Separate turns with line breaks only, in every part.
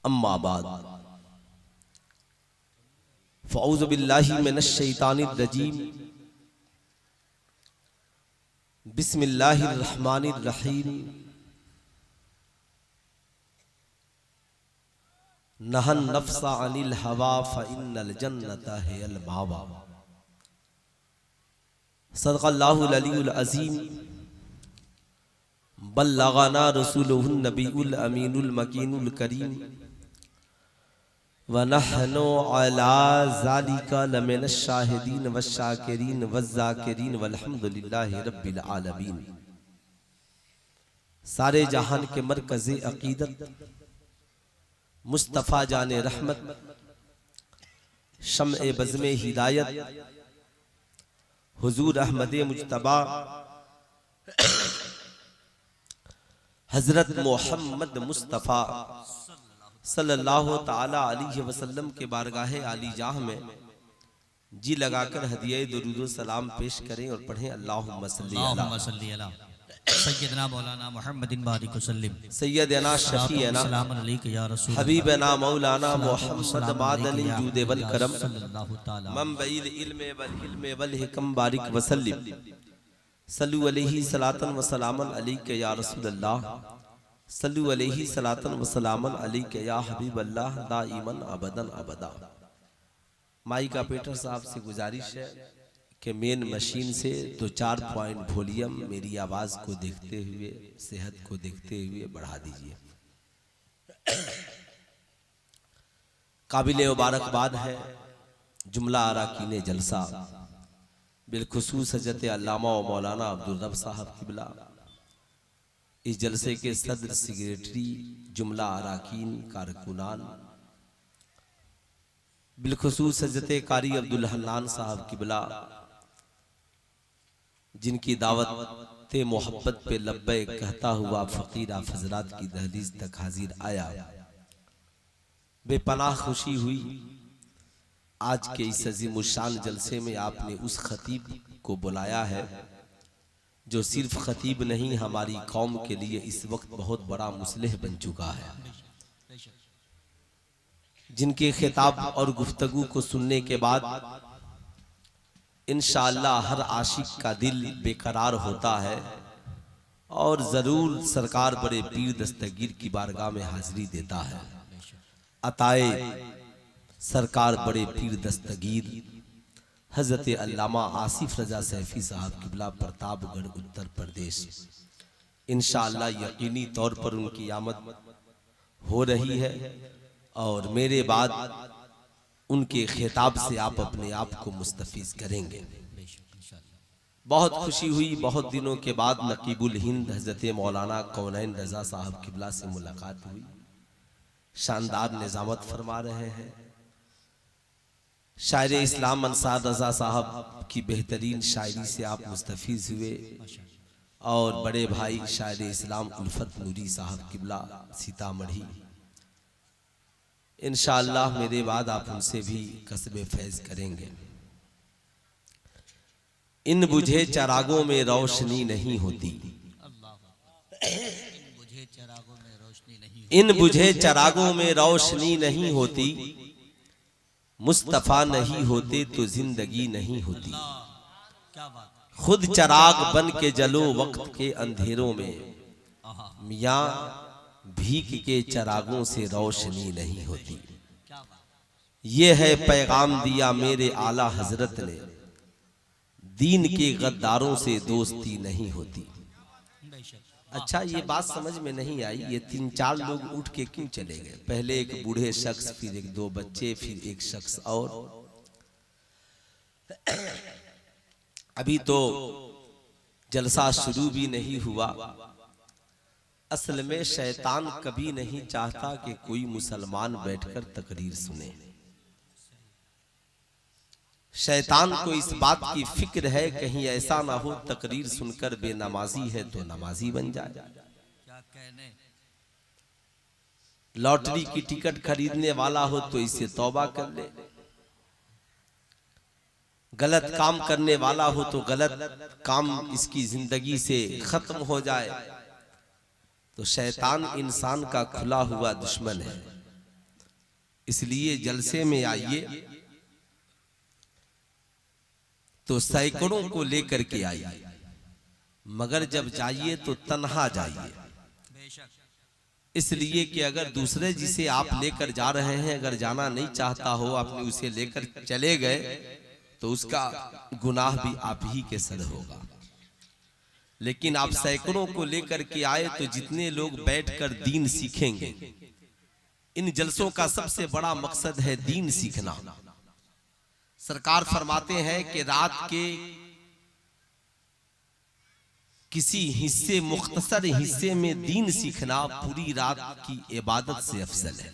अम्मा बाद फ़अऊज़ु बिल्लाहि मिनश शैतानिर रजीम बिस्मिल्लाहिर रहमानिर रहीम नहन नफ्सा अनिल हवा फ़इन्नल जन्नता हियल मावा सदक़ल्लाहुल अलीयुल अज़ीम बल्लग़ना रसूलुहुन नबीयुल अमीनुल मकीनुल करीम व नहनु अला ज़ालिका लमिनश शाहिदीन वश्शाकिरीन वज़्ज़ाकिरीन वल्हम्दुलिल्लाहि रब्बिल आलमीन। सारे जहान के मरकज़े अक़ीदत मुस्तफ़ा जाने रहमत शम्ए बज़्मे हिदायत हुजूर अहमदे मुज्तबा हजरत मोहम्मद मुस्तफ़ा सल्लल्लाहु ताला अलैहि वसल्लम के बारगाहे आली जाह में जी लगाकर हदिया दुरूद सलाम पेश करें और पढ़ें अल्लाहुम्मा सल्ली अला
सय्यदना मौलाना मुहम्मदिन बारिक वसल्लम
सय्यदना शफीअना
सलाम अलैका या रसूल
हबीबना मौलाना मुहम्मद मादनी जूद वल करम
सल्लल्लाहु ताला
मंबइल इल्म वल हिकम बारिक वसल्लम सल्लु अलैहि सलातन व सलामन अलैका या रसूलल्लाह सल्लु अलैहि सलातन व सलामन अलैका या हबीबल्लाह दाइमन अबदन अबदा। माई का पेटर साहब से गुजारिश है कि मेन मशीन से 2-4 पॉइंट वॉल्यूम मेरी आवाज को देखते हुए सेहत को देखते हुए बढ़ा दीजिए। काबिल मुबारकबाद है जुमला अराकीन जलसा बिलखुसूस हज़रत अल्लामा व मौलाना अब्दुल रब साहब किबला इस जलसे के सदर सेक्रेटरी जुमला अराकीन कारकुनान बिलखुसूस हज़रत कारी अब्दुल हन्नान साहब किबला जिनकी दावत मोहब्बत पे लब्बैक कहता हुआ फकीर फजरात की दहलीज तक हाजिर आया। बेपनाह खुशी हुई आज के इस अजीम शान जलसे में आपने उस खतीब को बुलाया है जो सिर्फ खतीब नहीं हमारी कौम के लिए इस वक्त बहुत बड़ा मुसलिह बन चुका है, जिनके खिताब और गुफ्तगू को सुनने के बाद इंशाअल्लाह हर आशिक का दिल बेकरार होता है और जरूर सरकार बड़े पीर दस्तगीर की बारगाह में हाजिरी देता है। अताए सरकार बड़े पीर दस्तगीर हजरत अल्लामा आसिफ रजा सैफी साहब किबला प्रतापगढ़ उत्तर प्रदेश इंशाअल्लाह यकीनी तौर पर उनकी आमद हो रही है और मेरे बाद उनके खिताब से आप अपने आप को मुस्तफीज करेंगे। बहुत खुशी हुई, बहुत दिनों के बाद नकीबुल हिंद हजरत मौलाना कौनैन रजा साहब किबला से मुलाकात हुई। शानदार निजामत फरमा रहे हैं। शायर इस्लाम अंसार रजा साहब की बेहतरीन शायरी से आप मुस्तफीज हुए और बड़े भाई शायर इस्लाम उल्फत नूरी साहब किबला सीतामढ़ी इंशाअल्लाह मेरे बाद आप उनसे भी कसबे फैज करेंगे। इन बुझे चरागों में रोशनी नहीं होती, इन बुझे चरागों में रोशनी नहीं होती, मुस्तफा नहीं होते तो जिंदगी नहीं होती। खुद चराग बन के जलो वक्त के अंधेरों में, मियां भीख के चरागों से रोशनी नहीं होती। ये है पैगाम दिया मेरे आला हजरत ने, दीन के गद्दारों से दोस्ती नहीं होती। अच्छा, ये बात समझ में नहीं आई, ये 3-4 लोग उठ के क्यों चले गए? पहले एक बूढ़े शख्स, फिर 1-2 बच्चे, फिर एक शख्स और। अभी तो जलसा शुरू भी नहीं हुआ। असल में शैतान कभी नहीं चाहता कि कोई मुसलमान बैठकर तकरीर सुने। शैतान को इस बात की फिक्र है कहीं ऐसा ना हो तकरीर सुनकर बेनमाजी है तो नमाजी बन जाए। लॉटरी की टिकट खरीदने वाला हो तो इसे तौबा कर ले, गलत काम करने वाला हो तो गलत काम इसकी जिंदगी से खत्म हो जाए। तो शैतान इंसान का खुला हुआ दुश्मन है। इसलिए जलसे में आइए तो सैकड़ों को लेकर के आइए, मगर जब जाइए तो तन्हा जाइए। इसलिए कि अगर दूसरे जिसे आप लेकर जा रहे हैं अगर जाना नहीं चाहता हो, आपने उसे लेकर चले गए तो उसका गुनाह भी आप ही के सर होगा। लेकिन आप सैकड़ों को लेकर के आए तो जितने लोग बैठकर दीन सीखेंगे, इन जलसों का सबसे बड़ा मकसद है दीन सीखना। सरकार फरमाते हैं कि रात के किसी हिस्से, मुख्तसर हिस्से में दीन सीखना पूरी रात की इबादत से अफजल है।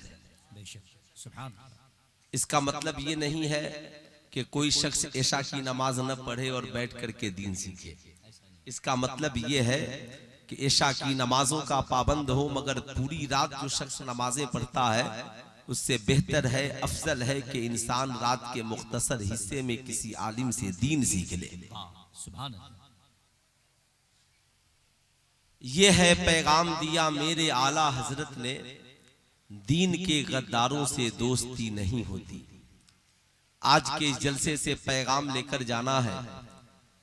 इसका मतलब ये नहीं है कि कोई शख्स ऐशा की नमाज न पढ़े और बैठ करके दीन सीखे। इसका मतलब ये है कि ऐशा की नमाजों का पाबंद हो, मगर पूरी रात जो शख्स नमाजें पढ़ता है उससे बेहतर है, अफजल है कि इंसान रात के मुख्तसर हिस्से में किसी आलिम से दीन सीख ले। ये है पैगाम दिया मेरे आला हजरत ने, दीन के गद्दारों से दोस्ती नहीं होती। आज के इस जलसे से पैगाम लेकर जाना है,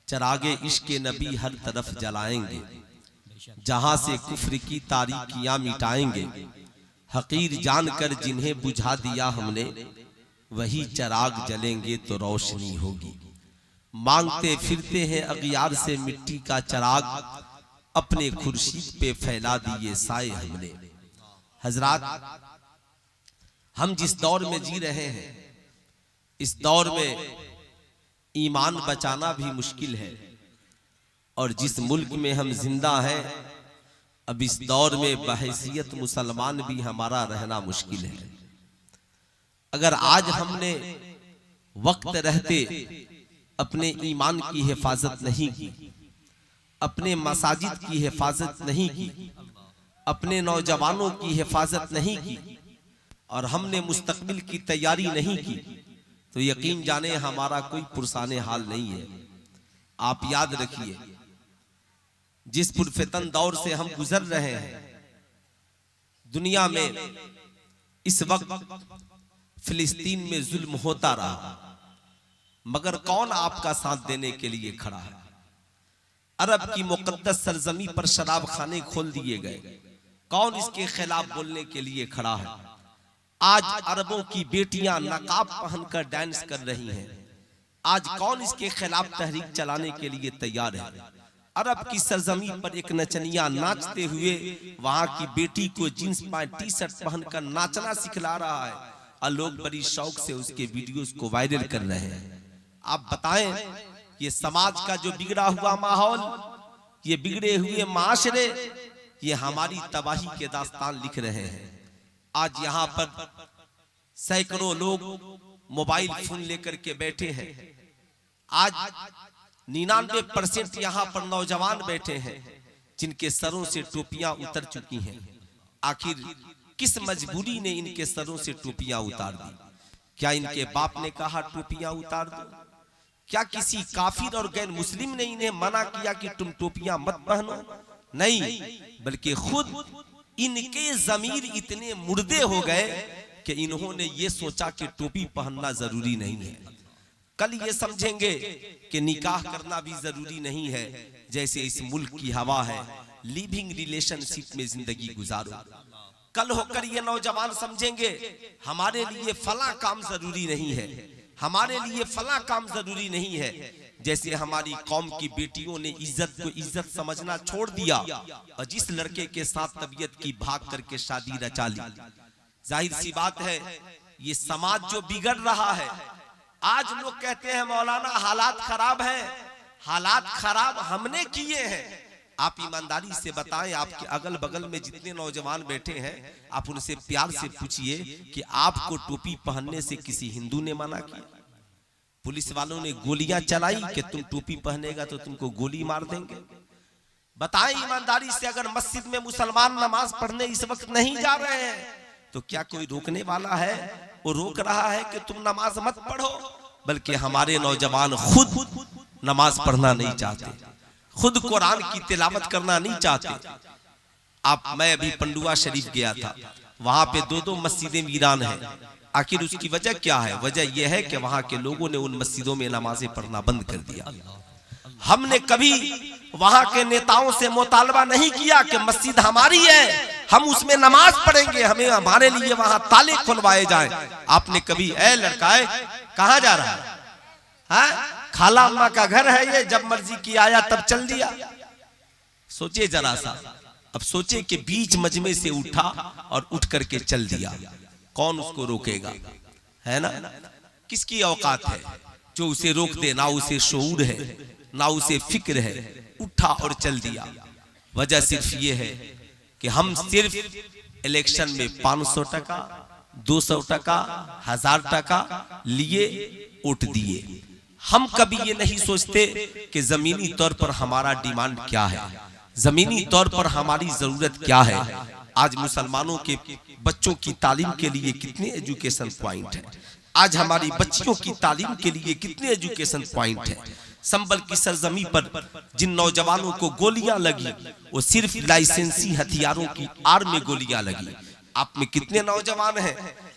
चरागे इश्क नबी हर तरफ जलाएंगे, जहां से कुफ्र की तारीकियां मिटाएंगे। हकीर जानकर जिन्हें बुझा दिया हमने, वही चराग जलेंगे तो रोशनी होगी। मांगते फिरते हैं अगियार से मिट्टी का चराग, अपने खुर्शीद पे फैला दिए साए हमने। हजरात, हम जिस दौर में जी रहे हैं, इस दौर में ईमान बचाना भी मुश्किल है, और जिस मुल्क में हम जिंदा हैं, अब इस दौर में बहैसियत मुसलमान भी हमारा रहना मुश्किल है। अगर आज हमने वक्त रहते अपने ईमान की हिफाजत नहीं की, अपने मसाजिद की हिफाजत नहीं की, अपने नौजवानों की हिफाजत नहीं की, और हमने मुस्तकबिल की तैयारी नहीं की, तो यकीन जाने हमारा कोई पुरसाने हाल नहीं है। आप याद रखिए, जिस पुरफितन दौर से हम गुजर रहे हैं, दुनिया में इस वक्त फिलिस्तीन में जुल्म होता रहा, मगर कौन आपका साथ देने के लिए खड़ा है? अरब की मुकद्दस सरजमी पर शराब खाने खोल दिए गए, कौन इसके खिलाफ बोलने के लिए खड़ा है? आज अरबों की बेटियां नकाब पहनकर डांस कर रही हैं, आज कौन इसके खिलाफ तहरीक चलाने के लिए तैयार है? अरब की सरजमी पर एक नचनिया नाचते हुए वहां की बेटी को जींस पैंट टी शर्ट पहनकर नाचना सिखला रहा है, और लोग बड़ी शौक से उसके वीडियोस को वायरल कर रहे हैं। आप बताएं, ये समाज का जो बिगड़ा हुआ माहौल, ये बिगड़े हुए माशरे, ये हमारी तबाही के दास्तान लिख रहे हैं। आज यहाँ पर सैकड़ों लोग मोबाइल फोन लेकर के बैठे हैं। आज 99% यहाँ पर नौजवान बैठे हैं जिनके सरों से टोपियां उतर चुकी हैं। आखिर किस मजबूरी ने इनके सरों से टोपियां उतार दी? क्या इनके बाप ने कहा टोपियां उतार दो? क्या किसी काफिर और गैर मुस्लिम ने इन्हें मना किया कि तुम टोपियां मत पहनो? नहीं, बल्कि खुद इनके जमीर इतने मुर्दे हो गए कि इन्होंने ये सोचा कि टोपी पहनना जरूरी नहीं है। कल ये समझेंगे कि निकाह करना भी जरूरी नहीं है, जैसे इस मुल्क की हवा है, लिविंग रिलेशनशिप में जिंदगी गुजारो। कल होकर ये नौजवान समझेंगे हमारे लिए फला काम जरूरी नहीं है, हमारे लिए फला काम जरूरी नहीं है। जैसे हमारी कौम की बेटियों ने इज्जत को इज्जत समझना छोड़ दिया और जिस लड़के के साथ तबीयत की भाग करके शादी रचा ली। जाहिर सी बात है, ये समाज जो बिगड़ रहा है, आज लोग कहते हैं मौलाना हालात खराब हैं। हालात खराब हमने किए हैं। आप ईमानदारी से बताएं, आपके अगल बगल में जितने नौजवान बैठे हैं, आप उनसे प्यार से पूछिए कि आपको टोपी पहनने से किसी हिंदू ने मना किया? पुलिस वालों ने गोलियां चलाई कि तुम टोपी पहनेगा तो तुमको गोली मार देंगे? बताएं ईमानदारी से, अगर मस्जिद में मुसलमान नमाज पढ़ने इस वक्त नहीं जा रहे हैं तो क्या कोई रोकने वाला है? वो रोक रहा है कि तुम नमाज मत पढ़ो, बल्कि हमारे नौजवान खुद नमाज पढ़ना नहीं चाहते, खुद कुरान की तिलावत करना नहीं चाहते। मैं अभी पंडुआ शरीफ गया था, वहां पे 2-2 मस्जिदें वीरान हैं। आखिर उसकी वजह क्या है? वजह यह है कि वहां के लोगों ने उन मस्जिदों में नमाजें पढ़ना बंद कर दिया। हमने कभी वहां के नेताओं से मुतालबा नहीं किया कि मस्जिद हमारी है, हम उसमें नमाज पढ़ेंगे, हमें हमारे लिए वहां ताले खुलवाए जाएं। आपने कभी ए लड़का है कहां जा रहा है? खाला अम्मा का घर है ये, जब मर्जी की आया तब चल दिया। सोचे जरा सा, अब सोचे कि बीच मजमे से उठा और उठ करके चल दिया, कौन उसको रोकेगा? है ना? किसकी औकात है जो उसे रोक दे? ना उसे शऊर है, ना उसे फिक्र है, उठा और चल दिया। वजह सिर्फ ये है कि हम सिर्फ इलेक्शन में 500 टका, 200 टका, 1000 टका लिए वोट दिए। हम कभी ये नहीं सोचते कि जमीनी तौर पर हमारा डिमांड क्या है, जमीनी तौर पर हमारी जरूरत क्या है। आज मुसलमानों के बच्चों की तालीम के लिए कितने एजुकेशन पॉइंट है, आज हमारी बच्चियों की तालीम के लिए कितने एजुकेशन पॉइंट है। संबल की सरजमी पर जिन नौजवानों को गोलियां लगी, वो सिर्फ लाइसेंसी हथियारों की आड़ में गोलियां लगी। आप में कितने नौजवान हैं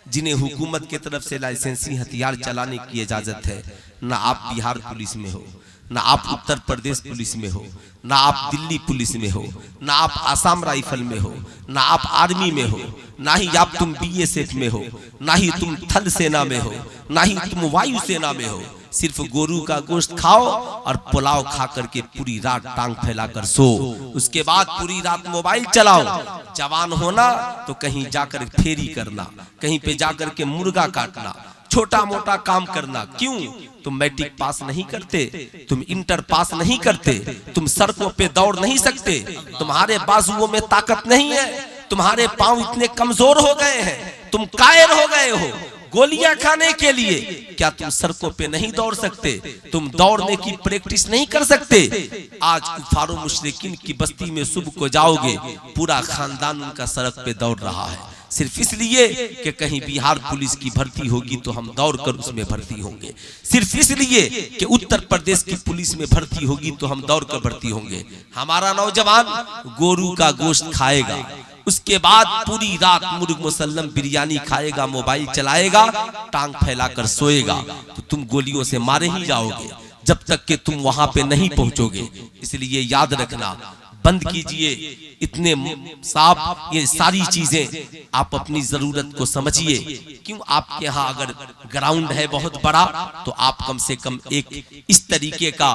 जिन्हें हुकूमत की तरफ से लाइसेंसी हथियार चलाने की इजाजत है? ना आप बिहार पुलिस में हो, ना आप उत्तर प्रदेश पुलिस में हो, ना आप दिल्ली पुलिस में हो, ना आप आसाम राइफल में हो, ना आप आर्मी में हो, ना ही आप तुम बीएसएफ में हो, ना ही तुम थल सेना में हो, ना ही तुम वायु सेना में हो। सिर्फ गोरू का गोश्त खाओ और पुलाव खा करके पूरी रात टांग फैलाकर सो, उसके बाद पूरी रात मोबाइल चलाओ। जवान होना तो कहीं जाकर फेरी करना, कहीं पे जाकर के मुर्गा काटना, छोटा मोटा काम करना। क्यों? तुम मैट्रिक पास नहीं करते, तुम इंटर पास नहीं करते, तुम सड़कों पे दौड़ नहीं सकते, तुम्हारे बाजुओं में ताकत नहीं है, तुम्हारे पांव इतने कमजोर हो गए हैं, तुम कायर हो गए हो गोलियां खाने के लिए। क्या तुम सड़कों पे नहीं दौड़ सकते? तुम दौड़ने की प्रैक्टिस नहीं कर सकते? आज कुफारो मुशरिकीन की बस्ती में सुबह को जाओगे, पूरा खानदान उनका सड़क पे दौड़ रहा है, सिर्फ इसलिए कि कहीं बिहार पुलिस की भर्ती होगी तो हम दौड़ कर उसमें भर्ती होंगे, सिर्फ इसलिए कि उत्तर प्रदेश की पुलिस में भर्ती होगी तो हम दौड़ कर भर्ती होंगे। हमारा नौजवान गोरू का गोश्त खाएगा, उसके बाद पूरी रात मुर्ग मुसल्लम बिरयानी खाएगा, मोबाइल चलाएगा, टांग फैलाकर सोएगा, तो तुम गोलियों से मारे ही जाओगे जब तक कि तुम वहां पे नहीं पहुंचोगे। इसलिए याद रखना, बंद कीजिए इतने साफ ये सारी चीजें, आप अपनी जरूरत को समझिए। क्यों? आपके यहाँ अगर ग्राउंड है बहुत बड़ा तो आप कम से कम एक इस तरीके का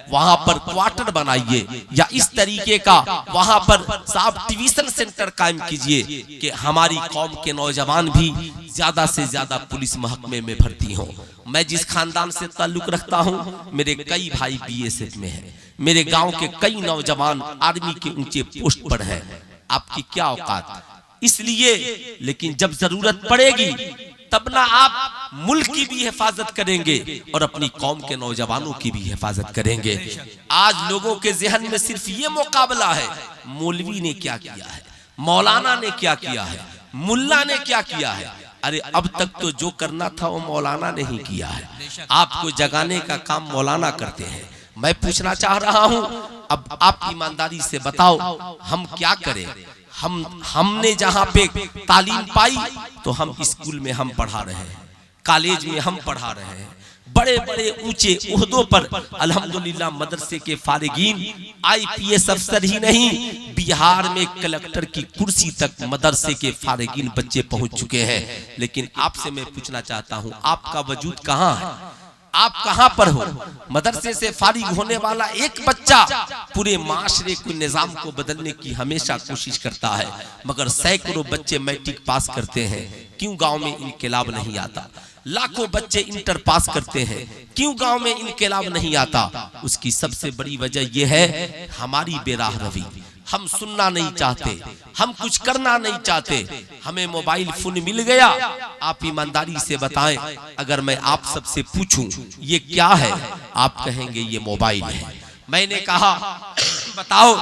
वहां पर क्वार्टर बनाइए, या इस तरीके का वहां पर साफ ट्यूशन सेंटर कायम कीजिए कि हमारी कौम के नौजवान भी ज्यादा से ज्यादा पुलिस महकमे में भर्ती हों। मैं जिस खानदान से ताल्लुक रखता हूं, मेरे कई भाई बीएसएफ में हैं, मेरे गांव के कई नौजवान आर्मी के ऊंचे पोस्ट पर हैं। आपकी क्या औकात? इसलिए लेकिन जब जरूरत पड़ेगी तब ना आप मुल्क की भी हिफाजत करेंगे और अपनी कौम के नौजवानों की भी हिफाजत करेंगे। आज लोगों के जहन में सिर्फ ये मुकाबला है, मौलवी ने क्या किया है, मौलाना ने क्या किया है, मुल्ला ने क्या किया है। अरे अब तक तो जो करना था वो मौलाना ने ही किया है, आपको जगाने का काम मौलाना करते हैं। मैं पूछना चाह रहा हूं, अब आप ईमानदारी से बताओ हम क्या करें? हमने जहां पे तालीम पाई तो हम स्कूल में हम पढ़ा रहे हैं, कॉलेज में हम पढ़ा रहे हैं, बड़े बड़े ऊंचे ओहदों पर अल्हम्दुलिल्लाह मदरसे के फारिगीन आईपीएस अफसर ही नहीं, बिहार में कलेक्टर की कुर्सी तक मदरसे के फारिगीन बच्चे पहुंच चुके हैं। लेकिन आपसे मैं पूछना चाहता हूं, आपका वजूद कहां है? आप कहां पर हो? मदरसे से फारिग होने वाला एक बच्चा पूरे माशरे को निजाम को बदलने की हमेशा कोशिश करता है, मगर सैकड़ों बच्चे मैट्रिक पास करते हैं। क्यों गांव में इनकलाब नहीं आता? लाखों बच्चे इंटर पास करते हैं, क्यों गांव में इनकलाब नहीं आता? उसकी सबसे बड़ी वजह यह है हमारी बेराह रवि। हम सुनना नहीं चाहते, हम कुछ करना नहीं चाहते। हमें मोबाइल फोन मिल गया, आप ईमानदारी से बताएं, अगर मैं आप सबसे पूछूं ये क्या है, आप कहेंगे ये मोबाइल है। मैंने कहा बताओ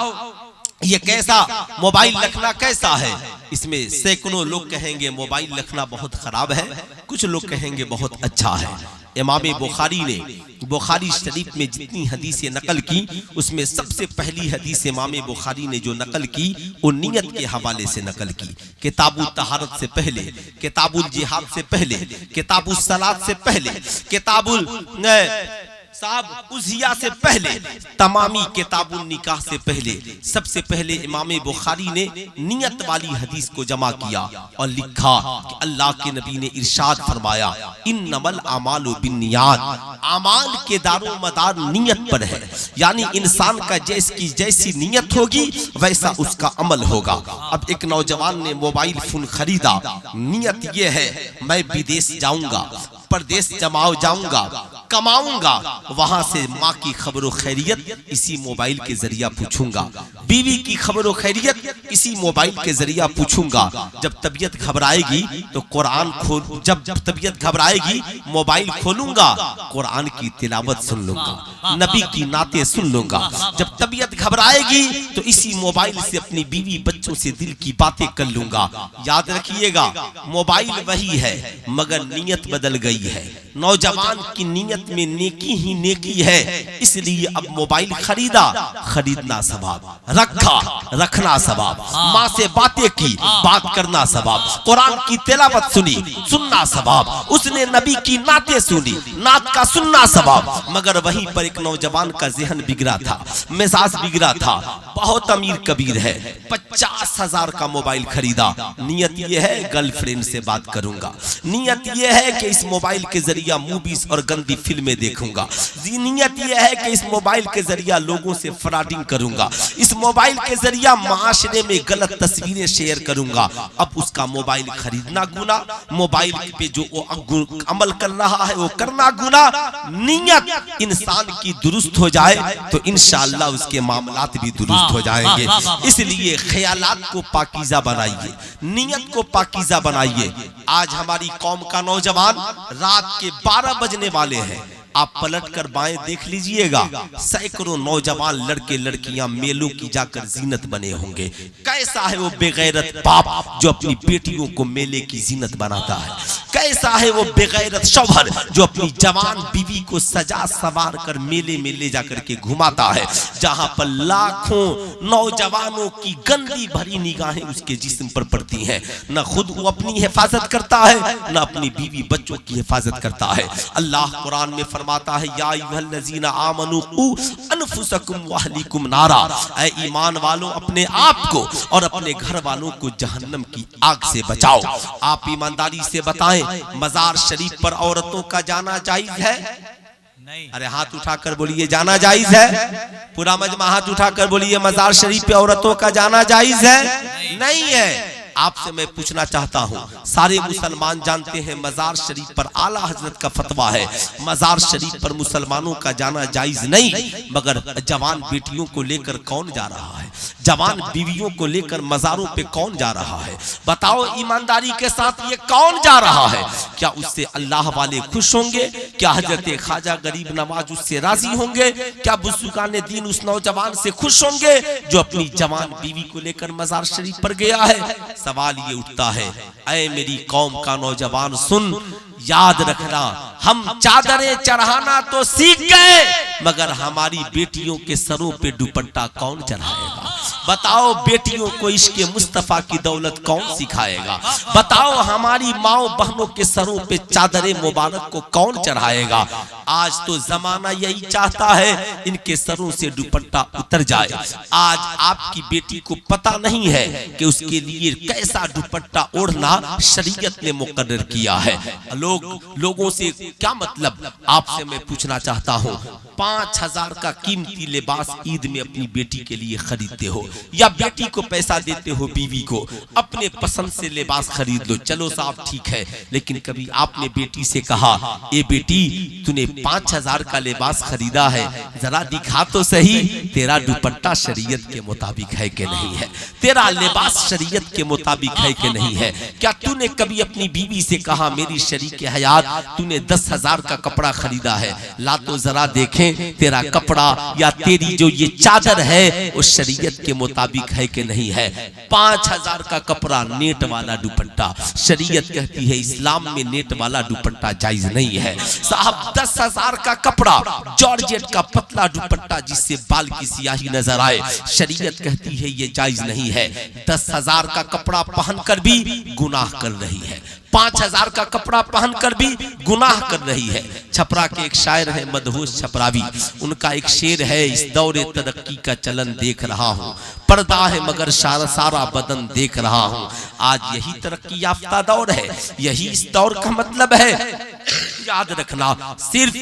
ये कैसा मोबाइल रखना कैसा है? इसमें सैकड़ों लोग कहेंगे मोबाइल रखना बहुत खराब है, कुछ लोग कहेंगे बहुत अच्छा है। इमाम बुखारी ने बुखारी शरीफ में जितनी हदीसें नकल की उसमें सबसे पहली हदीस इमाम बुखारी ने जो नकल की वो नियत के हवाले से नकल की। किताबुल तहारत से पहले, किताबुल जिहाद से पहले, किताबुल सलात से पहले, किताबुल साहब उजिया से पहले, तमामी किताबुल निकाह से पहले, सबसे पहले इमाम बुखारी ने नियत वाली हदीस को जमा किया और लिखा कि अल्लाह के नबी ने इरशाद फरमाया इन्नमल अमालु बिन्नियात, अमाल के दारो मदार नियत पर है। यानी इंसान का जैसी नियत होगी वैसा उसका अमल होगा। अब एक नौजवान ने मोबाइल फोन खरीदा, नियत ये है मैं विदेश जाऊंगा, परदेश जाऊंगा, कमाऊंगा, वहां से माँ की खबरों खैरियत इसी मोबाइल के जरिया पूछूंगा, बीवी की खबरों खैरियत इसी मोबाइल के जरिया पूछूंगा। जब तबीयत घबराएगी तो कुरान खोल, जब तबीयत घबराएगी मोबाइल खोलूंगा, कुरान की तिलावत सुन लूंगा, नबी की नाते सुन लूंगा। जब तबीयत घबराएगी तो इसी मोबाइल से अपनी बीवी बच्चों से दिल की बातें कर लूंगा। याद रखिएगा मोबाइल वही है मगर नीयत बदल गई है। नौजवान की नीयत में नेकी ही नेकी है, इसलिए अब मोबाइल खरीदा, खरीदना सवाब, रखना सवाब, माँ से बातें की, बात करना सवाब, कुरान की तिलावत सुनी, सुनना सवाब, उसने नबी की नाते सुनी, नात का सुनना सवाब। मगर वहीं पर एक नौजवान का जहन बिगड़ा था, मिजाज बिगड़ा था, बहुत अमीर कबीर है, 50,000 का मोबाइल खरीदा। नियत ये है गर्लफ्रेंड से बात करूंगा, नियत ये है कि इस मोबाइल के जरिया मूवीज और गंदी फिल्में देखूंगा, नियत ये है कि इस मोबाइल के जरिया लोगों से फ्रॉडिंग करूंगा, इस मोबाइल के जरिया माशरे में गलत तस्वीरें शेयर करूंगा। अब उसका मोबाइल खरीदना गुना, मोबाइल पे जो वो अमल कर रहा है वो करना गुना। नियत इंसान की दुरुस्त हो जाए तो इंशाअल्लाह उसके मामलात भी दुरुस्त हो जाएंगे। इसलिए ख्यालात को पाकीज़ा बनाइए, नियत को पाकीज़ा बनाइए। आज हमारी कौम का नौजवान रात के 12 बजने वाले हैं, आप पलट कर बाएं देख लीजिएगा, सैकड़ों नौजवान लड़के लड़कियां मेलों की जाकर जीनत बने होंगे। कैसा है वो बेगैरत बाप जो अपनी बेटियों को मेले की जीनत बनाता है, कैसा है वो बेगैरत शौहर जो अपनी जवान बीवी को सजा सवार कर मेले में ले जाकर के घुमाता है, जहां पर लाखों नौजवानों की गंदी भरी निगाहें उसके जिस्म पर पड़ती हैं। न खुद वो अपनी हिफाजत करता है, न अपनी बीवी बच्चों की हिफाजत करता है। अल्लाह कुरान में फरमाता है या अय्युहल्लज़ीना आमनू क़ू अनफुसकुम व अहलीकुम नारा, ऐ ईमान वालों अपने आप को और अपने घर वालों को जहन्नम की आग से बचाओ। आप ईमानदारी से बताएं मजार शरीफ पर औरतों का जाना जायज है?
नहीं।
अरे हाथ उठाकर बोलिए जाना जायज है। पूरा मजमा हाथ उठाकर बोलिए मजार शरीफ पे औरतों का जाना जायज है? नहीं है। आपसे मैं पूछना चाहता हूँ, सारे मुसलमान जानते हैं मजार शरीफ पर आला हजरत का फतवा है, मजार शरीफ पर मुसलमानों का जाना जायज नहीं, मगर जवान बेटियों को लेकर कौन जा रहा है, जवान बीवियों को लेकर मजारों पे कौन जा रहा है? बताओ ईमानदारी के साथ ये कौन जा रहा है? क्या उससे अल्लाह वाले खुश होंगे? क्या हजरत ख्वाजा गरीब नवाज उससे राजी होंगे? क्या बुजुर्गान दीन उस नौजवान से खुश होंगे जो अपनी जवान बीवी को लेकर मजार शरीफ पर गया है? सवाल ये उठता है, ऐ मेरी कौम का नौजवान सुन, याद रखना, हम चादरें चढ़ाना तो सीख गए, मगर हमारी बेटियों के सरों पे दुपट्टा कौन चढ़ाएगा? बताओ बेटियों को इश्क मुस्तफा की दौलत कौन सिखाएगा? बताओ हमारी माओ बहनों के सरों पे चादरे मुबारक को कौन चढ़ाएगा? आज तो जमाना यही चाहता है इनके सरों से दुपट्टा उतर जाए। आज आपकी बेटी को पता नहीं है कि उसके लिए कैसा दुपट्टा ओढ़ना शरीयत ने मुकर्रर किया है। लोगों से क्या मतलब? आपसे मैं पूछना चाहता हूँ, 5,000 का कीमती लिबास ईद में अपनी बेटी के लिए खरीदते हो या बेटी को पैसा देते हो बीवी को अपने पसंद से लिबास खरीद लो, चलो साहब ठीक है, लेकिन कभी आपने बेटी से कहा ए बेटी तूने 5,000 का लिबास खरीदा है, जरा दिखा तो सही तेरा दुपट्टा शरीयत के मुताबिक है कि नहीं है, तेरा लिबास शरीयत के मुताबिक है कि नहीं है? क्या तूने कभी अपनी बीवी से कहा मेरी शरीक हयात तूने 10,000 का कपड़ा खरीदा है, ला तो जरा देखें देखें तेरा कपड़ा या तेरी जो ये चादर है वो शरीयत के मुताबिक है कि नहीं है। 5000 का कपड़ा, नेट वाला दुपट्टा, शरीयत कहती है इस्लाम में नेट वाला दुपट्टा जायज नहीं है। साहब 10,000 का कपड़ा, जॉर्जेट का पतला दुपट्टा जिससे बाल की सियाही नजर आए, शरीयत कहती है ये जायज नहीं है। 10,000 का कपड़ा पहनकर भी गुनाह कर रही है, 5,000 का कपड़ा पहनकर भी गुनाह कर रही है। छपरा के एक शायर है मदहोश छपरावी, उनका एक शेर है, इस दौरे तरक्की का चलन देख रहा हूँ, पर्दा है मगर सारा बदन देख रहा हूँ। आज यही तरक्की याफ्ता दौर है, यही इस दौर का मतलब है। याद रखना, सिर्फ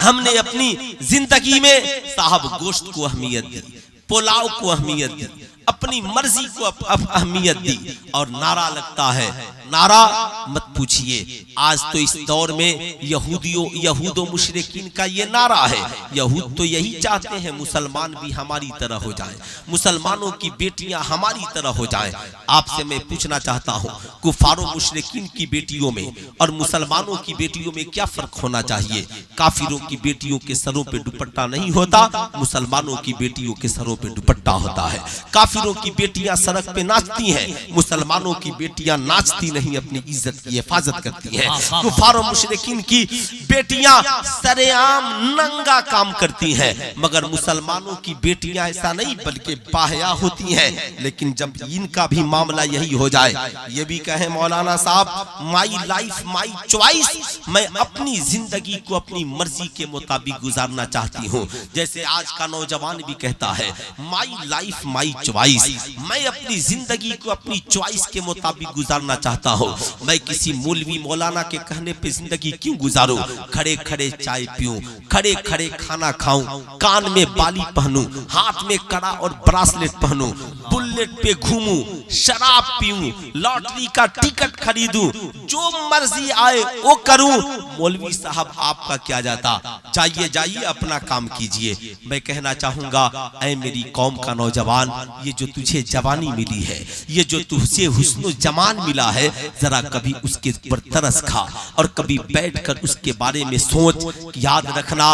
हमने अपनी जिंदगी में साहब गोश्त को अहमियत दी, पुलाव को अहमियत दी, अपनी मर्जी को अहमियत दी, और नारा लगता है, नारा मत पूछिए। आज तो इस दौर में यहूदो मुशरिकीन का ये नारा है। यहूद तो यही चाहते हैं मुसलमान भी हमारी तरह हो जाएं, मुसलमानों की बेटियां हमारी तरह हो जाएं। आपसे मैं पूछना चाहता हूं, कुफारो मुशरिकीन की बेटियों में और मुसलमानों की बेटियों में क्या फर्क होना चाहिए? काफिरों की बेटियों के सरों पे दुपट्टा नहीं होता, मुसलमानों की बेटियों के सरों पे दुपट्टा होता है। काफिरों की बेटियां सड़क पे नाचती हैं, मुसलमानों की बेटियां नाचती नहीं, अपनी इज्जत की हिफाजत करती हैं। कुफार और मुशरिकीन की बेटियां सरेआम नंगा काम करती हैं, मगर मुसलमानों की बेटियां ऐसा नहीं बल्कि बाहया होती हैं। लेकिन जब इनका भी मामला यही हो जाए, ये भी कहें मौलाना साहब माई लाइफ माई चॉइस, मैं अपनी जिंदगी को अपनी मर्जी के मुताबिक गुजारना चाहती हूँ। जैसे आज का नौजवान भी कहता है माई लाइफ माई चॉइस, मैं अपनी जिंदगी को अपनी चॉइस के मुताबिक गुजारना चाहता हूँ। मैं किसी मौलवी मौलाना के कहने पे जिंदगी क्यों गुजारूं? खड़े खड़े चाय पीऊं, खड़े खड़े खाना खाऊं, कान में बाली पहनूं, हाथ में कड़ा और ब्रासलेट पहनूं, बुलेट पे घूमूं, शराब पीऊं, लॉटरी का टिकट खरीदूं, जो मर्जी आए वो करूं। मौलवी साहब आपका क्या जाता? जाइए अपना काम कीजिए। मैं कहना चाहूंगा, ऐ मेरी कौम का नौजवान, ये जो तुझे जवानी मिली है, ये जो तुझे हुस्न जमान मिला है, जरा कभी उसके ऊपर तरस खा और कभी बैठकर उसके बारे में सोच। याद रखना,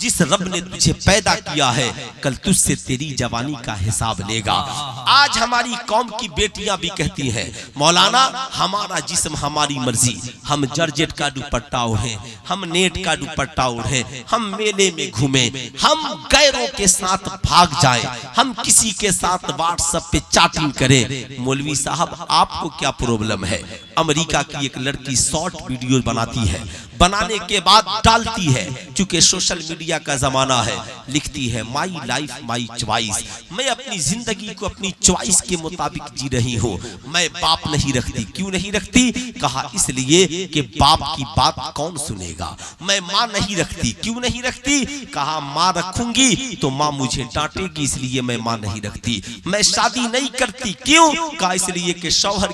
जिस रब ने तुझे पैदा किया है कल तुझसे तेरी जवानी का हिसाब लेगा। आज हमारी कौम की बेटियां भी कहती हैं मौलाना हमारा जिस्म हमारी मर्जी, हम जॉर्जेट का दुपट्टा ओढ़े, हम नेट का दुपट्टा ओढ़े, हम मेले में घूमे, हम गैरों के साथ भाग जाएं, हम किसी के साथ व्हाट्सएप पे चैटिंग करें। मौलवी साहब आपको क्या प्रॉब्लम है? अमेरिका की एक लड़की शॉर्ट वीडियो बनाती है, बनाने के बाद डालती है, चूंकि सोशल मीडिया का जमाना है, लिखती है माई लाइफ माई चॉइस, मैं अपनी जिंदगी को अपनी चॉइस के मुताबिक जी रही हूँ। मैं बाप नहीं रखती। क्यों नहीं रखती? कहा इसलिए कि बाप की बात कौन सुनेगा। मैं माँ नहीं रखती। क्यों नहीं रखती? कहा माँ रखूंगी तो माँ मुझे डांटेगी, इसलिए मैं माँ नहीं रखती। मैं शादी नहीं करती। क्यों? कहा इसलिए कि शौहर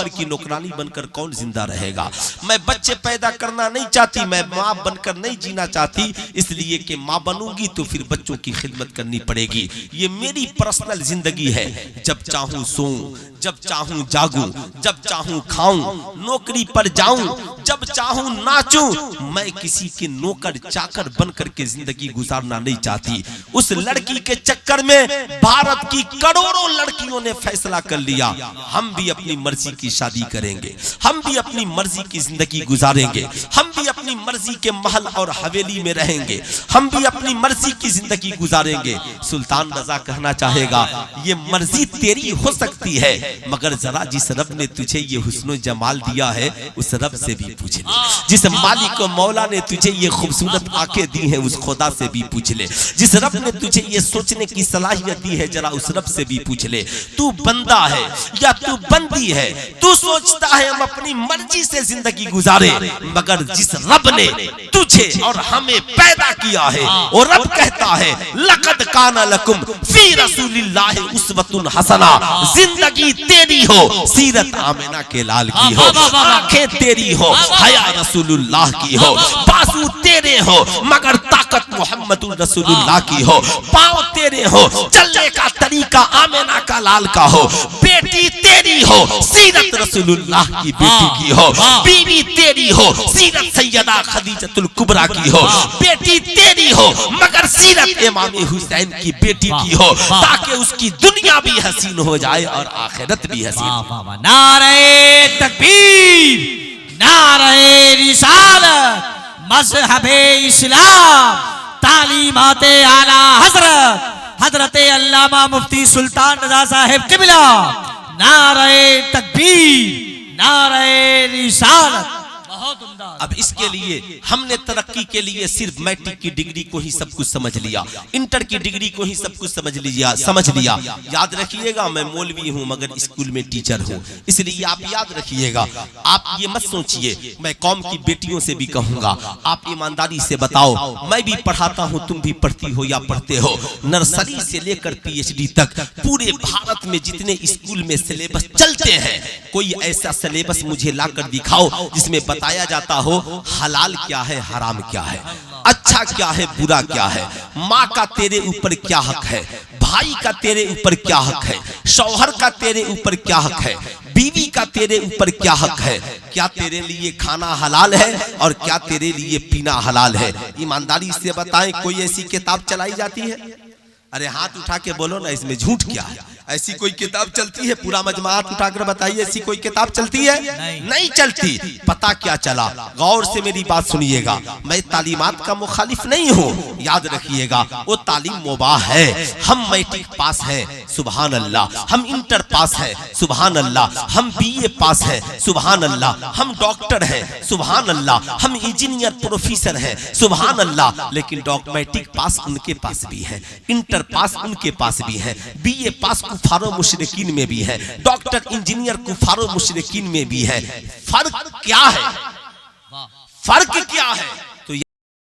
की नौकरानी बनकर कौन जिंदा रहेगा। मैं बच्चे पैदा करना नहीं चाहती, मैं माँ बनकर नहीं जीना चाहती, इसलिए कि माँ बनूंगी तो फिर बच्चों की खिदमत करनी पड़ेगी। ये मेरी पर्सनल जिंदगी है। जब चाहूं सोऊं, जब चाहूं जागूं, जब चाहूं खाऊं, नौकरी पर जाऊं, जब चाहूं नाचूं। मैं किसी के नौकर चाकर बनकर के जिंदगी गुजारना नहीं चाहती। उस लड़की के चक्कर में भारत की करोड़ों लड़कियों ने फैसला कर लिया हम भी अपनी मर्जी की शादी करेंगे, हम भी अपनी मर्जी की जिंदगी गुजारेंगे, हम भी अपनी मर्जी के महल और हवेली में रहेंगे, हम भी अपनी मर्जी की जिंदगी गुजारेंगे। सुल्तान रजा कहना चाहेगा ये मर्जी तेरी हो सकती है, मगर जरा जिस रब ने तुझे ये हुस्न जमाल दिया है उस रब से भी पूछ ले। जिस मालिक और मौला ने तुझे ये खूबसूरत आंखें दी हैं उस खुदा से भी पूछ ले। जिस रब ने तुझे ये सोचने की सलाहियत दी है जरा उस रब से भी पूछ ले। तू बंदा है या तू बंदी है? तू सोचता है हम अपनी मर्जी से जिंदगी गुजारे, मगर जिस रब ने तुझे और हमें पैदा किया है और रब कहता है लक़द काना लकुम फी रसूलिल्लाहि उस्वतुन हसना। जिंदगी तेरी हो, सीरत आमिना के लाल की हो, आंखें तेरी हो, हया रसूलुल्लाह की हो, बाजू तेरे हो, मगर ताकत ताकत मोहम्मदुर रसूलुल्लाह की हो, पाँव तेरे हो, चलने का तरीका आमिना का लाल का हो, बेटी तेरी हो, सीरत रसूलुल्लाह की बेटी की हो, बीवी तेरी हो, सीरत सैयदा खदीजतुल कुबरा की हो, बेटी तेरी हो मगर सीरत इमाम हुसैन की बेटी की हो, ताकि उसकी दुनिया भी हसीन हो जाए और आखिरत भी हसीन।
नारे तकबीर, नारे रिसालत, मज़हबे इस्लाम, तालीमाते आला हजरत हजरत अल्लामा मुफ्ती सुल्तान रज़ा साहिब किबला, नारे तकबीर, नारे रिसालत। बहुत उम्दा।
अब इसके लिए हमने तरक्की के लिए सिर्फ मैट्रिक की डिग्री को ही सब कुछ समझ लिया, इंटर की डिग्री को ही सब कुछ समझ लिया। याद रखिएगा, मैं मौलवी हूं मगर स्कूल में टीचर हूं, इसलिए आप याद रखिएगा। आप ये मत सोचिए, मैं कौम की बेटियों से भी कहूंगा, आप ईमानदारी से बताओ, मैं भी पढ़ाता हूं, तुम भी पढ़ती हो या पढ़ते हो, नर्सरी से लेकर PhD तक पूरे भारत में जितने स्कूल में सिलेबस चलते हैं, कोई ऐसा सिलेबस मुझे लाकर दिखाओ जिसमें बताया जाता हो हलाल क्या है, हराम क्या है, अच्छा क्या है, बुरा क्या है, माँ का तेरे ऊपर क्या हक है, भाई का तेरे ऊपर क्या हक है, शौहर का तेरे ऊपर क्या हक है, बीवी का तेरे ऊपर क्या हक है, क्या तेरे लिए खाना हलाल है और क्या तेरे लिए पीना हलाल है। ईमानदारी से बताएं, कोई ऐसी किताब चलाई जाती है? अरे हाथ उठा के बोलो ना, इसमें झूठ क्या है? ऐसी कोई किताब चलती है? पूरा मजमा हाथ उठाकर बताइए, ऐसी कोई किताब चलती है? नहीं चलती। पता क्या चला? गौर से मेरी बात सुनिएगा, मैं तालीमात का मुखालिफ नहीं हूँ, याद रखिएगा, वो तालीम मुबाह है। हम मैट्रिक पास है, सुभान अल्लाह, हम इंटर पास है, सुभान अल्लाह, हम BA पास है, सुभान अल्लाह, हम डॉक्टर हैं, सुभान अल्लाह, हम इंजीनियर प्रोफेसर हैं, सुभान अल्लाह, लेकिन मैट्रिक पास उनके पास भी है, इंटर पास उनके पास भी है, BA पास कुफारो मुशरिकीन में भी है, डॉक्टर इंजीनियर कुफारो मुशरिकीन में भी है। फर्क क्या है? फर्क क्या है? तो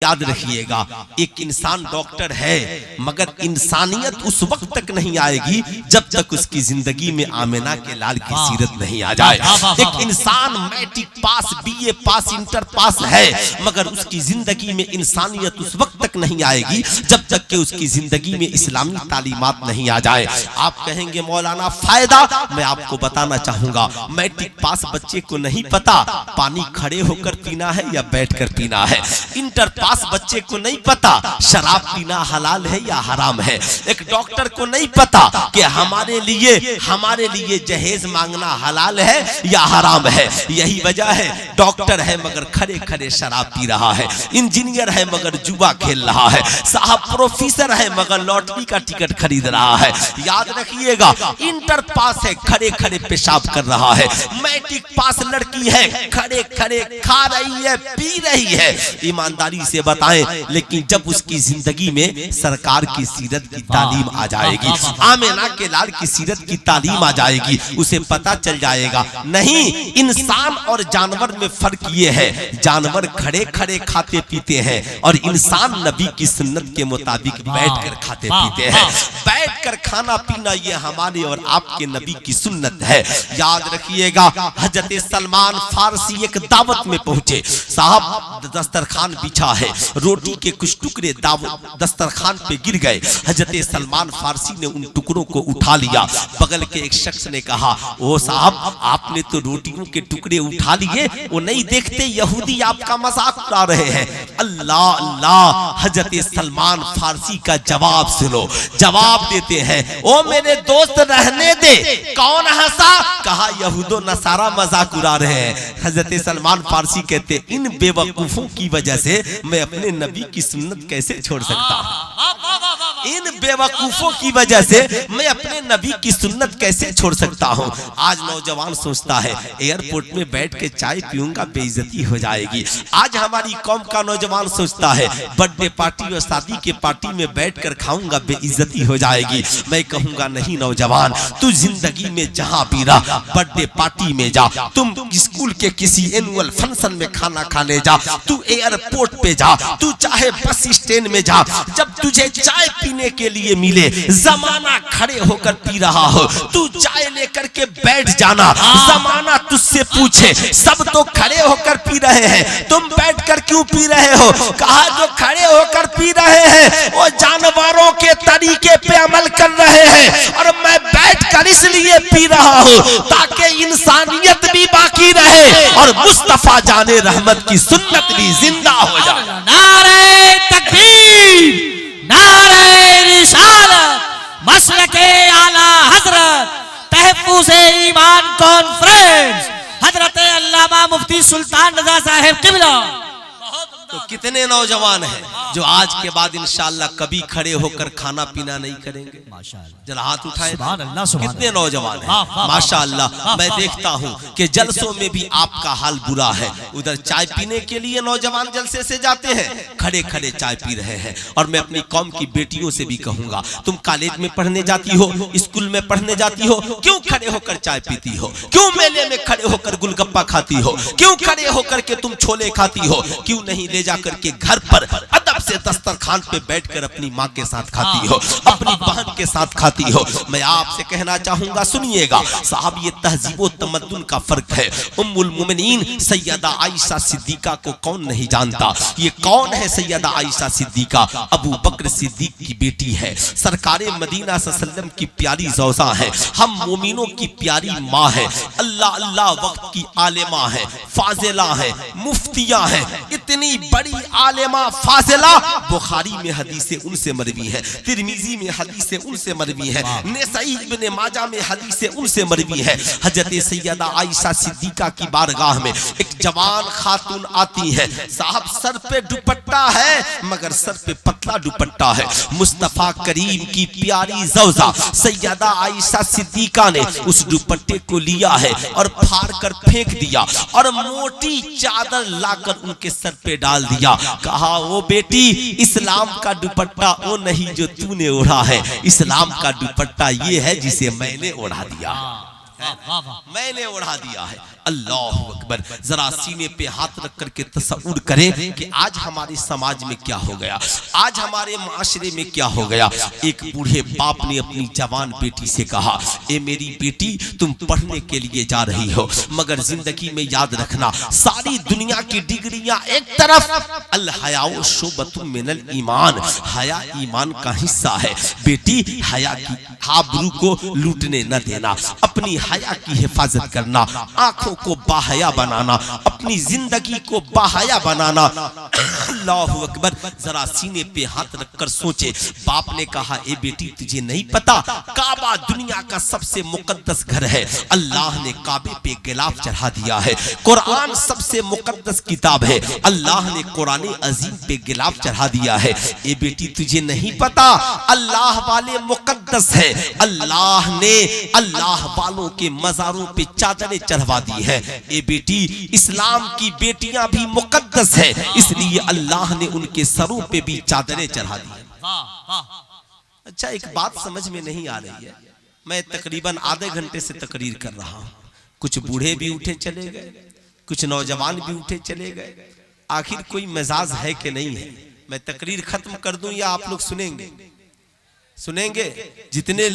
याद रखिएगा, एक इंसान डॉक्टर है मगर इंसानियत उस वक्त तक नहीं आएगी जब तक उसकी जिंदगी में आमिना के लाल की सीरत नहीं आ जाए। एक इंसान मैट्रिक पास, BA पास, इंटर पास है मगर उसकी जिंदगी में इंसानियत उस वक्त तक नहीं आएगी जब तक कि उसकी जिंदगी में इस्लामी तालीमात नहीं आ जाए। आप कहेंगे मौलाना फायदा, मैं आपको बताना चाहूंगा, मैट्रिक पास बच्चे को नहीं पता पानी खड़े होकर पीना है या बैठकर पीना है, इंटर पास बच्चे को नहीं पता शराब पीना हलाल है या हराम है, एक डॉक्टर को नहीं पता कि हमारे लिए जहेज मांगना हलाल है या हराम है। यही वजह है डॉक्टर है मगर खड़े खड़े शराब पी रहा है, इंजीनियर है मगर जुआ खेल रहा है, साहब प्रोफेसर है मगर लॉटरी का टिकट खरीद रहा है। याद रखिएगा, इंटर पास है, खड़े खड़े पेशाब कर रहा है, मैट्रिक पास लड़की है, खड़े खड़े खा रही है, पी रही है। ईमानदारी से बताएं, लेकिन जब उसकी जिंदगी में सरकार की सीरत की तालीम आ जाएगी, आमिना के लाल की सीरत की तालीम आ जाएगी, उसे पता चल जाएगा नहीं इंसान और जानवर में फर्क ये है, जानवर खड़े खड़े खाते पीते हैं और इंसान नबी की सुन्नत के मुताबिक बैठकर खाते पीते हैं। बैठकर खाना पीना ये हमारे और आपके नबी की सुन्नत है। याद रखिएगा, हजरत सलमान फारसी एक दावत में पहुंचे, साहब दस्तरखान बिछा है, रोटी के कुछ टुकड़े दस्तरखान पे गिर गए, हजरत सलमान फारसी ने उन टुकड़ों को उठा लिया। बगल के एक शख्स ने कहा, ओ साहब आपने तो रोटियों के टुकड़े उठा लिए, वो नहीं देखते यहूदी आपका मजाक उड़ा रहे हैं। अल्लाह अल्लाह, हजरत सलमान फारसी का जवाब सुनो, जवाब देते हैं, ओ मेरे दोस्त रहने दे। कौन हंसा? कहा यहूदो नसारा मजाक उड़ा रहे हैं। हजरत सलमान फारसी कहते, इन बेवकूफों की वजह से मैं अपने नबी की सुन्नत कैसे छोड़ सकता हूं? इन बेवकूफों की वजह से मैं अपने नबी की सुन्नत कैसे छोड़ सकता हूं? आज नौजवान सोचता है एयरपोर्ट में बैठ के चाय पीऊंगा बेइज्जती हो जाएगी। आज हमारी कौम का नौजवान सोचता है बर्थडे पार्टी और शादी के पार्टी में बैठकर खाऊंगा बेइज्जती हो जाएगी। मैं कहूंगा नहीं नौजवान, तू जिंदगी में जहां भी रह, बर्थडे पार्टी में जा, तुम स्कूल के किसी एनुअल फंक्शन में खाना खाने जा, तू एयरपोर्ट पे जा, तू चाहे बस स्टैंड में जा, जब तुझे चाय पीने के लिए मिले, जमाना खड़े होकर पी रहा हो, तू चाय लेकर के बैठ जाना, जमाना तुझसे पूछे सब तो खड़े होकर पी रहे हैं, तुम बैठकर क्यों पी रहे हो? कहा जो खड़े होकर पी रहे हैं वो जानवरों के तरीके पे अमल कर रहे हैं, और मैं बैठकर इसलिए पी रहा हूं ताकि इंसानियत भी बाकी रहे और मुस्तफा जाने रहमत की सुन्नत भी जिंदा हो जाए।
नारे तकबीर, नारे रिसालत, मसलके आला हजरत, तहफ्फुज़े ईमान कॉन्फ्रेंस, हजरत अल्लामा मुफ्ती सुल्तान रज़ा साहिब किबला।
तो कितने नौजवान हैं जो आज के बाद इंशाअल्लाह कभी खड़े होकर खाना पीना नहीं करेंगे? माशाअल्लाह, जरा हाथ उठाएं।
सुभान अल्लाह, सुभान
कितने नौजवान हैं माशाअल्लाह। मैं देखता हूं कि जलसों में भी आपका हाल बुरा है। उधर चाय पीने के लिए नौजवान जलसे से जाते हैं, खड़े खड़े चाय पी रहे हैं। और मैं अपनी कौम की बेटियों से भी कहूंगा, तुम कॉलेज में पढ़ने जाती हो, स्कूल में पढ़ने जाती हो, क्यों खड़े होकर चाय पीती हो? क्यों मेले में खड़े होकर गुलगप्पा खाती हो? क्यों खड़े होकर के तुम छोले खाती हो? क्यों नहीं ले जाकर के घर पर अदब से दस्तरखान पे बैठकर अपनी माँ के साथ खाती हो, अपनी बहन के साथ खाती हो? मैं आपसे कहना चाहूंगा, सुनिएगा साहब, ये तहजीब व तमद्दुन का फर्क है। उम्मुल मोमिनीन सैयदा आयशा सिद्दीका को कौन नहीं जानता? ये कौन है सैयदा आयशा सिद्दीका? अबू बकर सिद्दीक की बेटी है, सरकारे मदीना सल्लल्लाहु की प्यारी ज़ौजा है, हम मोमिनों की प्यारी माँ है, अल्लाह अल्लाह वक्त की आलिमा है, फाजिला है, मुफ्तिया है, इतनी बड़ी आलिमा फाजिला। बुखारी में हदीसें उनसे मरवी है, तिरमिजी में हदीसें उनसे मरवी है, नसाई इब्ने माजा में हदीसें उनसे मरवी है। हजरत सैयदा आयशा सिद्दीका की बारगाह में एक जवान खातून आती है, साहब सर पे दुपट्टा है मगर सर पे पतला दुपट्टा है। मुस्तफा करीम की प्यारी ज़ौजा सैयदा आयशा सिद्दीका ने उस दुपट्टे को लिया है और फाड़ कर फेंक दिया और मोटी चादर लाकर उनके सर पे डाल दिया। कहा, वो बेटी, इस्लाम का दुपट्टा वो नहीं जो तूने ओढ़ा है, इस्लाम का दुपट्टा ये है जिसे मैंने ओढ़ा दिया, मैंने ओढ़ा दिया है। अल्लाह अकबर। जरा सीने पे हाथ रख करके तसव्वुर करें कि आज हमारे समाज में क्या हो गया, आज हमारे माशरे में क्या हो गया। एक बूढ़े बाप ने अपनी जवान बेटी से कहा, ए मेरी बेटी, तुम पढ़ने के लिए जा रही हो मगर जिंदगी में याद रखना, सारी दुनिया की डिग्रियां एक तरफ, अल हयाउ शुबतुम मिनल ईमान, हया ईमान का हिस्सा है। बेटी, हया की आबरू को लूटने न देना, अपनी हया की हिफाजत करना, आंखों को बाहया बनाना, अपनी जिंदगी को बाहया बनाना। अल्लाहु अकबर। जरा सीने पे हाथ रखकर सोचे। बाप ने कहा, ए बेटी, तुझे नहीं पता काबा दुनिया का सबसे मुकद्दस घर है, अल्लाह ने काबे पे गिलाफ चढ़ा दिया है। कुरान सबसे मुकद्दस किताब है, अल्लाह ने कुरान अजीम पे गिलाफ चढ़ा दिया है। ए बेटी, तुझे नहीं पता अल्लाह वाले मुकद्दस है, अल्लाह ने अल्लाह वालों के मज़ारों पे चादरें चढ़वा दी है। ए बेटी, इस्लाम की बेटियां भी मुकद्दस है, इसलिए अल्लाह ने उनके सरों पे भी चादरें चढ़ा दी है। अच्छा, एक बात समझ में नहीं आ रही है। मैं तकरीबन आधे घंटे से तकरीर कर रहा हूं, कुछ बूढ़े भी उठे चले गए, कुछ नौजवान भी उठे चले गए। आखिर कोई मिजाज है कि नहीं है? मैं तकरीर खत्म कर दूं या आप लोग सुनेंगे? सुनेंगे? जितने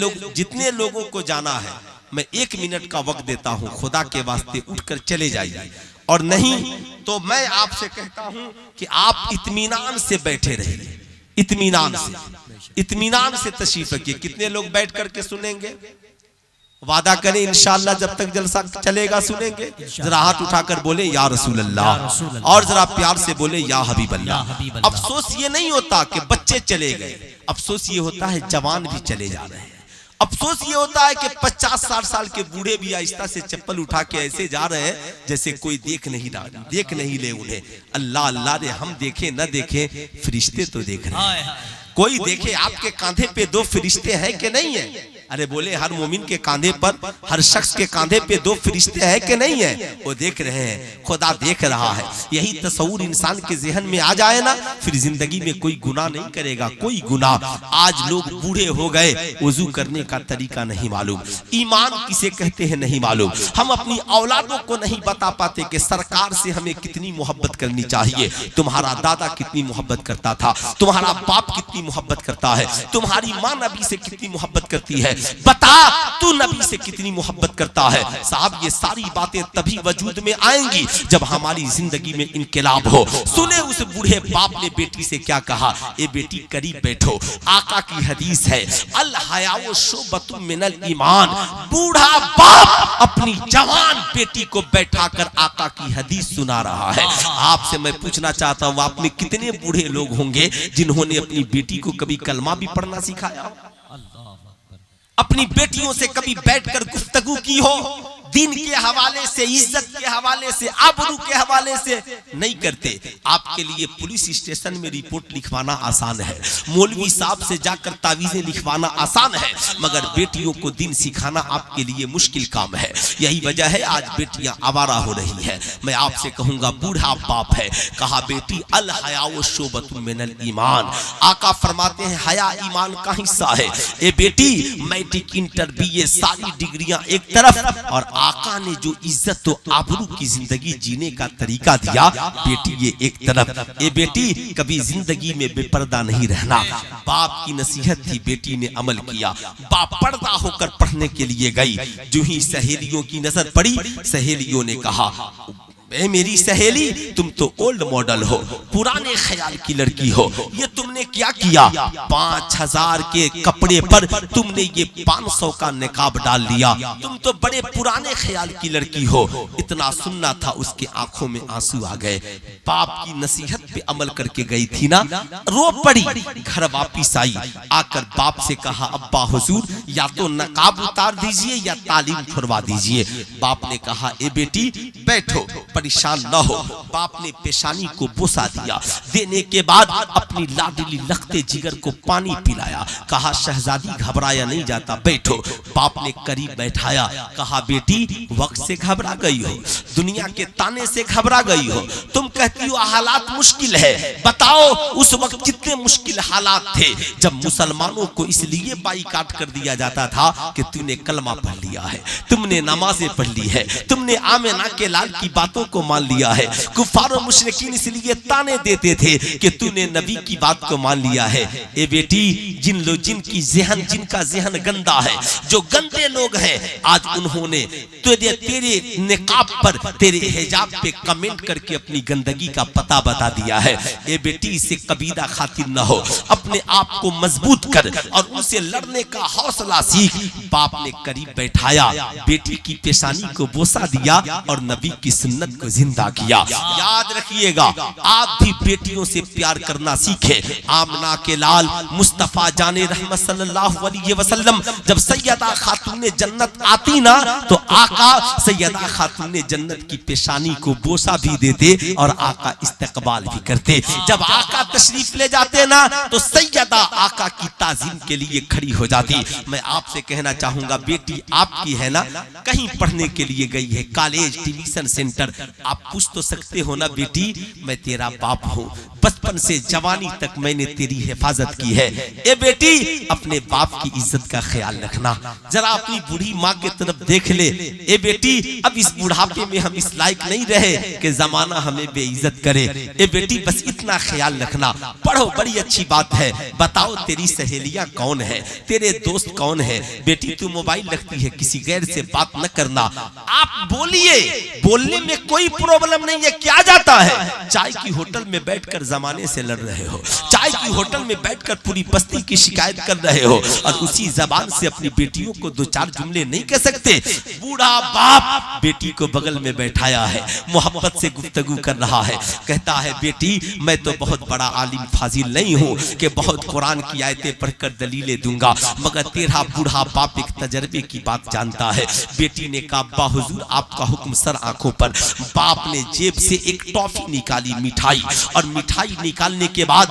लोगों को जाना है, मैं 1 मिनट का वक्त देता हूं, खुदा के वास्ते उठकर चले जाइए, और नहीं तो मैं आपसे कहता हूं कि आप इत्मीनान से बैठे रहिए, इत्मीनान से तशरीफ रखिए। कितने लोग बैठ करके सुनेंगे? वादा करें इंशाअल्लाह जब तक जलसा चलेगा सुनेंगे। जरा हाथ उठाकर बोले या रसूल अल्लाह, और जरा प्यार से बोले या हबीब अल्लाह। अफसोस ये नहीं होता कि बच्चे चले गए, अफसोस ये होता है जवान भी चले जा रहे हैं। अफसोस ये होता है कि 50-60 साल के बूढ़े भी आहिस्ता से चप्पल उठा के ऐसे जा रहे हैं जैसे कोई देख नहीं ले उन्हें। अल्लाह अल्लाह रे, हम देखें न देखें, फरिश्ते तो देख रहे हैं। कोई देखे आपके कांधे पे 2 फरिश्ते हैं कि नहीं है? अरे बोले हर मोमिन के कांधे पर, हर शख्स के कांधे पे दो फरिश्ते हैं कि नहीं है? वो देख रहे हैं, खुदा देख रहा है। यही तस्वुर इंसान के ज़हन में आ जाए ना, फिर जिंदगी में कोई गुनाह नहीं करेगा, कोई गुनाह। आज लोग बूढ़े हो गए, वुजू करने का तरीका नहीं मालूम, ईमान किसे कहते हैं नहीं मालूम। हम अपनी औलादों को नहीं बता पाते कि सरकार से हमें कितनी मोहब्बत करनी चाहिए। तुम्हारा दादा कितनी मोहब्बत करता था, तुम्हारा बाप कितनी मोहब्बत करता है, तुम्हारी माँ नबी से कितनी मोहब्बत करती है, बता तू नबी से कितनी मोहब्बत करता है। साहब ये सारी बातें तभी वजूद में आएंगी जब हमारी जिंदगी में इनकलाब हो। सुने उस बूढ़े बाप ने बेटी से क्या कहा, ए बेटी करीब बैठो, आका की हदीस है, अल हयाउ शुबतुम मिनल ईमान। बूढ़ा बाप अपनी जवान बेटी को बैठाकर आका की हदीस सुना रहा है। आपसे मैं पूछना चाहता हूँ, आप में कितने बूढ़े लोग होंगे जिन्होंने अपनी बेटी को कभी कलमा भी पढ़ना सिखाया, अपनी बेटियों से कभी बैठकर गुफ्तगू की हो, दीन के हवाले से, इज्जत के हवाले से, आबरू के हवाले से नहीं करते। आपके लिए पुलिस स्टेशन में रिपोर्ट लिखवाना आसान है, मौलवी साहब से जाकर तावीजें लिखवाना आसान है, मगर बेटियों को दीन सिखाना आपके लिए मुश्किल काम है। यही वजह है आज बेटियां आवारा हो रही है। मैं आपसे कहूंगा, बूढ़ा बाप है, कहा बेटी अल हयाउ शुबतुम मिनल ईमान। आका फरमाते हैं हया ईमान का हिस्सा है। ए बेटी मैट्रिक इंटर बीए सारी डिग्रियां एक तरफ, और आका ने जो इज्जत तो आबरू की जिंदगी जीने का तरीका दिया, बेटी ये एक तरफ। ए बेटी कभी जिंदगी में बेपर्दा नहीं रहना। बाप की नसीहत थी, बेटी ने अमल किया। बाप पर्दा होकर पढ़ने के लिए गई, जो ही सहेलियों की नजर पड़ी, सहेलियों ने कहा ए मेरी सहेली तुम तो ओल्ड मॉडल हो, पुराने ख्याल की लड़की हो, ये तुमने क्या किया, 5000 के कपड़े पर तुमने ये 500 का निकाब डाल लिया, तुम तो बड़े पुराने ख्याल की लड़की हो। इतना सुनना था, उसके आंखों में आंसू आ गए। बाप की नसीहत पे अमल करके गई थी ना, रो पड़ी। घर वापिस आई, आकर बाप से कहा अब्बा हुजूर या तो नकाब उतार दीजिए या तालीम छुड़वा दीजिए। बाप ने कहा ए बेटी बैठो, परेशान न हो। बाप ने पेशानी को बोसा दिया, देने के बाद अपनी लाडली लखते जिगर को पानी पिलाया, कहा शहजादी घबराया नहीं जाता, बैठो। बाप ने करीब बैठाया, कहा बेटी वक्त से घबरा गई हो, दुनिया के ताने से घबरा गई हो, तुम कहती हो हालात मुश्किल है, बताओ उस वक्त कितने मुश्किल हालात थे जब मुसलमानों को इसलिए बाईकाट कर दिया जाता था कि तूने कलमा पढ़ लिया है, तुमने नमाजें पढ़ ली है, तुमने आमिना के लाल की बातों को मान लिया है। कुफार और मुशरिकीन इसलिए ताने देते थे कि तूने नबी की बात को मान लिया है। ए बेटी जिनका ज़हन गंदा है, जो गंदे लोग हैं, आज उन्होंने तेरे निकाब पर, तेरे हिजाब पे कमेंट करके अपनी गंदगी का पता बता दिया है। ए बेटी इसे कबीरा खातिर न हो, अपने आप को मजबूत कर और उनसे लड़ने का हौसला सीख। बाप ने करीब बैठाया, बेटी की पेशानी को बोसा दिया और नबी की सुन्नत को जिंदा किया। याद रखिएगा, आप भी बेटियों से प्यार करना सीखे। आमना के लाल मुस्तफा जाने रहमत सल्लल्लाहु अलैहि वसल्लम जब सैयदा खातून जन्नत आती ना, तो आका सैयदा खातून जन्नत की पेशानी को बोसा भी देते और आका इस्तकबाल भी करते। जब आका तशरीफ ले जाते ना, तो सैयदा आका की ताजीम के लिए खड़ी हो जाती। मैं आपसे कहना चाहूंगा, बेटी आपकी है ना, कहीं पढ़ने के लिए गई है, कॉलेज, ट्यूशन सेंटर, आप पूछ तो सकते हो ना, बेटी मैं तेरा बाप हूँ, बचपन से जवानी तक मैंने तेरी हिफाजत की है। ए बेटी अपने बाप की इज्जत का ख्याल रखना, जरा अपनी बूढ़ी माँ की तरफ देख ले। ए बेटी अब इस बुढ़ापे में हम इस लायक नहीं रहे कि जमाना हमें बेइज्जत करे। ए बेटी बस इतना ख्याल रखना, पढ़ो, बड़ी अच्छी बात है। बताओ तेरी सहेलियां कौन है, तेरे दोस्त कौन है। बेटी तू मोबाइल रखती है, किसी गैर से बात न करना। आप बोलिए, बोलने में कोई प्रॉब्लम नहीं है, क्या जाता है। चाय की होटल में बैठकर जमाने से लड़ रहे हो, चाय की होटल में बैठकर पूरी बस्ती की शिकायत कर रहे हो और उसी जबान से अपनी बेटियों को दो चार जुमले नहीं कह सकते। बूढ़ा बाप बेटी को बगल में बैठाया है, मोहब्बत से गुफ्तगू कर रहा है, कहता है बेटी मैं तो बहुत बड़ा आलिम फाजिल नहीं हूँ कि बहुत कुरान की आयतें पढ़कर दलीलें दूंगा, मगर तेरा बूढ़ा बाप एक तजर्बे की बात जानता है। बेटी ने कहा अब्बा हुजूर आपका हुक्म सर आंखों पर। बाप ने जेब से एक टॉफी निकाली, मिठाई, और मिठाई मिठाई निकालने के बाद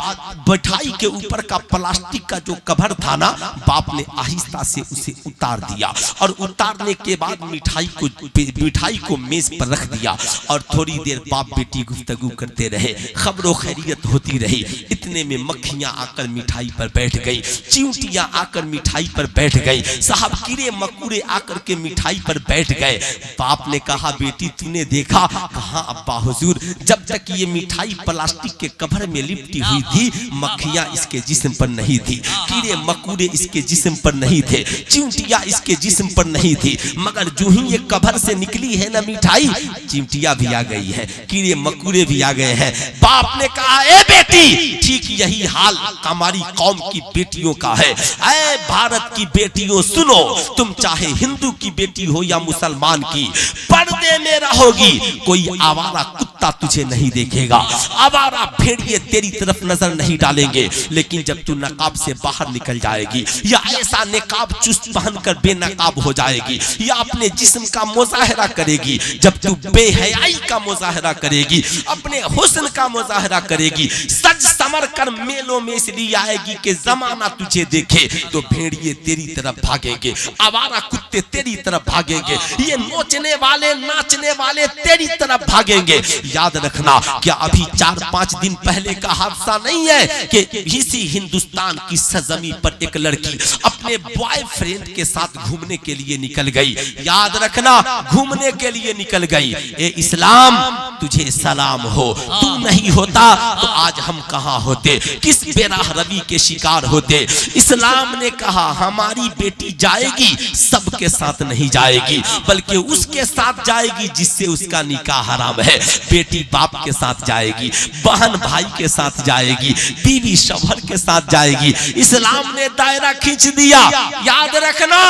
मिठाई के ऊपर का प्लास्टिक का जो कवर था ना, बाप ने आहिस्ता से उसे उतार दिया और उतारने के बाद मिठाई को मेज पर रख दिया और थोड़ी देर बाप बेटी गुफ्तगू करते रहे, खबरों खैरियत होती रही। इतने में मक्खियां आकर मिठाई पर बैठ गई, चींटियां आकर मिठाई पर बैठ गई, साहब कीड़े मकोड़े आकर के मिठाई पर बैठ गए। बाप ने कहा बेटी तूने देखा? कहा अब्बा हुजूर, जब तक ये मिठाई प्लास्टिक के कवर में लिपटी हुई थी मक्खियां इसके जिस्म पर नहीं थी, कीड़े मकोड़े इसके जिस्म पर नहीं थे, चींटियां इसके जिस्म पर नहीं थी, मगर जो ही ये कवर से निकली है ना मिठाई, चींटियां भी आ गई है, कीड़े मकोड़े भी आ गए हैं। बाप ने कहा ए बेटी, ठीक यही हाल हमारी कौम की बेटियों का है। ऐ भारत की बेटियों सुनो, तुम चाहे हिंदू की बेटी हो या मुसलमान की, पर्दे में रहोगी, कोई आवारा कुत्ता तुझे नहीं देखेगा, आवारा भेड़िए तेरी तरफ नजर नहीं डालेंगे। लेकिन जब तू नकाब से बाहर निकल जाएगी या ऐसा निकाब चुस्त पहनकर बेनकाब हो जाएगी या अपने जिस्म का मुजाहरा करेगी, जब तू बेहयाई का मुजाहरा करेगी, अपने हुस्न का मुजाहरा करेगी, सज समर कर मेलों में इसलिए आएगी कि जमाना तुझे देखे, तो भेड़िए तेरी तरफ भागेंगे, आवारा कुत्ते तेरी तरफ भागेंगे, ये नोचने वाले नाचने वाले तेरी तरफ भागेंगे। याद रखना, क्या अभी 4-5 दिन पहले का हादसा नहीं है कि इसी हिंदुस्तान की सरजमी पर एक लड़की अपने बॉयफ्रेंड के साथ घूमने के लिए निकल गई। याद रखना, घूमने के लिए निकल गई। ए इस्लाम तुझे सलाम हो, तू नहीं होता तो आज हम कहां होते, किस बेराह रवि के शिकार होते। इस्लाम ने कहा हमारी बेटी जाएगी, सबके साथ नहीं जाएगी, बल्कि उसके साथ जाएगी जिससे उसका निकाह हराम है। बेटी बाप के साथ जाएगी, बहन भाई के साथ जाएगी, बीवी शौहर के साथ जाएगी। इस्लाम ने दायरा खींच दिया। याद रखना,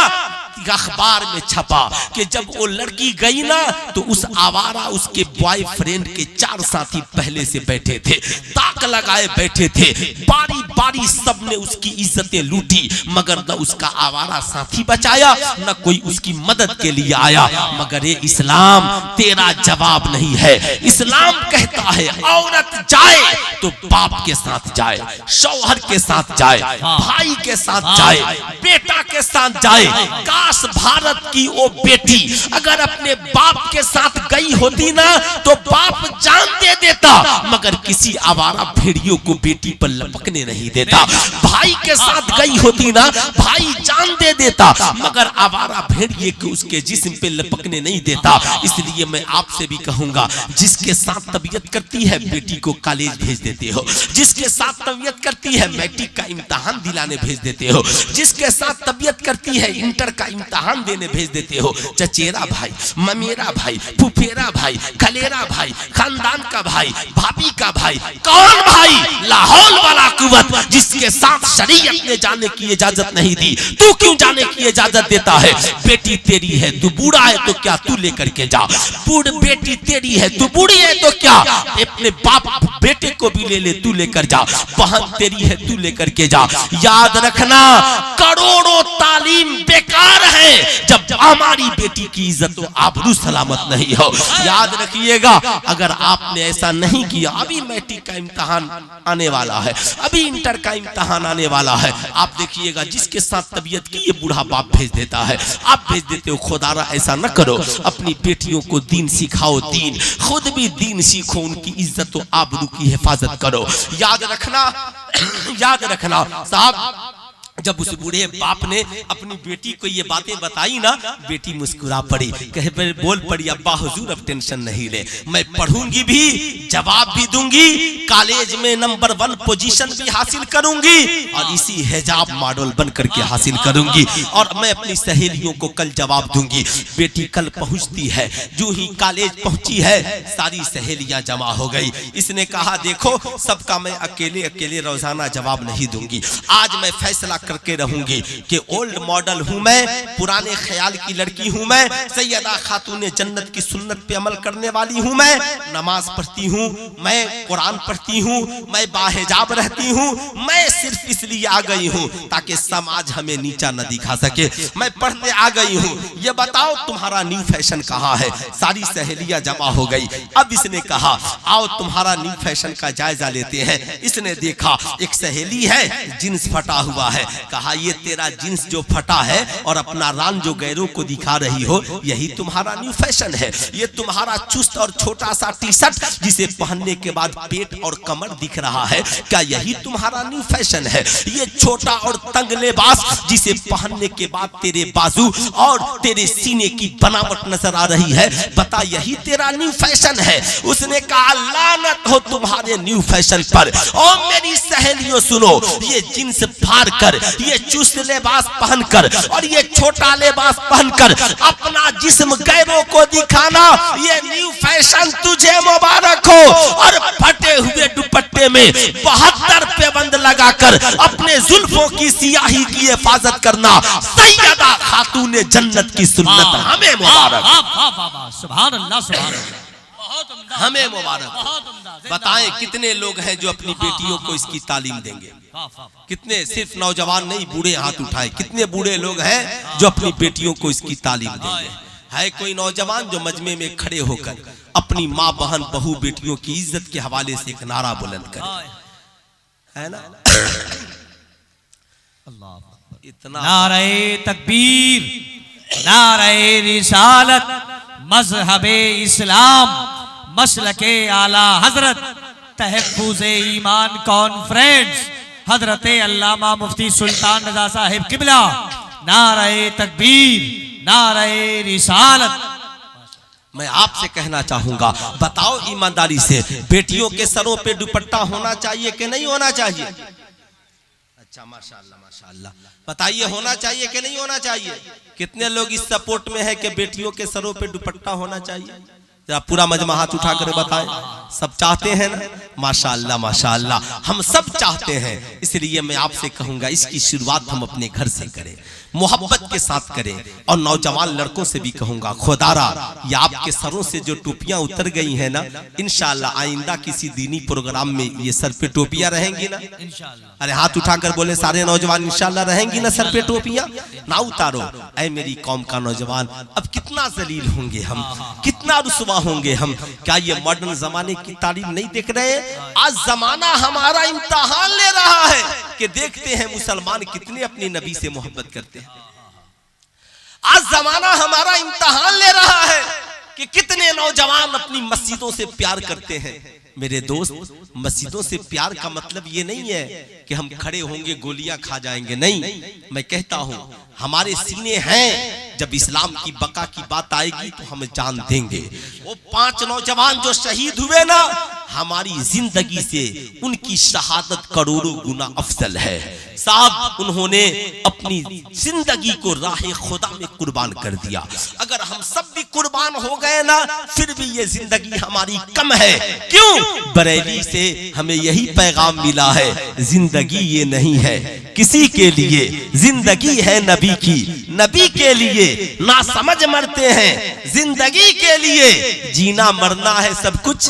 अखबार में छपा कि जब वो लड़की गई ना तो उस आवारा उसके बॉयफ्रेंड के 4 साथी पहले से बैठे थे, ताक लगाए बैठे थे, बारी बारी सबने उसकी इज्जतें लूटी, मगर न उसका आवारा साथी बचाया न कोई उसकी मदद के लिए आया। मगर ये इस्लाम तेरा जवाब नहीं है। इस्लाम कहता है औरत जाए तो बाप के साथ जाए, शौहर के साथ जाए, भाई के साथ जाए, बेटा के साथ जाए। काश भारत की वो बेटी अगर अपने बाप के साथ गई होती ना तो बाप जान दे देता, मगर किसी आवारा भेड़ियों को बेटी पर लपकने नहीं देता। भाई के साथ गई होती ना, भाई जान दे देता, मगर आवारा भेड़िए को उसके जिस्म पे लपकने नहीं देता। इसलिए मैं आपसे भी कहूंगा, जिसके साथ तबीयत करती है बेटी को कॉलेज भेज देते हो, जिसके साथ तबीयत करती है मैट्रिक का इम्तिहान दिलाने भेज देते हो, जिसके साथ तबीयत करती है इंटर का इम्तिहान देने भेज देते हो। चचेरा भाई, ममेरा भाई, फुफेरा भाई, खलेरा भाई, खानदान का भाई, भाभी का भाई, कौन भाई? लाहौल वाला कुवत, जिसके साथ शरीयत ने जाने की इजाजत नहीं दी, तू क्यों जाने की इजाजत देता है? बेटी तेरी है, तू बूढ़ा है तो क्या, तू लेकर के जा। बूढ़ बेटी तेरी है, तू बूढ़ी है तो क्या, अपने बाप बेटे को भी ले ले, तू लेकर जा। बहन तेरी है, तू लेकर के जा। याद रखना, करोड़ों तालीम बेकार है जब हमारी बेटी की इज्जत तो आबरू सलामत नहीं हो। याद रखिएगा, अगर आपने ऐसा नहीं किया, अभी मैट्रिक का इम्तिहान आने वाला है, अभी इंटर का इम्तिहान आने वाला है, आप देखिएगा जिसके साथ तबीयत की ये बूढ़ा बाप भेज देता है, आप भेज देते हो। खुदारा ऐसा न करो, अपनी बेटियों को दीन सिखाओ, दीन खुद भी दीन सीखो, उनकी इज्जत तो आबरू की हिफाजत करो। याद रखना, याद रखना साहब, जब उस बूढ़े बाप ने अपनी बेटी को ये बातें बताई ना, बेटी मुस्कुरा पड़ी, कहे बोल पड़ी अब्बा हुजूर अब टेंशन नहीं ले, मैं पढ़ूंगी भी, जवाब भी दूंगी, कॉलेज में नंबर 1 पोजीशन भी हासिल करूंगी और इसी हिजाब मॉडल बन करके हासिल करूंगी और मैं अपनी सहेलियों को कल जवाब दूंगी। बेटी कल पहुंचती है, जो ही कॉलेज पहुंची है सारी सहेलियां जमा हो गई। इसने कहा देखो सबका मैं अकेले अकेले रोजाना जवाब नहीं दूंगी, आज मैं फैसला करके रहूंगी कि ओल्ड मॉडल हूं मैं, पुराने ख्याल की लड़की हूं मैं, सैयदा खातूने जन्नत की सुन्नत पे अमल करने वाली हूं मैं, नमाज पढ़ती हूं मैं, कुरान पढ़ती हूं मैं, बाहिजाब रहती हूं मैं, सिर्फ इसलिए आ गई हूँ ताकि समाज हमें नीचा न दिखा सके। मैं पढ़ने आ गई हूँ, ये बताओ तुम्हारा न्यू फैशन कहाँ है। सारी सहेलियां जमा हो गई। अब इसने कहा आओ तुम्हारा न्यू फैशन का जायजा लेते हैं। इसने देखा एक सहेली है जींस फटा हुआ है। कहा ये तेरा जींस जो फटा है और अपना रान जो गैरों को दिखा रही हो, यही तुम्हारा न्यू फैशन है। ये तुम्हारा चुस्त और छोटा सा टी शर्ट जिसे पहनने के बाद पेट और कमर दिख रहा है, क्या यही तुम्हारा न्यू फैशन है। ये छोटा और तंग लिबास जिसे पहनने के बाद तेरे बाजू और तेरे सीने की बनावट नजर आ रही है, बता यही तेरा न्यू फैशन है। उसने कहा लानत हो तुम्हारे न्यू फैशन पर। और मेरी सहेलियों सुनो, ये जींस फाड़ कर, ये चुस्त लिबास पहनकर और ये छोटा लिबास पहनकर अपना जिस्म गैरों को दिखाना, ये न्यू फैशन तुझे मुबारक हो। और फटे हुए दुपट्टे में 72 पेबंद लगाकर अपने जुल्फों की सियाही की हिफाजत करना, सैयदा खातूने जन्नत की सुन्नत हमें मुबारक।
सुभान अल्लाह, सुभान अल्लाह, बहुत उम्दा,
हमें मुबारक।
बहुत उम्दा।
बताएं कितने लोग हैं जो अपनी बेटियों को इसकी तालीम देंगे। कितने, सिर्फ नौजवान नहीं, बूढ़े हाथ उठाए। कितने बूढ़े लोग हैं जो अपनी बेटियों को इसकी तालीम देंगे। है कोई नौजवान जो मजमे में खड़े होकर अपनी माँ बहन बहू बेटियों की इज्जत के हवाले से एक नारा बुलंद करे, है ना। इतना
नारे तकबीर, नारे रिसालत, मजहबे इस्लाम, मसलके आला हजरत, तहफ्फुज़े ईमान कॉन्फ्रेंस, हजरते अल्लामा मुफ्ती सुल्तान रजा साहिब किबला। नारे तकबीर, नारे रिसालत।
मैं आपसे कहना चाहूंगा, बताओ ईमानदारी से, बेटियों के सरों पे दुपट्टा होना चाहिए कि नहीं होना चाहिए? अच्छा, माशाअल्लाह माशाअल्लाह। बताइए होना चाहिए कि नहीं होना चाहिए? कितने लोग इस सपोर्ट में है कि बेटियों के सरों पे दुपट्टा होना चाहिए? जरा पूरा मजमा हाथ उठा कर बताएं। सब चाहते हैं ना? माशाअल्लाह माशाअल्लाह, हम सब चाहते हैं। इसलिए मैं आपसे कहूंगा इसकी शुरुआत हम अपने घर से करें, मोहब्बत के साथ करें। और नौजवान लड़कों से भी कहूंगा, खुदारा ये आपके सरों से जो टोपियां उतर गई हैं ना, इंशाअल्लाह आइंदा किसी दीनी प्रोग्राम में ये सर पे टोपियां रहेंगी ना इंशाअल्लाह। अरे हाथ उठाकर बोले सारे नौजवान, इंशाअल्लाह रहेंगी ना सर पे टोपियां? ना उतारो। ऐ मेरी कौम का नौजवान, अब कितना जलील होंगे हम, कितना रुसवा होंगे हम। क्या ये मॉडर्न जमाने की तालीम नहीं देख रहे? आज जमाना हमारा इम्तिहान ले रहा है कि देखते हैं मुसलमान कितने अपने नबी से मोहब्बत करते हैं। आज जमाना हमारा इम्तिहान ले रहा है कि कितने नौजवान अपनी मस्जिदों से प्यार करते हैं। मेरे दोस्त, मस्जिदों से प्यार का मतलब ये नहीं है कि हम खड़े होंगे गोलियां खा जाएंगे। नहीं, मैं कहता हूं हमारे सीने हैं, जब इस्लाम की बका की बात आएगी तो हम जान देंगे। वो 5 नौजवान जो शहीद हुए ना, हमारी जिंदगी से उनकी शहादत करोड़ों गुना अफजल है। साहब, उन्होंने अपनी जिंदगी को राह खुदा में कुर्बान कर दिया। अगर हम सब भी कुर्बान हो गए ना, फिर भी ये जिंदगी हमारी कम है। क्यों? बरेली से हमें यही पैगाम मिला है, जिंदगी ये नहीं है किसी के लिए, जिंदगी है नबी की, नबी के लिए ना समझ मरते हैं, जिंदगी के लिए जीना मरना है सब कुछ।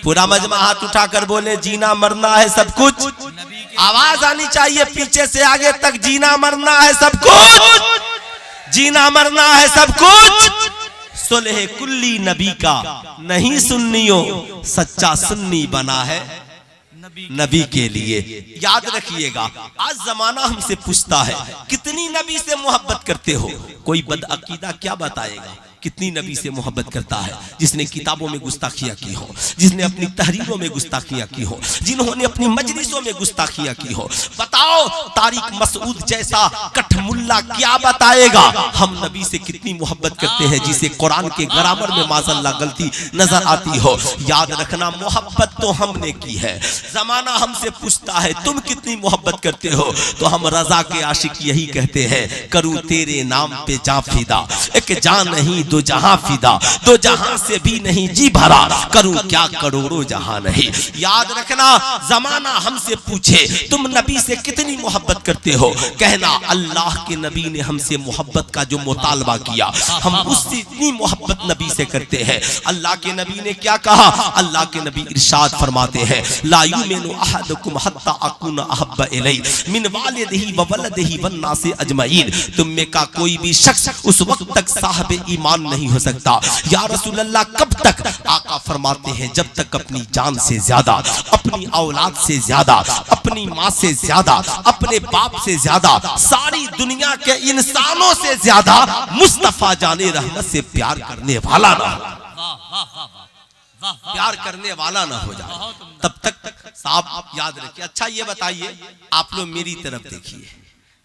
पूरा मजमा हाथ उठाकर बोले, जीना मरना है सब कुछ। आवाज आनी चाहिए पीछे से आगे तक, जीना मरना है सब कुछ, जीना मरना है सब कुछ। सुलह कुल्ली नबी का नहीं सुन्नियों, सच्चा सुन्नी बना है नबी के लिए। याद रखिएगा, आज जमाना हमसे पूछता है कितनी नबी से मोहब्बत करते हो? कोई बदअकीदा क्या बताएगा कितनी नबी से मोहब्बत करता है? जिसने किताबों में गुस्ताखियां की हो, जिसने अपनी तहरीरों में गुस्ताखियां की हो, जिन्होंने अपनी मजलिसों में गुस्ताखियां की हो। बताओ तारिक मसूद जैसा कठमुल्ला क्या बताएगा हम नबी से कितनी मोहब्बत करते हैं, जिसे कुरान के ग्रामर में माज़अल्लाह गलती नजर आती हो। याद रखना, मोहब्बत तो हमने की है, जमाना हमसे पूछता है तुम कितनी मोहब्बत करते हो, तो हम रजा के आशिक यही कहते हैं, करूं तेरे नाम पे जान फिदा, एक जान नहीं दो जहां फिदा, दो जहां से भी नहीं जी भरा, करूं क्या करोड़ों जहां नहीं। याद रखना, जमाना हमसे पूछे तुम नबी से कितनी मोहब्बत करते हो, कहना अल्लाह के नबी ने हमसे मोहब्बत का जो मुतालबा किया, हम उससे इतनी मोहब्बत नबी से करते हैं। अल्लाह के नबी ने क्या कहा? अल्लाह के नबी इरशाद फरमाते हैं, ला युमिनु अहदुकुम हत्ता अकुना अहब्बा इलैहि मिन वालिदिही व वलदिही वन नासि अजमईन। तुम में का कोई भी शख्स उस वक्त तक साहिब ईमान नहीं हो सकता। या रसूल अल्लाह, कब तक? आका फरमाते हैं, जब तक अपनी जान से ज्यादा, अपनी औलाद से ज्यादा, अपनी माँ से ज्यादा, अपने बाप से ज्यादा, सारी दुनिया के इंसानों से ज्यादा मुस्तफा जाने रहमत से प्यार करने वाला ना हो, प्यार करने वाला ना हो जाए, तब तक साहब याद रखिए। अच्छा ये बताइए, आप लोग मेरी तरफ देखिए,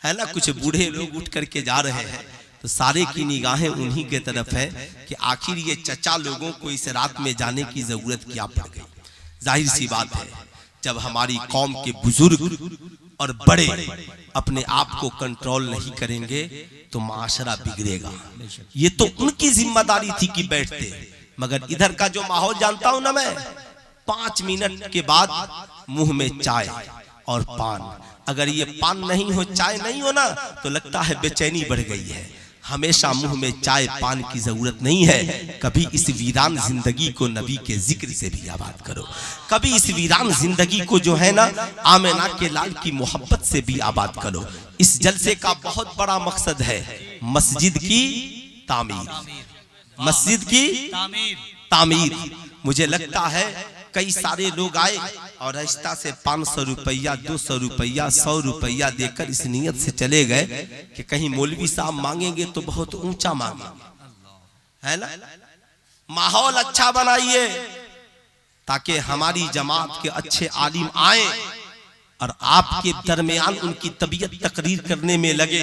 है ना, कुछ बूढ़े लोग उठ करके जा रहे हैं तो सारे की निगाहें उन्हीं के तरफ है कि आखिर ये चचा लोगों को इस रात में जाने की जरूरत क्या पड़ गई। जाहिर सी बात है, जब हमारी कौम के बुजुर्ग और बड़े अपने आप को कंट्रोल नहीं करेंगे तो माशरा बिगड़ेगा। ये तो उनकी जिम्मेदारी थी कि बैठते, मगर इधर का जो माहौल जानता हूं ना मैं, 5 मिनट के बाद मुंह में चाय और पान, अगर ये पान नहीं हो, चाय नहीं हो ना, तो लगता है बेचैनी बढ़ गई है। हमेशा मुंह में चाय पान की जरूरत नहीं है। कभी इस वीरान जिंदगी को नबी के जिक्र से भी आबाद करो, कभी इस वीरान जिंदगी को जो है ना आमिना के लाल की मोहब्बत से भी आबाद करो। इस जलसे का बहुत बड़ा मकसद है मस्जिद की तामीर, मस्जिद की तामीर। मुझे लगता है कई सारे लोग आए और आहिस्ता से 500 रुपया, 200 रुपया, 100 रुपया देकर इस नियत से चले गए कि कहीं मौलवी साहब मांगेंगे तो बहुत ऊंचा मांगे, है ना। माहौल अच्छा बनाइए ताकि हमारी जमात के अच्छे आलिम आए और आपके दरमियान उनकी तबीयत तकरीर करने में लगे।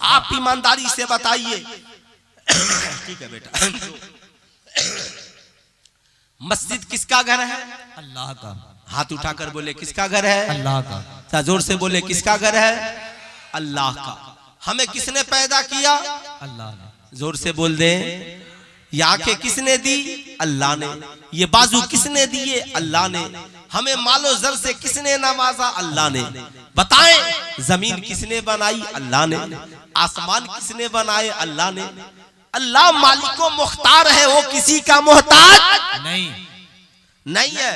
आप ईमानदारी से बताइए, ठीक है बेटा, मस्जिद किसका घर है?
अल्लाह का।
हाथ उठाकर बोले किसका घर है?
अल्लाह का।
जोर से बोले किसका घर है? अल्लाह का। हमें किसने पैदा किया?
अल्लाह ने।
जोर से बोल दे। ये आंखें किसने दी? अल्लाह ने। ये बाजू किसने दिए? अल्लाह ने। हमें मालो जर से किसने नवाजा? अल्लाह ने। बताएं, जमीन किसने बनाई? अल्लाह ने। आसमान किसने बनाए? अल्लाह ने। अल्लाह मालिको मुख्तार है, वो किसी का मोहताज नहीं है।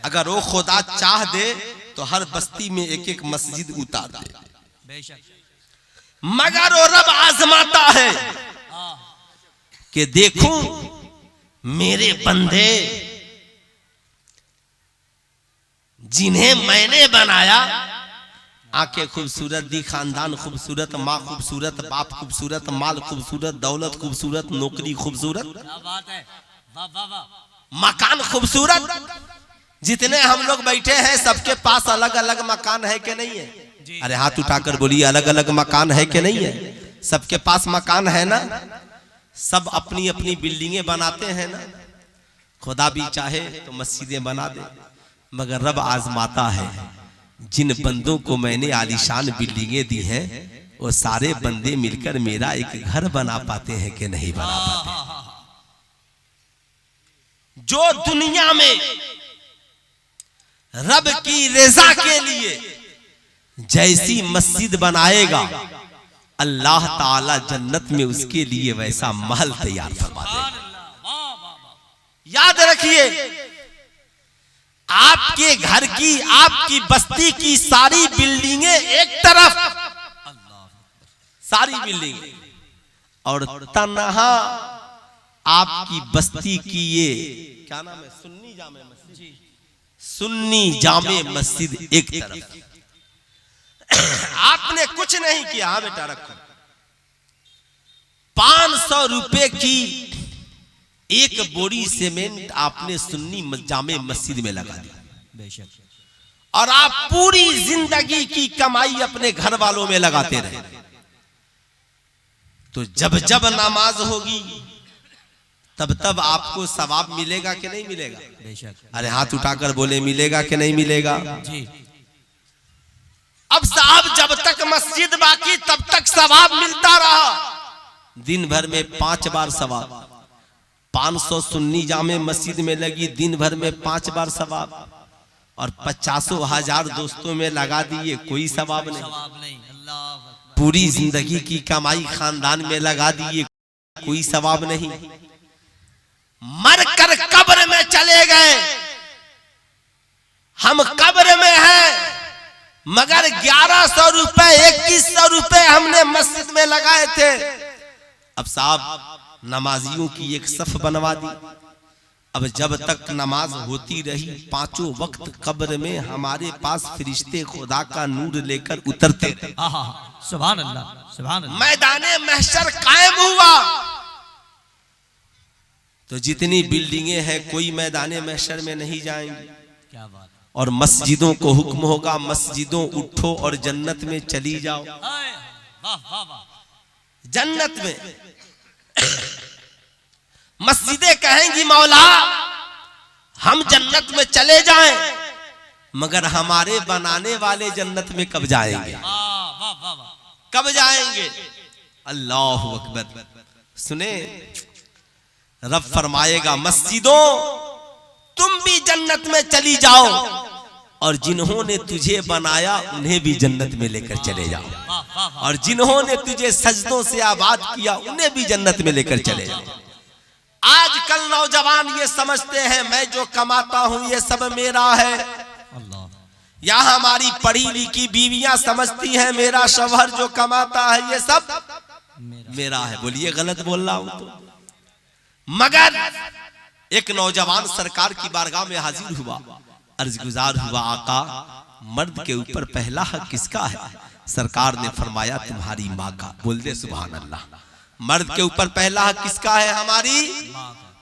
अगर वो खुदा चाह दे तो हर बस्ती में एक एक मस्जिद उतार दे, मगर वो रब आजमाता है कि देखूं मेरे बंदे जिन्हें मैंने बनाया, आंखें खूबसूरत दी, खानदान खूबसूरत, माँ खूबसूरत, बाप खूबसूरत, माल खूबसूरत, दौलत खूबसूरत, नौकरी खूबसूरत, मकान खूबसूरत। जितने हम लोग बैठे हैं सबके पास अलग अलग मकान है कि नहीं है? अरे हाथ उठाकर बोलिए, अलग अलग मकान है कि नहीं है? सबके पास मकान है ना। सब अपनी अपनी बिल्डिंगें बनाते हैं ना। खुदा भी चाहे तो मस्जिदें बना दे, मगर रब आजमाता है। जिन बंदों को मैंने आलीशान बिल्डिंगें दी हैं, वो सारे बंदे मिलकर मेरा एक घर बना पाते हैं कि नहीं बना पाते। जो दुनिया में रब की रज़ा के लिए जैसी मस्जिद बनाएगा, अल्लाह ताला जन्नत में उसके लिए वैसा महल तैयार फरमा देगा। याद रखिए, आपके घर की, आपकी बस्ती की सारी बिल्डिंगें एक तरफ, सारी बिल्डिंगें, और तन्हा आपकी बस्ती की ये क्या नाम है, सुन्नी जामे मस्जिद, सुन्नी जामे मस्जिद एक तरफ। आपने कुछ नहीं किया। हाँ बेटा रखो, 500 रुपए की एक बोरी सीमेंट आपने सुन्नी जामे मस्जिद में लगा दी, और आप पूरी जिंदगी की कमाई अपने घर वालों में लगाते रहे, तो जब जब नमाज होगी तब तब आपको सवाब मिलेगा कि नहीं मिलेगा? अरे हाथ उठाकर बोले, मिलेगा कि नहीं मिलेगा? जी। अब साहब, जब तक मस्जिद बाकी तब तक सवाब मिलता रहा, दिन भर में 5 बार सवाब। 500 सुन्नी जामे मस्जिद में लगी, दिन भर में 5 बार सवाब। और 50,000 दोस्तों में लगा दिए, कोई सवाब नहीं।
अल्लाह
पूरी जिंदगी की कमाई खानदान में लगा दिए, कोई सवाब नहीं। मरकर कब्र में चले गए, हम कब्र में हैं, मगर 1100 रुपए 2100 रुपए हमने मस्जिद में लगाए थे। अब साहब नमाजियों की एक सफ बनवा दी। अब जब तक नमाज होती रही, 5 वक्त कब्र में हमारे पास फरिश्ते खुदा का नूर लेकर उतरते थे।
सुभान अल्लाह, सुभान अल्लाह।
मैदाने महशर कायम हुआ तो जितनी बिल्डिंगें हैं कोई मैदाने महशर में नहीं जाएंगी।
क्या बात।
और मस्जिदों को हुक्म होगा, मस्जिदों उठो और जन्नत में चली जाओ।
वाह वाह वाह।
जन्नत में मस्जिदें कहेंगी मौला हम जन्नत में चले जाएं, मगर हमारे बनाने वाले जन्नत में कब जाएंगे, कब जाएंगे? अल्लाह अकबर। सुने, रब फरमाएगा मस्जिदों तुम भी जन्नत में चली जाओ और जिन्होंने तुझे बनाया उन्हें भी जन्नत में लेकर चले जाओ, और जिन्होंने तुझे सजदों से आबाद किया उन्हें भी जन्नत में लेकर चले जाओ। आजकल नौजवान ये समझते हैं मैं जो कमाता हूं ये सब मेरा है, या हमारी पढ़ी लिखी बीवियां समझती हैं मेरा शौहर जो कमाता है ये सब मेरा है। बोलिए गलत बोल रहा हूं तो? मगर एक नौजवान सरकार की बारगाह में हाजिर हुआ, अर्ज गुजार हुआ आका मर्द के ऊपर पहला हक किसका है? सरकार ने फरमाया तुम्हारी माँ का। बोल दे सुभान अल्लाह। मर्द के ऊपर पहला हक किसका है? हमारी।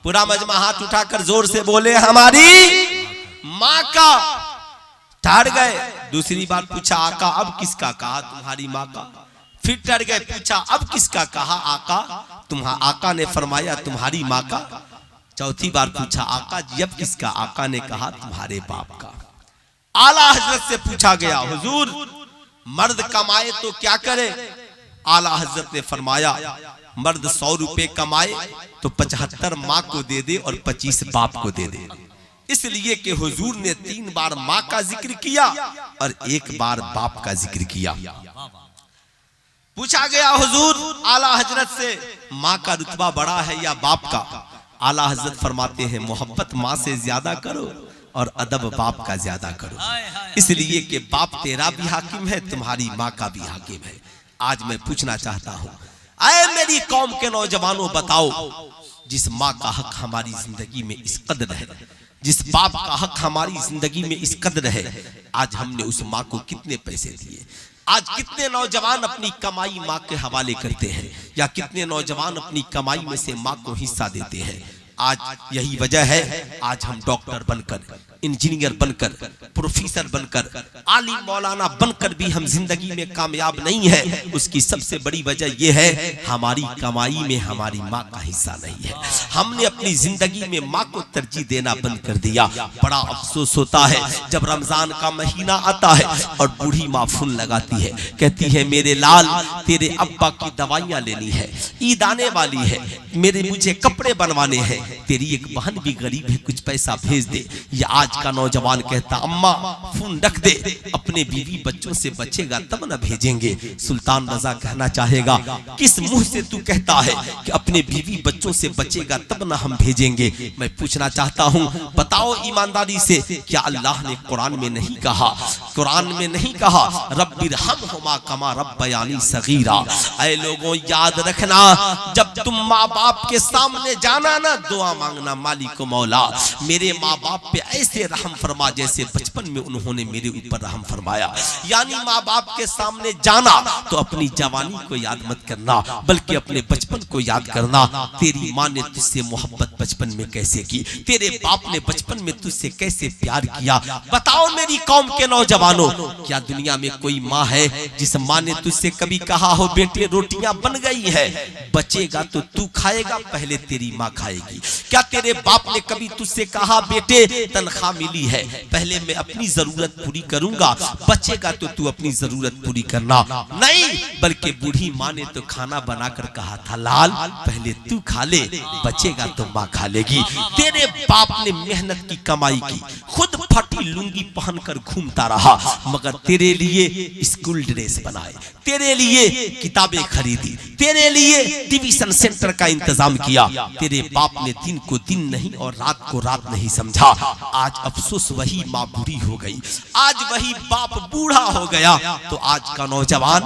पूरा मजमा हाथ उठाकर जोर से बोले हमारी माँ का। ठहर गए, दूसरी बार पूछा आका अब किसका? कहा तुम्हारी माँ का। फिर ठहर गए, पूछा अब किसका? कहा आका तुम्हारा। आका ने फरमाया तुम्हारी माँ का। चौथी बार पूछा आका जी अब किसका? आका ने कहा तुम्हारे बाप का। आला हजरत से पूछा गया हुजूर मर्द कमाए तो क्या करे? आला हजरत ने फरमाया मर्द 100 रुपए कमाए तो 75 माँ को दे दे और 25 बाप को दे दे। इसलिए कि हुजूर ने 3 बार माँ का जिक्र किया और 1 बार बाप का जिक्र किया। पूछा गया हुजूर आला हजरत से माँ का रुतबा बड़ा है या बाप का? आला हजरत फरमाते हैं मोहब्बत माँ से ज्यादा करो और अदब बाप का ज्यादा करो, इसलिए कि बाप तेरा भी हाकिम है तुम्हारी माँ का भी हाकिम है। आज मैं पूछना चाहता हूँ, आए मेरी कौम के नौजवानों बताओ, जिस माँ का हक हमारी जिंदगी में इस कदर है, जिस बाप का हक हमारी जिंदगी में इस कदर है, आज हमने उस माँ को कितने पैसे दिए? आज कितने नौजवान अपनी कमाई माँ के हवाले करते हैं, या कितने नौजवान अपनी कमाई में से माँ को हिस्सा देते हैं? आज यही वजह है आज हम डॉक्टर बनकर, इंजीनियर बनकर, प्रोफेसर बनकर, आलिम मौलाना बनकर भी हम जिंदगी में कामयाब नहीं है। उसकी सबसे बड़ी वजह यह है हमारी कमाई में हमारी माँ का हिस्सा नहीं है। हमने अपनी जिंदगी में माँ को तरजीह देना बंद कर दिया। बड़ा अफसोस होता है जब रमजान का महीना आता है और बूढ़ी माँ फूल लगाती है, कहती है मेरे लाल तेरे अब्बा की दवाइयाँ लेनी है, ईद आने वाली है, मुझे कपड़े बनवाने हैं, तेरी एक बहन भी गरीब है कुछ पैसा भेज दे। या आज का नौजवान कहता अम्मा फोन रख दे, अपने बीवी बच्चों से बचेगा तब न भेजेंगे। सुल्तान रजा कहना चाहेगा किस मुंह से तू कहता है कि अपने बीवी बच्चों से बचेगा तब न हम भेजेंगे? मैं पूछना चाहता हूँ बताओ ईमानदारी से, क्या अल्लाह ने कुरान में नहीं कहा, कुरान में नहीं कहा रब्बिरहमहुमा कमा रब्बयानी सगीरा? ऐ लोगों याद रखना जब तुम माँ बाप के सामने जाना ना दुआ मांगना मालिक मौला मेरे माँ बाप पे ऐसे रहम फरमा जैसे बचपन में उन्होंने मेरे ऊपर रहम फरमाया। यानी माँ बाप के सामने जाना तो अपनी जवानी को याद मत करना बल्कि अपने बचपन को याद करना। तेरी माँ ने तुझसे मोहब्बत बचपन में कैसे की, तेरे बाप ने बचपन में तुझसे कैसे प्यार किया? बताओ मेरी कौम के नौजवान नौजवानों, क्या दुनिया में कोई माँ है जिस माँ ने तुझसे कभी कहा हो बेटे रोटियां बन गई है, बचेगा तो तू खाएगा, पहले तेरी माँ खाएगी? क्या तेरे बाप ने कभी तुझसे कहा बेटे तनख्वाह मिली है, पहले मैं अपनी जरूरत पूरी करूंगा, बचेगा तो तू अपनी जरूरत पूरी करना? नहीं, बल्कि बूढ़ी माँ ने तो खाना बनाकर कहा था लाल पहले तू खा ले, बचेगा तो माँ खा लेगी। तेरे बाप ने मेहनत की कमाई की, खुद फटी लुंगी पहनकर घूमता रहा, मगर तेरे लिए स्कूल ड्रेस बनाए, तेरे लिए किताबें खरीदी, तेरे लिए डिवीजन सेंटर का इंतजाम किया। तेरे बाप ने दिन को दिन नहीं और रात को रात नहीं समझा। आज अफसोस वही माँ बूढ़ी हो गई, आज वही बाप बूढ़ा हो गया, तो आज का नौजवान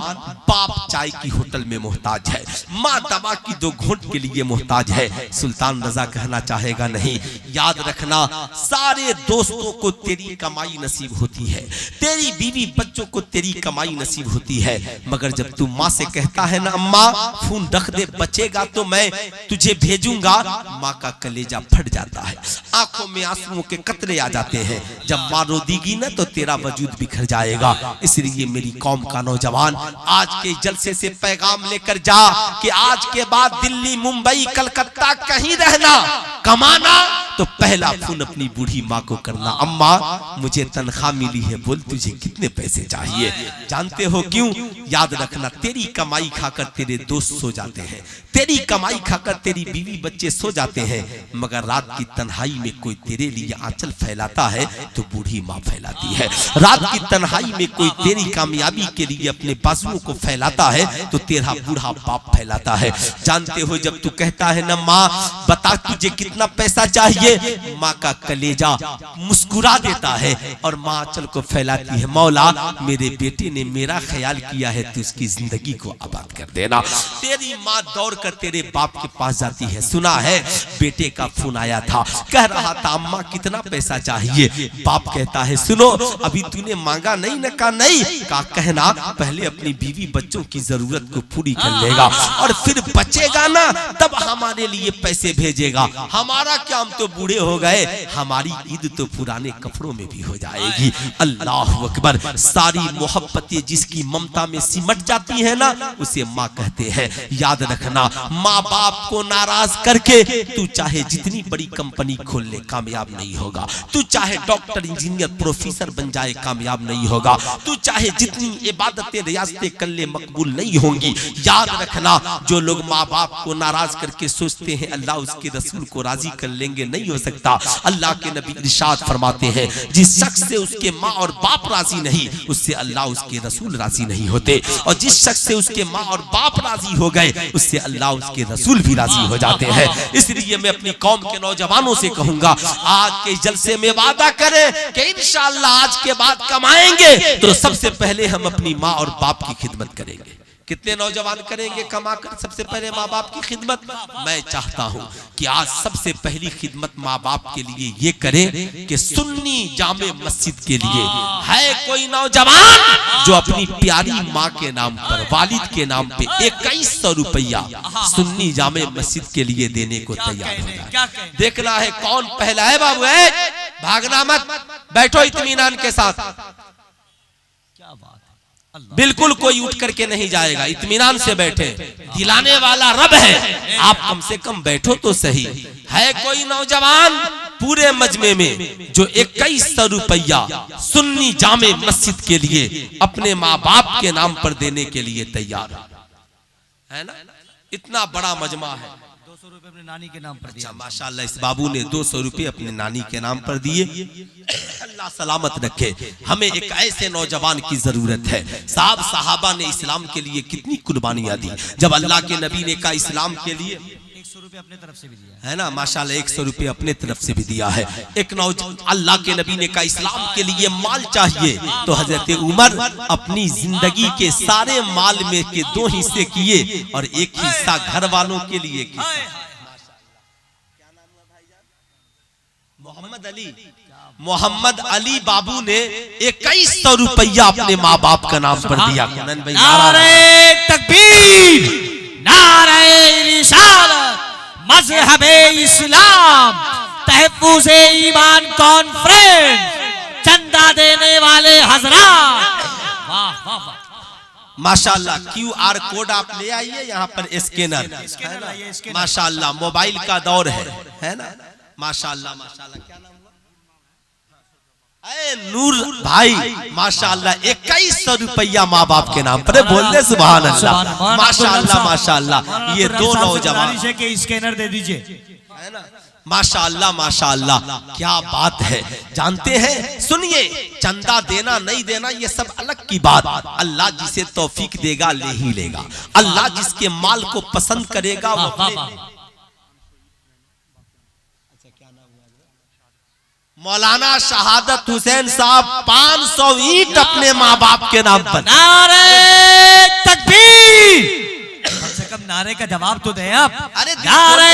बाप चाय की होटल में मोहताज है, माँ दवा की 2 घूंट के लिए मोहताज है। सुल्तान रजा कहना चाहेगा नहीं, याद रखना सारे दोस्तों को तेरी कमाई नसीब होती है, तेरी बीवी बच्चों को तेरी कमाई नसीब होती है, मगर जब तू माँ से कहता है ना अम्मा फोन रख दे बचेगा तो मैं तुझे भेजूंगा, माँ का कलेजा फट जाता है, आंखों में आंसुओं के कतरे आ जाते हैं। जब माँ रो देगी ना तो तेरा वजूद बिखर जाएगा। इसलिए मेरी कौम का नौजवान आज के जलसे से पैगाम लेकर जा कि आज के बाद दिल्ली मुंबई कलकत्ता कहीं रहना, कमाना तो पहला फोन अपनी बूढ़ी माँ को करना, अम्मा मुझे तनख्वाह मिली है, बोल तुझे कितने पैसे चाहिए? जानते हो क्यों? याद रखना तेरी कमाई खाकर तेरे दोस्त सो जाते हैं, तेरी कमाई खाकर तेरी बीवी बच्चे सो जाते हैं, मगर रात की तन्हाई में कोई तेरे लिए आंचल फैलाता है तो बूढ़ी माँ फैलाती है। रात की तन्हाई में कोई तेरी कामयाबी के लिए अपने बाजुओं को फैलाता है तो तेरा बूढ़ा बाप फैलाता है। जानते हो जब तू कहता है ना माँ बता तुझे कितना पैसा चाहिए, माँ का कलेजा मुस्कुरा देता है और माँ आंचल को फैलाती है, मौला मेरे बेटे ने मेरा ख्याल किया है तो उसकी जिंदगी को आबाद कर देना। तेरी माँ दौड़ कर तेरे बाप के पास जाती है, सुना है बेटे का फोन आया था, कह रहा था अम्मा कितना पैसा चाहिए? बाप कहता है सुनो अभी तूने मांगा नहीं न, कहा नहीं, कहा कहना पहले अपनी बीवी बच्चों की जरूरत को पूरी कर लेगा और फिर बचेगा ना तब हमारे लिए पैसे भेजेगा। हमारा क्या, हम तो बूढ़े हो गए, हमारी ईद तो पुराने कपड़ों में भी हो जाएगी। अल्लाह अकबर। सारी मोहब्बतें जिसकी ममता में सिमट जाती है ना उसे माँ कहते हैं। याद रखना माँ बाप को नाराज करके तू चाहे जितनी बड़ी कंपनी खोल ले कामयाब नहीं होगा, तू चाहे डॉक्टर इंजीनियर प्रोफेसर बन जाए कामयाब नहीं होगा, तू चाहे जितनी इबादतें रियासतें कर ले मकबूल नहीं होंगी। याद रखना जो लोग माँ बाप को नाराज करके सोचते हैं अल्लाह उसके रसूल को राजी कर लेंगे, नहीं हो सकता। अल्लाह के नबी इरशाद फरमाते हैं जिस शख्स से उसके माँ और बाप राजी नहीं उससे अल्लाह उसके रसूल राजी नहीं होते, और जिस शख्स से उसके माँ और बाप राजी हो गए उससे अल्लाह उसके रसूल भी राजी हो जाते हैं। इसलिए मैं अपनी कौम के नौजवानों से कहूंगा आज के जलसे में वादा करें कि इंशाअल्लाह आज के बाद कमाएंगे तो सबसे पहले हम अपनी माँ और बाप की खिदमत करेंगे। कितने नौजवान करेंगे कमाकर सबसे पहले माँ बाप की खिदमत? मैं चाहता हूँ कि आज सबसे पहली खिदमत माँ बाप के लिए ये करें कि सुन्नी जामे मस्जिद के लिए है कोई नौजवान जो अपनी प्यारी माँ के नाम पर वालिद के नाम पे 2100 रुपया सुन्नी जामे मस्जिद के लिए देने को तैयार हो जाए। देखना है कौन पहला है बाबू, है भागना मत, बैठो इत्मीनान के साथ।
क्या बात,
बिल्कुल कोई उठ करके नहीं जाएगा, इत्मीनान से बैठे, दिलाने वाला रब है, आप कम से कम बैठो तो सही। है कोई नौजवान पूरे मजमे में जो 2100 रुपया सुन्नी जामे मस्जिद के लिए अपने माँ बाप के नाम पर देने के लिए तैयार है ना? इतना बड़ा मजमा है।
200 रुपए अपने नानी के नाम पर दिया।
माशाल्लाह इस बाबू ने 200 रुपए अपने नानी के नाम पर दिए। अल्लाह सलामत रखे। हमें एक ऐसे नौजवान की जरूरत है। साहब साहबा ने इस्लाम के लिए कितनी कुर्बानियां दी। जब अल्लाह के नबी ने कहा इस्लाम के लिए
100 रुपए अपने तरफ से भी दिया
है ना, माशाल्लाह 100 रुपए अपने तरफ से भी दिया है। एक नौजवान अल्लाह के नबी ने कहा इस्लाम के लिए माल चाहिए तो हजरत उमर अपनी जिंदगी के सारे माल में के 2 हिस्से किए और एक हिस्सा घर वालों के लिए किया। मोहम्मद अली बाबू ने 2100 रुपया अपने माँ बाप का नाम पर दिया।
नारे तकबीर, नारे रिसालत, मज़हबे इस्लाम, तहफ़्फ़ुज़े ईमान कॉन्फ्रेंस, चंदा देने करने वाले हजरात, वाह वाह वाह,
माशाल्लाह। QR कोड आप ले आइए, यहाँ पर स्कैनर, माशाल्लाह। मोबाइल का दौर है ना, माशाल्लाह माशाल्लाह। क्या नाम हुआ? नूर भाई, माशाल्लाह 2100 रुपया माँ बाप के नाम पर, बोलने सुभान अल्लाह, माशाल्लाह माशाल्लाह। ये दो नौजवान
के स्कैनर दे दीजिए,
है ना, माशाअल्लाह माशाअल्लाह। क्या बात है, जानते हैं, सुनिए, चंदा देना नहीं देना ये सब अलग की बात, अल्लाह जिसे तौफीक देगा ले ही लेगा। अल्लाह जिसके माल को पसंद करेगा वो मौलाना शहादत हुसैन साहब 500 ईंट अपने माँ बाप के नाम पर।
नारे तकबीर, कम से कम नारे का जवाब तो दें आप।
अरे
नारे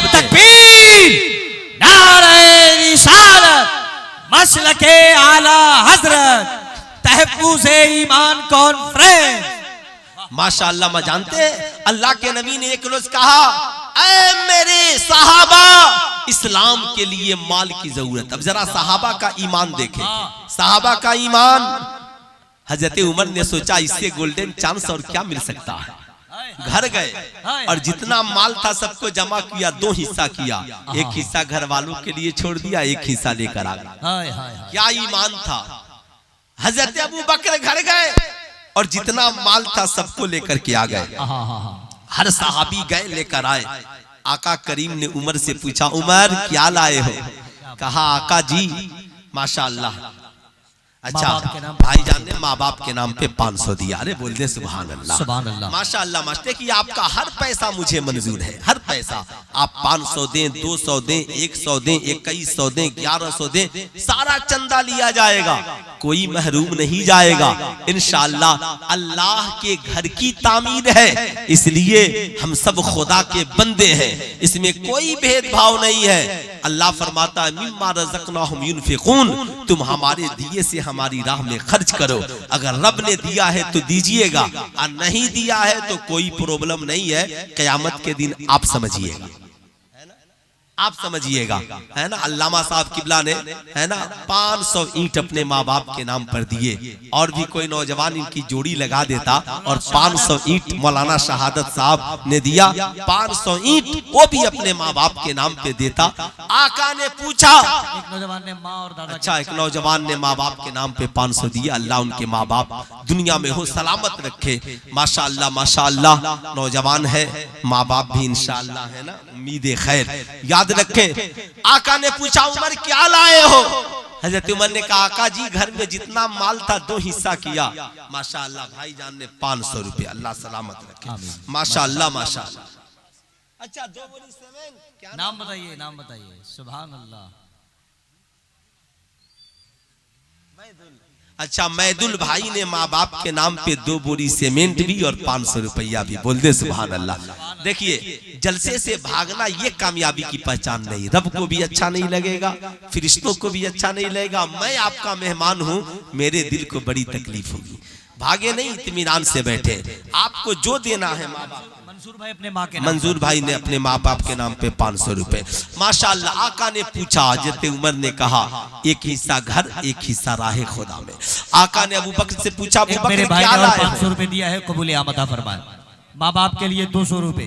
तकबीर, नारे रिसालत, मसलके आला हजरत, तहफ्फुज़े ईमान कॉन्फ्रेंस।
माशाअल्लाह। मैं जानते हैं, अल्लाह के नबी ने एक रोज कहा, ऐ मेरे सहाबा, इस्लाम के लिए माल की जरूरत। अब जरा सहाबा का ईमान देखें, सहाबा का ईमान। हजरत उमर ने सोचा इससे गोल्डन चांस और क्या मिल सकता है। घर गए और जितना माल था सबको जमा किया, 2 हिस्सा किया, एक हिस्सा घर वालों के लिए छोड़ दिया, एक हिस्सा लेकर आ गया। क्या ईमान था। हजरत अबू बकर घर गए और जितना माल था सबको लेकर के आ गए। हर सहाबी गए लेकर आए। आका करीम ने उमर से पूछा, उमर क्या लाए हो? कहा, आका जी माशाअल्लाह, अच्छा भाईजान ने माँ बाप के नाम पे 500 दिया। अरे बोल दे सुभान अल्लाह,
सुभान अल्लाह,
माशाअल्लाह। मास्टर कि आपका हर पैसा मुझे मंजूर है, हर पैसा। आप 500 दें, 200 दें, 100 दें, 2100 दें, 1100 दें, सारा चंदा लिया जाएगा, कोई महरूम नहीं जाएगा इंशाअल्लाह। अल्लाह के घर की तामीर है, इसलिए हम सब खुदा के बंदे हैं, इसमें कोई भेदभाव नहीं है। अल्लाह फरमाता है, मिम्मा रज़क़नाहुम युनफ़िक़ून, तुम हमारे दिए से हमारी राह में खर्च करो। अगर रब ने दिया है तो दीजिएगा, और नहीं दिया है तो कोई प्रॉब्लम नहीं है। क़यामत के दिन आप समझिएगा, आप समझिएगा, है ना। अल्लामा साहब किबला ने, है ना, 500 ईंट अपने माँ बाप के नाम पर दिए, और भी कोई नौजवान इनकी जोड़ी लगा देता और 500 ईंट मौलाना शहादत साहब ने दिया, 500 ईंट वो भी अपने माँ बाप के नाम पे देता। आका ने पूछा,
एक नौजवान ने माँ और दादा,
अच्छा एक नौजवान ने माँ बाप के नाम पे 500 दिया। अल्लाह उनके माँ बाप दुनिया में हो सलामत रखे, माशाअल्लाह माशाअल्लाह। नौजवान है, माँ बाप भी इंशाअल्लाह, है ना, उम्मीद खैर। याद रखें, आका ने पूछा, उमर क्या लाए हो? हजरत उमर ने कहा, आका जी घर में जितना माल था 2 हिस्सा किया। माशाअल्लाह भाईजान ने 500 रुपया, अल्लाह सलामत रखे, माशाअल्लाह माशाअल्लाह। अच्छा 2 बोली 7, क्या
नाम बताइए, नाम बताइए, सुभान अल्लाह।
अच्छा मैदुल भाई ने माँ बाप के नाम पे 2 बोरी सीमेंट भी और 500 रुपया भी, बोल दे सुभान अल्लाह। देखिए, जलसे से भागना ये कामयाबी की पहचान नहीं, रब को भी अच्छा नहीं लगेगा, फरिश्तों को भी अच्छा नहीं लगेगा। मैं आपका मेहमान हूँ, मेरे दिल को बड़ी तकलीफ होगी। भागे नहीं, इत्मीनान से बैठे। आपको जो देना है माँ बाप,
मंसूर भाई अपने माँ के,
मंजूर भाई ने अपने माँ बाप के नाम पे 500 रुपए, माशाअल्लाह। आका ने पूछा, हजरत उमर ने कहा, एक हिस्सा घर, एक हिस्सा राहे खुदा में। आका ने अबू बकर से पूछा, अबू बकर
मेरे भाई
क्या
ने
लाए?
500 रुपए दिया है, कबूल आमद फरमाए। माँ बाप के लिए 200 रुपए।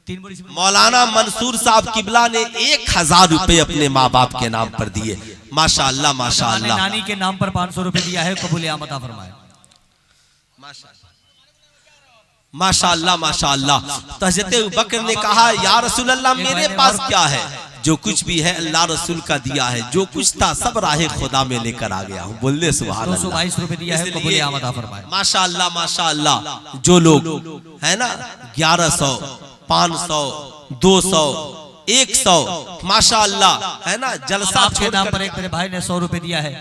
3 बोरी
मौलाना मंसूर साहब किबला ने 1000 रुपए अपने माँ बाप के नाम पर दिए, माशाअल्लाह माशाअल्लाह।
नानी के नाम पर 500 रुपए दिया है, कबूल आमद फरमाए।
माशाअल्लाह माशाअल्लाह। तो हज़रत बकर ने कहा, या रसूल अल्लाह मेरे पास क्या है? जो कुछ भी है अल्लाह रसूल का दिया है, जो कुछ था सब राहे खुदा में लेकर आ गया हूँ, बोले सुभान अल्लाह।
222 रुपए दिया है, कबूल आमद फरमाए।
माशाअल्लाह माशाअल्लाह। जो लोग है ना 1100, 500, 200, 100, माशाअल्लाह, है ना, जलसा
आपके नाम पर एक मेरे भाई ने 100 रुपए दिया है।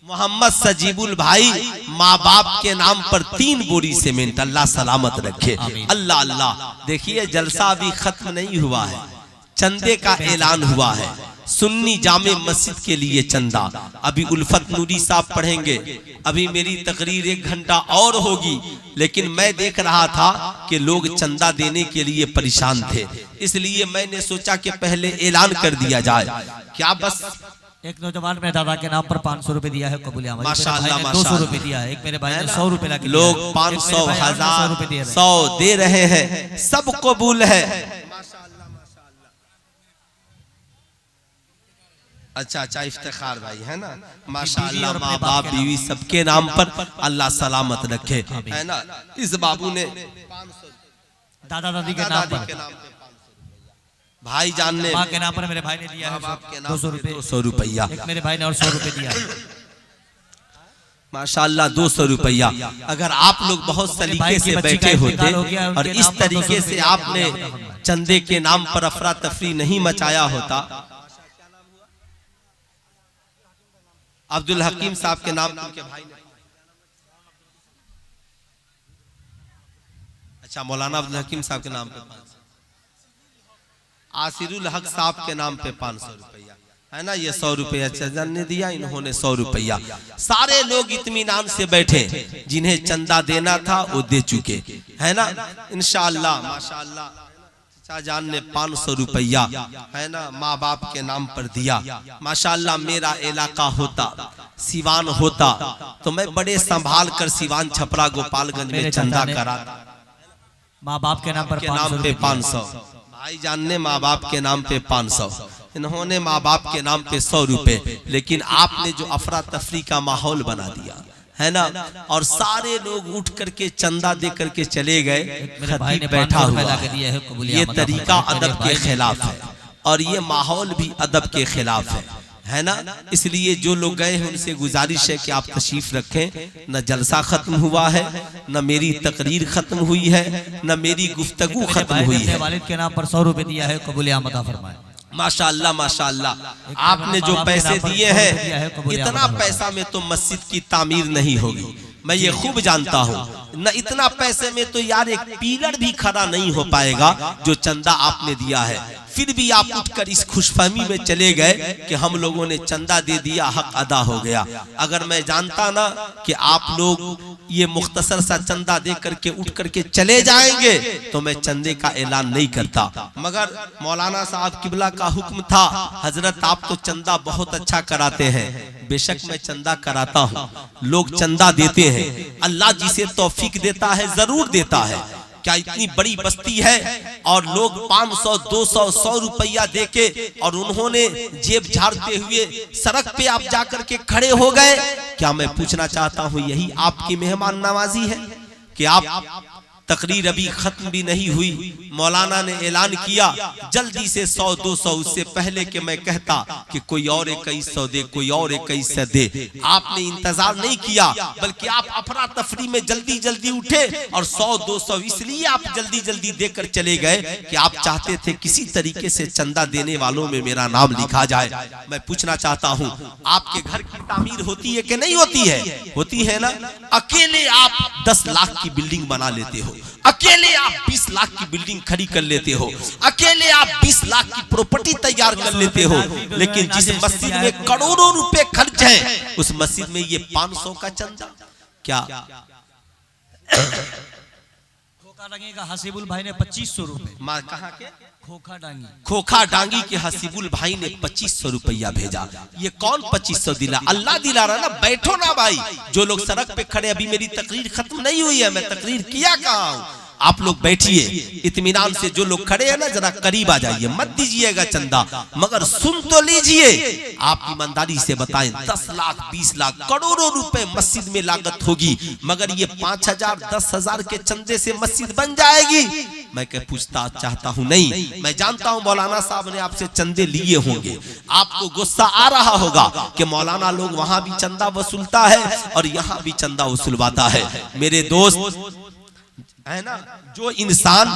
मोहम्मद सजीबुल भाई माँ बाप के नाम पर 3 बोरी सीमेंट, अल्लाह सलामत रखे, अल्लाह अल्लाह। देखिए जलसा अभी खत्म नहीं हुआ है, चंदे का ऐलान हुआ है। सुन्नी जामे मस्जिद के लिए चंदा, अभी उल्फत नूरी साहब पढ़ेंगे, अभी मेरी तकरीर 1 घंटा और होगी, लेकिन मैं देख रहा था कि लोग चंदा देने के लिए परेशान थे, इसलिए मैंने सोचा कि पहले ऐलान कर दिया जाए। क्या बस
एक नौजवान मेरे दादा के नाम पर 500 रुपए दिया है कबूल आमद।
माशाअल्लाह,
200 रुपए दिया है। एक मेरे भाई ने 100 रुपए लगा,
लोग 500, 1000, 100 दे रहे हैं, सब कबूल है। अच्छा, इफ्तिखार भाई है ना, माशाअल्लाह, माँ बाप बीवी सबके नाम पर अल्लाह सलामत रखे, है ना। इस बाबू ने
दादा दादी के नाम पर,
भाई जान ने
माँ के नाम पर मेरे भाई ने दिया है
200 रुपया।
एक मेरे भाई ने और 100 रुपए दिया है।
माशाअल्लाह 200 रुपया। अगर आप लोग बहुत सलीके से बैठे होते और इस तरीके से आपने चंदे के नाम पर अफरा तफरी नहीं मचाया होता। अब्दुल हकीम साहब के नाम के भाई ने, अच्छा, मौलाना अब्दुल हकीम साहब के नाम पे 500, आसिरुल हक साहब के नाम पे 500 रुपया, है ना। ये 100 रुपया चंदन ने दिया, इन्होंने 100 रुपया। सारे लोग इत्मीनान से बैठे, जिन्हें चंदा देना था वो दे चुके, है ना। इंशाअल्लाह माशाअल्लाह जान ने 500 रुपया, है ना, माँ बाप के नाम पर दिया। माशाअल्लाह मेरा इलाका होता, सिवान होता, तो मैं बड़े संभाल कर सिवान, छपरा, गोपालगंज में चंदा कराता।
माँ बाप के नाम पर
500, भाई जान ने माँ बाप के नाम पे 500, इन्होंने माँ बाप के नाम पे 100 रुपए। लेकिन आपने जो अफरा तफरी का माहौल बना दिया, है ना, और सारे लोग उठ करके चंदा दे करके चले गए, खतीब बैठा हुआ है। ये तरीका अदब के खिलाफ है और ये माहौल भी अदब के खिलाफ है ना। इसलिए जो लोग गए हैं उनसे गुजारिश है कि आप तशरीफ रखें। न जलसा खत्म हुआ है, न मेरी तकरीर खत्म हुई है, न मेरी गुफ्तगू खत्म हुई है।
वालिद के नाम पर 100 रुपए दिया है, कबूल आमद फरमाए।
माशाअल्लाह माशाअल्लाह, आपने जो पैसे दिए हैं, इतना पैसा में तो मस्जिद की तामीर नहीं होगी, मैं ये खूब जानता हूँ। न इतना पैसे में तो यार एक पिलर भी खड़ा नहीं हो पाएगा जो चंदा आपने दिया है। फिर भी आप उठकर इस खुशफहमी में चले गए कि हम लोगों ने चंदा दे दिया, हक अदा हो गया। अगर मैं जानता ना कि आप लोग ये मुख्तसर सा चंदा दे करके उठ करके चले जाएंगे तो मैं चंदे का ऐलान नहीं करता। मगर मौलाना साहब किबला का हुक्म था, हजरत आप तो चंदा बहुत अच्छा कराते हैं। बेशक मैं चंदा कराता हूँ, लोग चंदा देते हैं, अल्लाह जिसे तौफीक देता है जरूर देता है। क्या इतनी बड़ी बस्ती है और लोग 500, 200, 100 रुपया देके और उन्होंने जेब झाड़ते हुए सड़क पे आप जाकर के खड़े हो गए? क्या मैं पूछना चाहता हूँ यही आपकी मेहमान नवाजी है कि आप तकरीर अभी खत्म भी नहीं हुई, मौलाना ने ऐलान किया जल्दी से 100, 200, उससे पहले कि मैं कहता कि कोई और 2100 दे, कोई और 2100 दे। आपने इंतजार नहीं किया, बल्कि आप अफरा तफरी में जल्दी जल्दी उठे और 100, 200 इसलिए आप जल्दी जल्दी देकर चले गए कि आप चाहते थे किसी तरीके से चंदा देने वालों में मेरा नाम लिखा जाए। मैं पूछना चाहता हूँ, आपके घर की तामीर होती है कि नहीं होती है? होती है ना। अकेले आप 10 लाख की बिल्डिंग बना लेते हो, अकेले आप 20 लाख की बिल्डिंग खड़ी कर लेते हो, अकेले आप 20 लाख की प्रॉपर्टी तैयार कर लेते हो। लेकिन जिस मस्जिद में करोड़ों रुपए खर्च हैं, उस मस्जिद में ये 500 का चंदा क्या?
खोखा डांगी का हसीबुल भाई ने 2500 रुपए।
कहाँ के?
खोखा
डांगी के हसीबुल भाई ने 2500 रुपया भेजा। ये कौन 2500 दिला? अल्लाह दिला रहा ना। बैठो ना भाई, जो लोग सड़क पे खड़े, अभी मेरी तकरीर खत्म नहीं हुई है, मैं तकरीर किया कहाँ हूँ। आप लोग बैठिए इत्मीनान से। जो लोग खड़े हैं ना, जरा करीब आ जाइए, मत दीजिएगा चंदा, मगर सुन तो लीजिए। आप ईमानदारी से बताएं, 10 लाख, 20 लाख, करोड़ों रुपए मस्जिद में लागत होगी, मगर ये 5000, 10,000 के चंदे से मस्जिद बन जाएगी? मैं क्या पूछता चाहता हूँ? नहीं। मैं जानता हूँ मौलाना साहब ने आपसे चंदे लिए होंगे, आपको गुस्सा आ रहा होगा कि मौलाना लोग वहां भी चंदा वसूलता है और यहाँ भी चंदा वसूलवाता है। मेरे दोस्त है ना, जो इंसान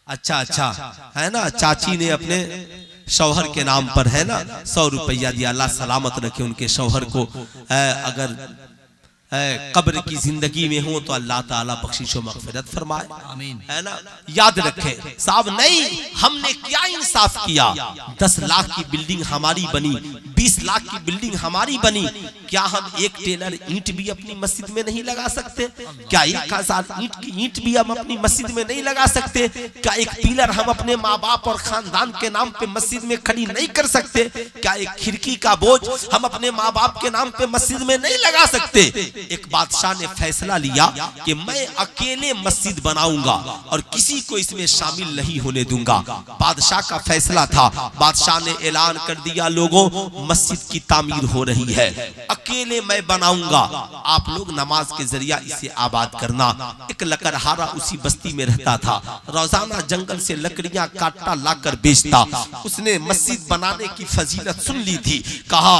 अच्छा है ना, चाची ने अपने शौहर के नाम पर है ना 100 रुपया दिया, अल्लाह सलामत रखे उनके शौहर को। अगर कब्र की जिंदगी में हो तो अल्लाह ताला बख्शिश और मगफिरत फरमाए,
आमीन।
है ना। याद रखें साहब, नहीं हमने क्या इंसाफ किया, 10 लाख की बिल्डिंग हमारी बनी, 20 लाख की बिल्डिंग हमारी बनी, क्या हम एक टेलर ईंट भी अपनी मस्जिद में नहीं लगा सकते? क्या 1000 ईंट की ईंट भी हम अपनी मस्जिद में नहीं लगा सकते? क्या एक पिलर हम अपने माँ बाप और खानदान के नाम पे मस्जिद में खड़ी नहीं कर सकते? क्या एक खिड़की का बोझ हम अपने माँ बाप के नाम पे मस्जिद में नहीं लगा सकते? एक बादशाह ने फैसला लिया कि मैं अकेले मस्जिद बनाऊंगा और किसी को इसमें शामिल नहीं होने दूंगा। बादशाह का फैसला था। बादशाह ने ऐलान कर दिया, लोगों मस्जिद की तामीर हो रही है, अकेले मैं बनाऊंगा, आप लोग नमाज के जरिया इसे आबाद करना। एक लकड़हारा उसी बस्ती में रहता था, रोजाना जंगल से लकड़ियां काटता लाकर बेचता। उसने मस्जिद बनाने की फजीलत सुन ली थी। कहा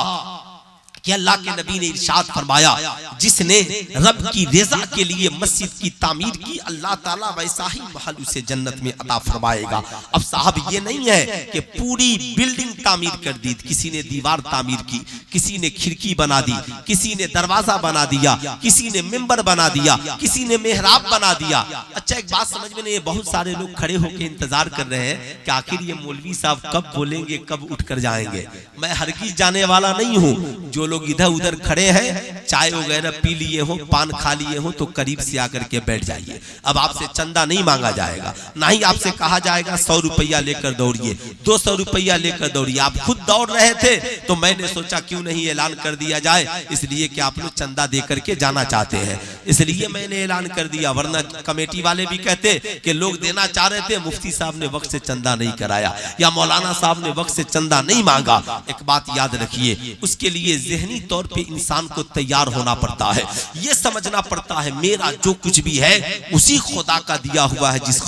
कि अल्लाह के नबी ने इरशाद फरमाया, जिसने रब की रज़ा के लिए मस्जिद की तामीर की, अल्लाह ताला वैसा ही महल उसे जन्नत में अता फरमाएगा। अब साहब ये नहीं है कि पूरी बिल्डिंग तामीर कर दी, किसी ने दीवार तामीर की, किसी ने खिड़की बना दी, किसी ने दरवाजा बना दिया, किसी ने मिंबर बना दिया, किसी ने मेहराब बना दिया। अच्छा एक बात समझ में नहीं, बहुत सारे लोग खड़े होकर इंतजार कर रहे हैं कि आखिर ये मौलवी साहब कब बोलेंगे, कब उठ कर जाएंगे। मैं हरगिज जाने वाला नहीं हूँ। जो लोग इधर उधर खड़े हैं, चाय वगैरह पी लिए हो, पान खा लिए हो, तो करीब से आकर के बैठ जाइए। अब आपसे चंदा नहीं मांगा जाएगा, ना ही आपसे कहा जाएगा 100 रुपया लेकर दौड़िए, 200 रुपया लेकर दौड़िए। आप खुद दौड़ रहे थे तो मैंने सोचा क्यों नहीं ऐलान कर दिया जाए, इसलिए कि आप लोग चंदा दे करके जाना चाहते हैं, इसलिए मैंने ऐलान कर दिया। वरना कमेटी वाले भी कहते कि लोग देना चाह रहे थे, मुफ्ती साहब ने वक्त से चंदा नहीं कराया या मौलाना साहब ने वक्त से चंदा नहीं मांगा। एक बात याद रखिए, उसके लिए ज़हनी तौर पे इंसान को तैयार होना पड़ता है। ये समझना पड़ता है मेरा जो कुछ भी है उसी खुदा का दिया हुआ है, जिस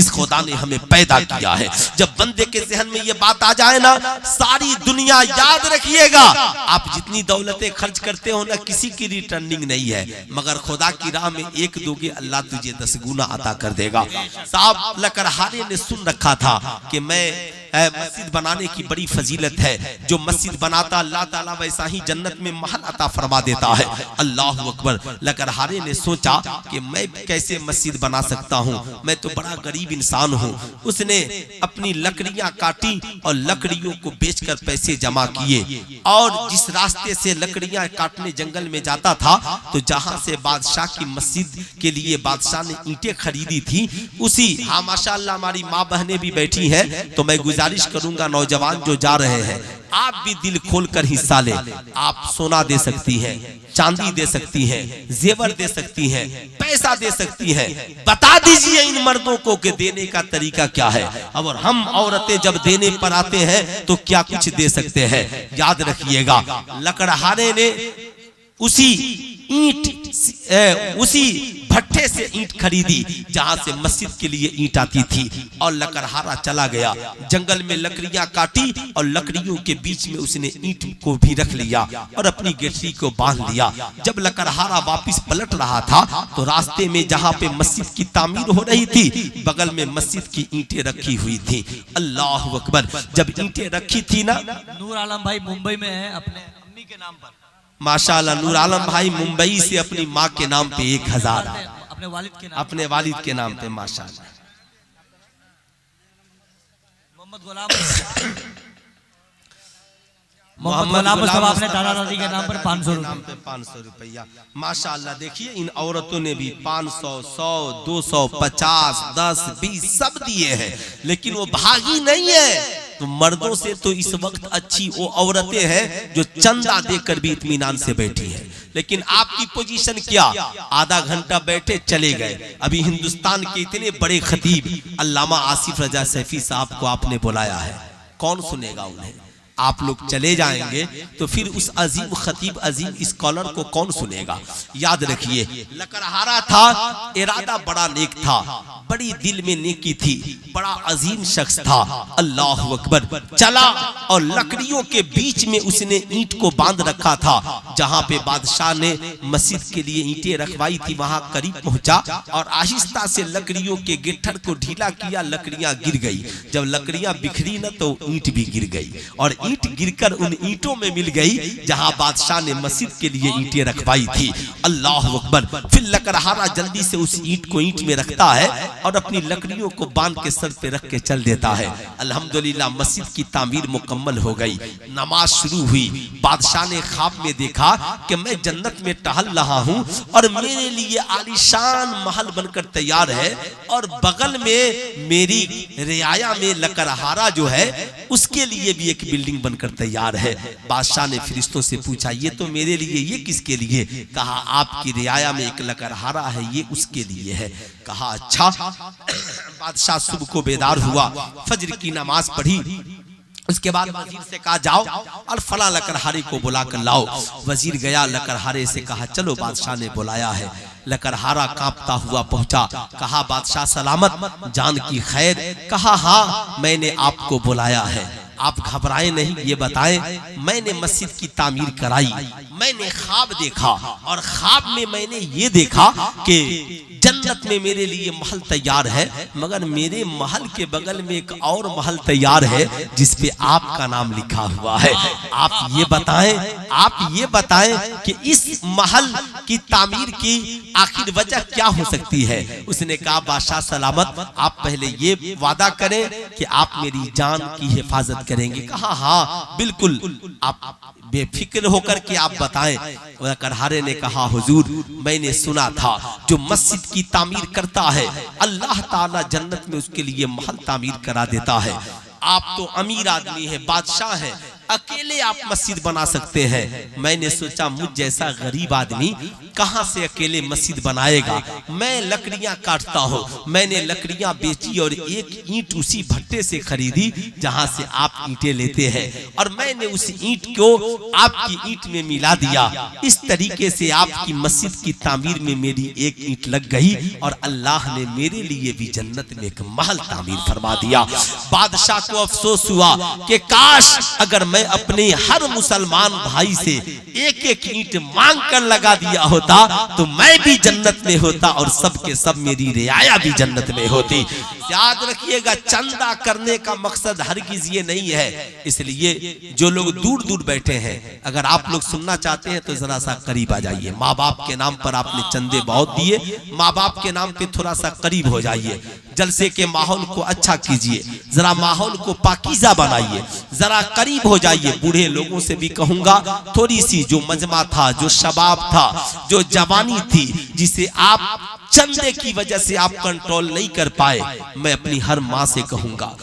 खुदा ने हमें पैदा किया है। जब बंदे के ज़हन में ये बात आ जाए ना, सारी दुनिया याद रखिएगा, आप जितनी दौलतें खर्च करते हो ना, किसी की रिटर्निंग नहीं है, मगर खुदा की राह में एक दोगे, अल्लाह तुझे 10 गुना अता कर देगा। साहब लकड़हारे ने सुन रखा था कि मैं मस्जिद बनाने की बड़ी फजीलत है, जो मस्जिद बनाता अल्लाह ताला वैसा ही जन्नत में महल अता फरमा देता है। अल्लाह अकबर। लकड़हारे ने सोचा कि मैं कैसे मस्जिद बना सकता हूँ, मैं तो बड़ा गरीब इंसान हूँ। उसने अपनी लकड़ियां काटी और लकड़ियों को बेचकर पैसे जमा किए, और जिस रास्ते से लकड़ियां काटने जंगल में जाता था, तो जहां से बादशाह की मस्जिद के लिए बादशाह ने ईंटें खरीदी थी, उसी, हाँ माशाअल्लाह हमारी माँ बहनें भी बैठी हैं, तो मैं गुजारिश करूंगा नौजवान जो जा रहे हैं, आप भी दिल खोलकर हिस्सा ले। आप सोना दे सकती हैं, चांदी दे सकती हैं, जेवर दे सकती हैं, पैसा दे सकती हैं। बता दीजिए इन मर्दों को कि देने का तरीका क्या है, और हम औरतें जब देने पर आते हैं तो क्या कुछ दे सकते हैं। याद रखिएगा, लकड़हारे ने उसी भट्टे से ईंट खरीदी जहां से मस्जिद के लिए ईंट आती थी, और लकड़हारा चला गया, जंगल में लकड़ियां काटी और लकड़ियों के बीच में उसने ईंट को भी रख लिया और अपनी गठरी को बांध लिया। जब लकड़हारा वापस पलट रहा था तो रास्ते में जहां पे मस्जिद की तामीर हो रही थी, बगल में मस्जिद की ईंटें रखी हुई थी। अल्लाह अकबर। जब ईंटें रखी थी ना,
नूर आलम भाई मुंबई में है अपने अम्मी के नाम पर,
माशाअल्लाह। नूर आलम भाई मुंबई से अपनी माँ के नाम पे 1000,
अपने वालिद के नाम
पे माशाअल्लाह।
मोहम्मद गुलाम मुस्तफा अपने दादा दादी के नाम पर 500
रुपया माशाअल्लाह। देखिए इन औरतों ने भी 500, 100, 200, 50, 10, 20 सब दिए हैं, लेकिन वो भागी नहीं है। तो मर्दों से तो इस वक्त अच्छी वो औरतें हैं जो चंदा देकर भी इत्मीनान से बैठी हैं। लेकिन आपकी पोजीशन क्या, आधा घंटा बैठे चले गए। अभी हिंदुस्तान के इतने बड़े खतीब अल्लामा आसिफ रजा सैफी साहब को आपने बुलाया है, कौन सुनेगा उन्हें? आप लोग चले जाएंगे तो फिर उस अजीम खतीब अजीम स्कॉलर को कौन सुनेगा? याद रखिए, लकड़हारा था, इरादा बड़ा नेक था, बड़ी दिल में नेकी थी, बड़ा अजीम शख्स था। अल्लाह अकबर। चला और लकड़ियों के बीच में उसने ईंट को बांध रखा था, जहां पे बादशाह ने मस्जिद के लिए ईंटें रखवाई थी, वहां करीब पहुंचा और आहिस्ता से लकड़ियों के गिट्ठर को ढीला किया, लकड़ियां गिर गई। जब लकड़ियां बिखरी न तो ईंट भी गिर गई, और ईंट गिरकर उन ईंटों में मिल गई जहां बादशाह ने मस्जिद के लिए ईंटें रखवाई थी। अल्लाह अकबर। फिर लकड़हारा जल्दी से उस ईंट को ईंट में रखता है और अपनी लकड़ियों को बांध के सर पे रख के चल देता है। अल्हम्दुलिल्लाह मस्जिद की तामीर मुकम्मल हो गई। नमाज शुरू हुई। बादशाह ने ख्वाब में देखा कि मैं जन्नत में टहल रहा हूं और मेरे लिए आलीशान महल बनकर तैयार है और बगल में मेरी रियाया में लकड़हारा जो है उसके लिए भी एक बिल्डिंग बनकर तैयार है। बादशाह ने फरिश्तों से पूछा ये तो मेरे लिए, ये किसके लिए? कहा आपकी रियाया में एक लकड़हारा है, ये उसके लिए है। कहा अच्छा। बादशाह सुबह को बेदार हुआ, फजर की नमाज पढ़ी, उसके बाद वजीर से कहा जाओ और फला लकड़हारे को बुला कर लाओ। वजीर गया, लकड़हारे से कहा चलो बादशाह ने बुलाया है। लकड़हारा कांपता हुआ पहुंचा। कहा बादशाह सलामत, जान की खैर? कहा हाँ मैंने आपको बुलाया है, आप घबराए नहीं, ये बताएं मैंने मस्जिद की तामीर कराई, मैंने ख्वाब देखा और ख्वाब में मैंने ये देखा कि जन्नत में मेरे लिए महल तैयार है, मगर मेरे महल के बगल में एक और महल तैयार है जिसपे आपका नाम लिखा हुआ है। आप ये बताएं कि इस महल की तामीर की आखिर वजह क्या हो सकती है? उसने कहा बादशाह सलामत, आप पहले ये वादा करें कि आप मेरी जान की हिफाजत करेंगे। कहा हाँ बिल्कुल, आप बेफिक्र होकर के आप बताएं। लकड़हारे ने कहा हुजूर मैंने सुना था जो मस्जिद की तामीर करता है अल्लाह ताला जन्नत में उसके लिए महल तामीर करा देता है। आप तो अमीर आदमी है, बादशाह है, अकेले आप मस्जिद बना सकते हैं। मैंने सोचा मुझ जैसा गरीब आदमी कहां से अकेले मस्जिद बनाएगा? मैं लकड़ियां काटता हूं। मैंने लकड़ियां बेची और एक ईंट उसी भट्टे से खरीदी जहां से आप ईंटें लेते हैं और मैंने उस ईंट को आपकी ईंट में मिला दिया। इस तरीके से आपकी मस्जिद की तामीर में मेरी एक ईंट लग गई और अल्लाह ने मेरे लिए भी जन्नत में एक महल तामीर फरमा दिया। बादशाह को अफसोस हुआ कि काश अगर मैं अपने हर मुसलमान भाई से एक एक ईंट मांग कर लगा दिया होता तो मैं भी जन्नत में होता और सब के सब मेरी रियाया भी जन्नत में होती। याद रखिएगा चंदा करने का मकसद हरगिज ये नहीं है। इसलिए जो लोग दूर दूर बैठे हैं, अगर आप लोग सुनना चाहते हैं तो जरा सा करीब आ जाइए। माँ बाप के नाम पर आपने चंदे बहुत दिए, माँ बाप के नाम पे थोड़ा सा करीब हो जाइए। जलसे के माहौल को अच्छा कीजिए, जरा माहौल को पाकीज़ा बनाइए, जरा करीब हो जाइए। बूढ़े लोगों से भी कहूंगा थोड़ी सी जो मजमा था, जो शबाब था, जो जवानी थी, जिसे आप चंदे की वजह से आप कंट्रोल नहीं कर पाए, मैं अपनी हर माँ से कहूंगा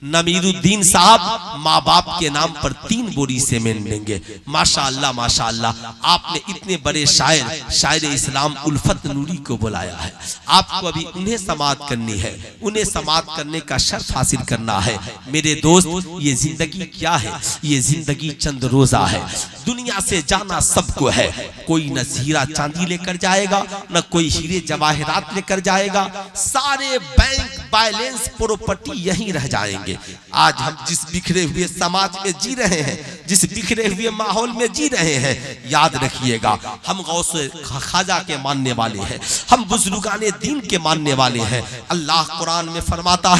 नमीरुद्दीन साहब माँ बाप के नाम पर 3 बोरी सीमेंट देंगे। माशाअल्लाह माशाअल्लाह, आपने इतने बड़े शायर इस्लाम उल्फत नूरी को बुलाया है। आपको अभी उन्हें समाअत करनी है, उन्हें समाअत करने का शर्फ हासिल करना है। मेरे दोस्त ये जिंदगी क्या है? ये जिंदगी चंद रोजा है। दुनिया से जाना सबको है, कोई न हीरा चांदी लेकर जाएगा, न कोई हीरे जवाहरात लेकर जाएगा। सारे बैंक बैलेंस प्रॉपर्टी यहीं रह जाएंगे। आज हम जिस बिखरे हुए समाज में जी रहे हैं, जिस बिखरे हुए माहौल में जी रहे हैं, याद रखिएगा हम गौसे खाजा के मानने वाले हैं, हम बुजुर्गाने दीन के मानने वाले हैं। अल्लाह कुरान में फरमाता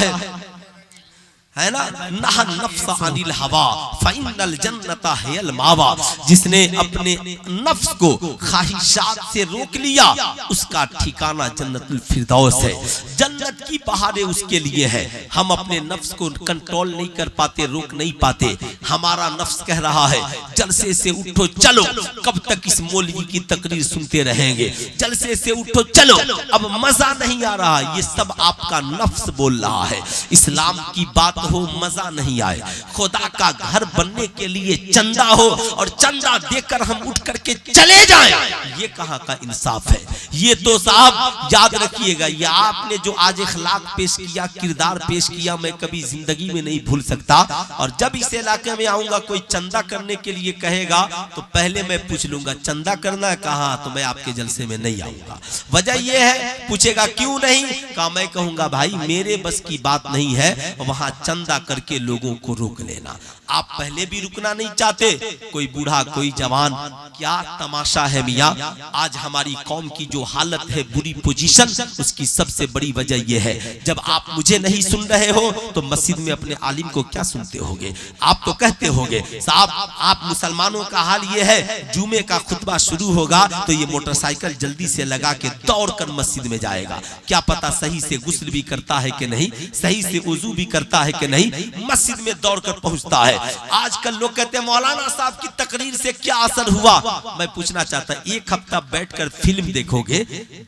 है ना, नहा नफ्स अनिल हवा फ़इन्नल जन्नता हियल मावा। जिसने अपने नफ्स को ख्वाहिशात से रोक लिया उसका ठिकाना जन्नतुल फिरदौस है। जन्नत की बहारें उसके लिए है। हम अपने नफ्स को कंट्रोल नहीं कर पाते, रोक नहीं पाते। हमारा नफ्स कह रहा है जलसे से उठो चलो, कब तक इस मौलवी की तकरीर सुनते रहेंगे? जलसे से उठो चलो, अब मजा नहीं आ रहा। ये सब आपका नफ्स बोल रहा है। इस्लाम की बात हो मजा नहीं आए, खुदा का घर बनने के लिए चंदा हो और चंदा देकर हम उठ करके चले जाएं, ये कहाँ का इंसाफ है? ये तो साहब याद रखिएगा, ये आपने जो आज इखलाक पेश किया, किरदार पेश किया, मैं कभी जिंदगी में नहीं भूल सकता। और जब इस इलाके में आऊंगा कोई चंदा करने के लिए कहेगा तो पहले मैं पूछ लूंगा चंदा करना है कहाँ, तो मैं आपके जलसे में नहीं आऊंगा। वजह यह है, पूछेगा क्यों नहीं, कहा मैं कहूंगा भाई मेरे बस की बात नहीं है, वहां चंदा करके लोगों को रोक लेना। आप पहले भी रुकना नहीं चाहते, कोई बूढ़ा कोई जवान, क्या तमाशा है मियाँ। आज हमारी कौम की जो हालत है, बुरी पोजीशन, उसकी सबसे बड़ी वजह यह है, जब आप मुझे नहीं सुन रहे हो तो मस्जिद में अपने आलिम को क्या सुनते होगे। आप तो कहते होगे साहब आप मुसलमानों का हाल ये है, जुमे का खुतबा शुरू होगा तो ये मोटरसाइकिल जल्दी से लगा के दौड़कर मस्जिद में जाएगा, क्या पता सही से गुस्ल भी करता है कि नहीं, सही से वुजू भी करता है कि नहीं, मस्जिद में दौड़कर पहुंचता है। आजकल लोग कहते हैं मौलाना साहब की तकरीर से क्या असर हुआ। मैं पूछना चाहता, एक हफ्ता बैठकर फिल्म देखोगे,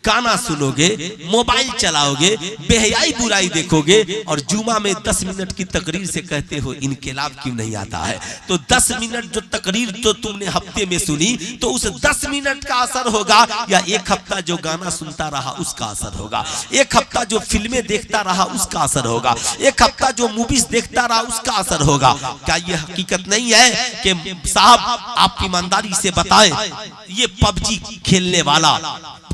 गाना सुनोगे, मोबाइल चलाओगे, बेहयाई बुराई देखोगे और जुमा में 10 मिनट की तकरीर से कहते हो इनकलाब क्यों नहीं आता है। तो 10 मिनट जो तकरीर तो तुमने हफ्ते में सुनी, तो उस 10 मिनट का असर होगा या एक हफ्ता जो गाना सुनता रहा उसका असर होगा, एक हफ्ता जो फिल्में देखता रहा उसका असर होगा, एक हफ्ता जो मूवीज देखता रहा उसका असर होगा। क्या ये हकीकत नहीं है कि साहब आप ईमानदारी से बताएं, ये पबजी खेलने वाला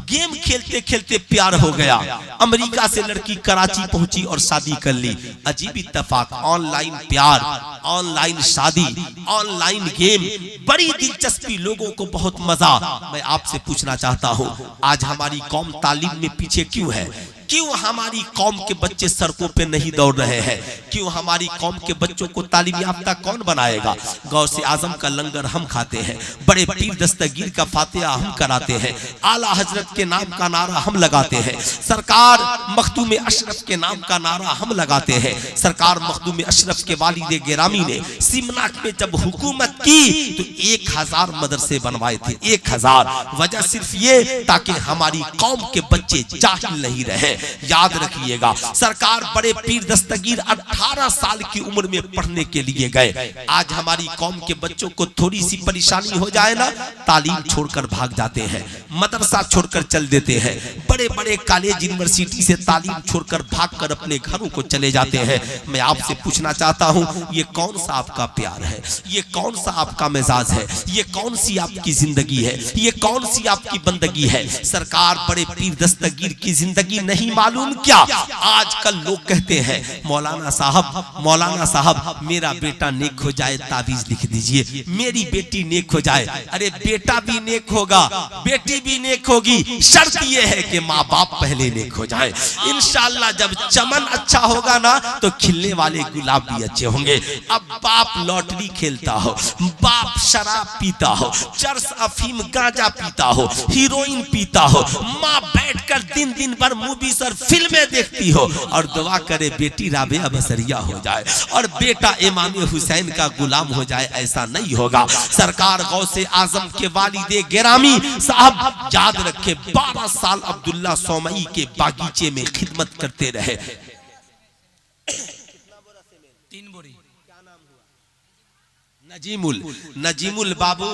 गेम खेलते खेलते प्यार हो गया, अमेरिका से लड़की कराची पहुंची और शादी कर ली। अजीब इत्तेफाक, ऑनलाइन प्यार, ऑनलाइन शादी, ऑनलाइन गेम, बड़ी दिलचस्पी, लोगों को बहुत मजा। मैं आपसे पूछना चाहता हूं, आज हमारी कौम तालीम में पीछे क्यों है? क्यों हमारी कौम के बच्चे सड़कों पे नहीं दौड़ रहे हैं? क्यों हमारी कौम के बच्चों को तालीम याफ्ता कौन बनाएगा? गौसे आजम का लंगर हम खाते हैं, बड़े पीर दस्तगीर का फातिहा हम कराते हैं, आला हजरत के नाम का नारा हम लगाते हैं, सरकार मखदूम अशरफ के नाम का नारा हम लगाते हैं। सरकार मखदूम अशरफ के वालिद गिरामी ने सिमनाक में जब हुकूमत की तो 1000 मदरसे बनवाए थे, 1000। वजह सिर्फ ये ताकि हमारी कौम के बच्चे जाहिल नहीं रहे। याद रखिएगा, सरकार बड़े पीर दस्तगीर 18 साल की उम्र में पढ़ने के लिए गए। आज हमारी कौम के बच्चों को थोड़ी सी परेशानी हो जाए ना, तालीम छोड़कर भाग जाते हैं, मदरसा छोड़कर चल देते हैं, बड़े बड़े कॉलेज यूनिवर्सिटी से तालीम छोड़कर भागकर अपने घरों को चले जाते हैं। मैं आपसे पूछना चाहता हूं, ये कौन सा आपका प्यार है? ये कौन सा आपका मिजाज है? ये कौन सी आपकी जिंदगी है? ये कौन सी आपकी बंदगी है? सरकार बड़े पीर दस्तगीर की जिंदगी नहीं मालूम क्या? आजकल लोग कहते हैं मौलाना साहब मेरा बेटा नेक हो जाए ताबीज लिख दीजिए, मेरी बेटी नेक हो जाए। अरे बेटा भी नेक होगा, बेटी भी नेक होगी, शर्त यह है कि माँ बाप पहले नेक हो जाए। इंशाअल्लाह जब चमन अच्छा होगा ना तो खिलने वाले गुलाब भी अच्छे होंगे। अब बाप लॉटरी खेलता हो, बाप शराब पीता हो, चरस अफीम गांजा पीता हो, हीरोइन पीता हो, माँ बैठकर दिन दिन भर मूवी और फिल्में देखती हो और दुआ करे बेटी राबिया बसरिया हो जाए और बेटा इमाम हुसैन का गुलाम हो जाए। ऐसा नहीं होगा। सरकार गौसे आजम के वालिदे गिरामी साहब याद रखे 12 साल अब्दुल्ला सोमई के बागीचे में खिदमत करते रहे।
3 बोरी
नजीमुल बाबू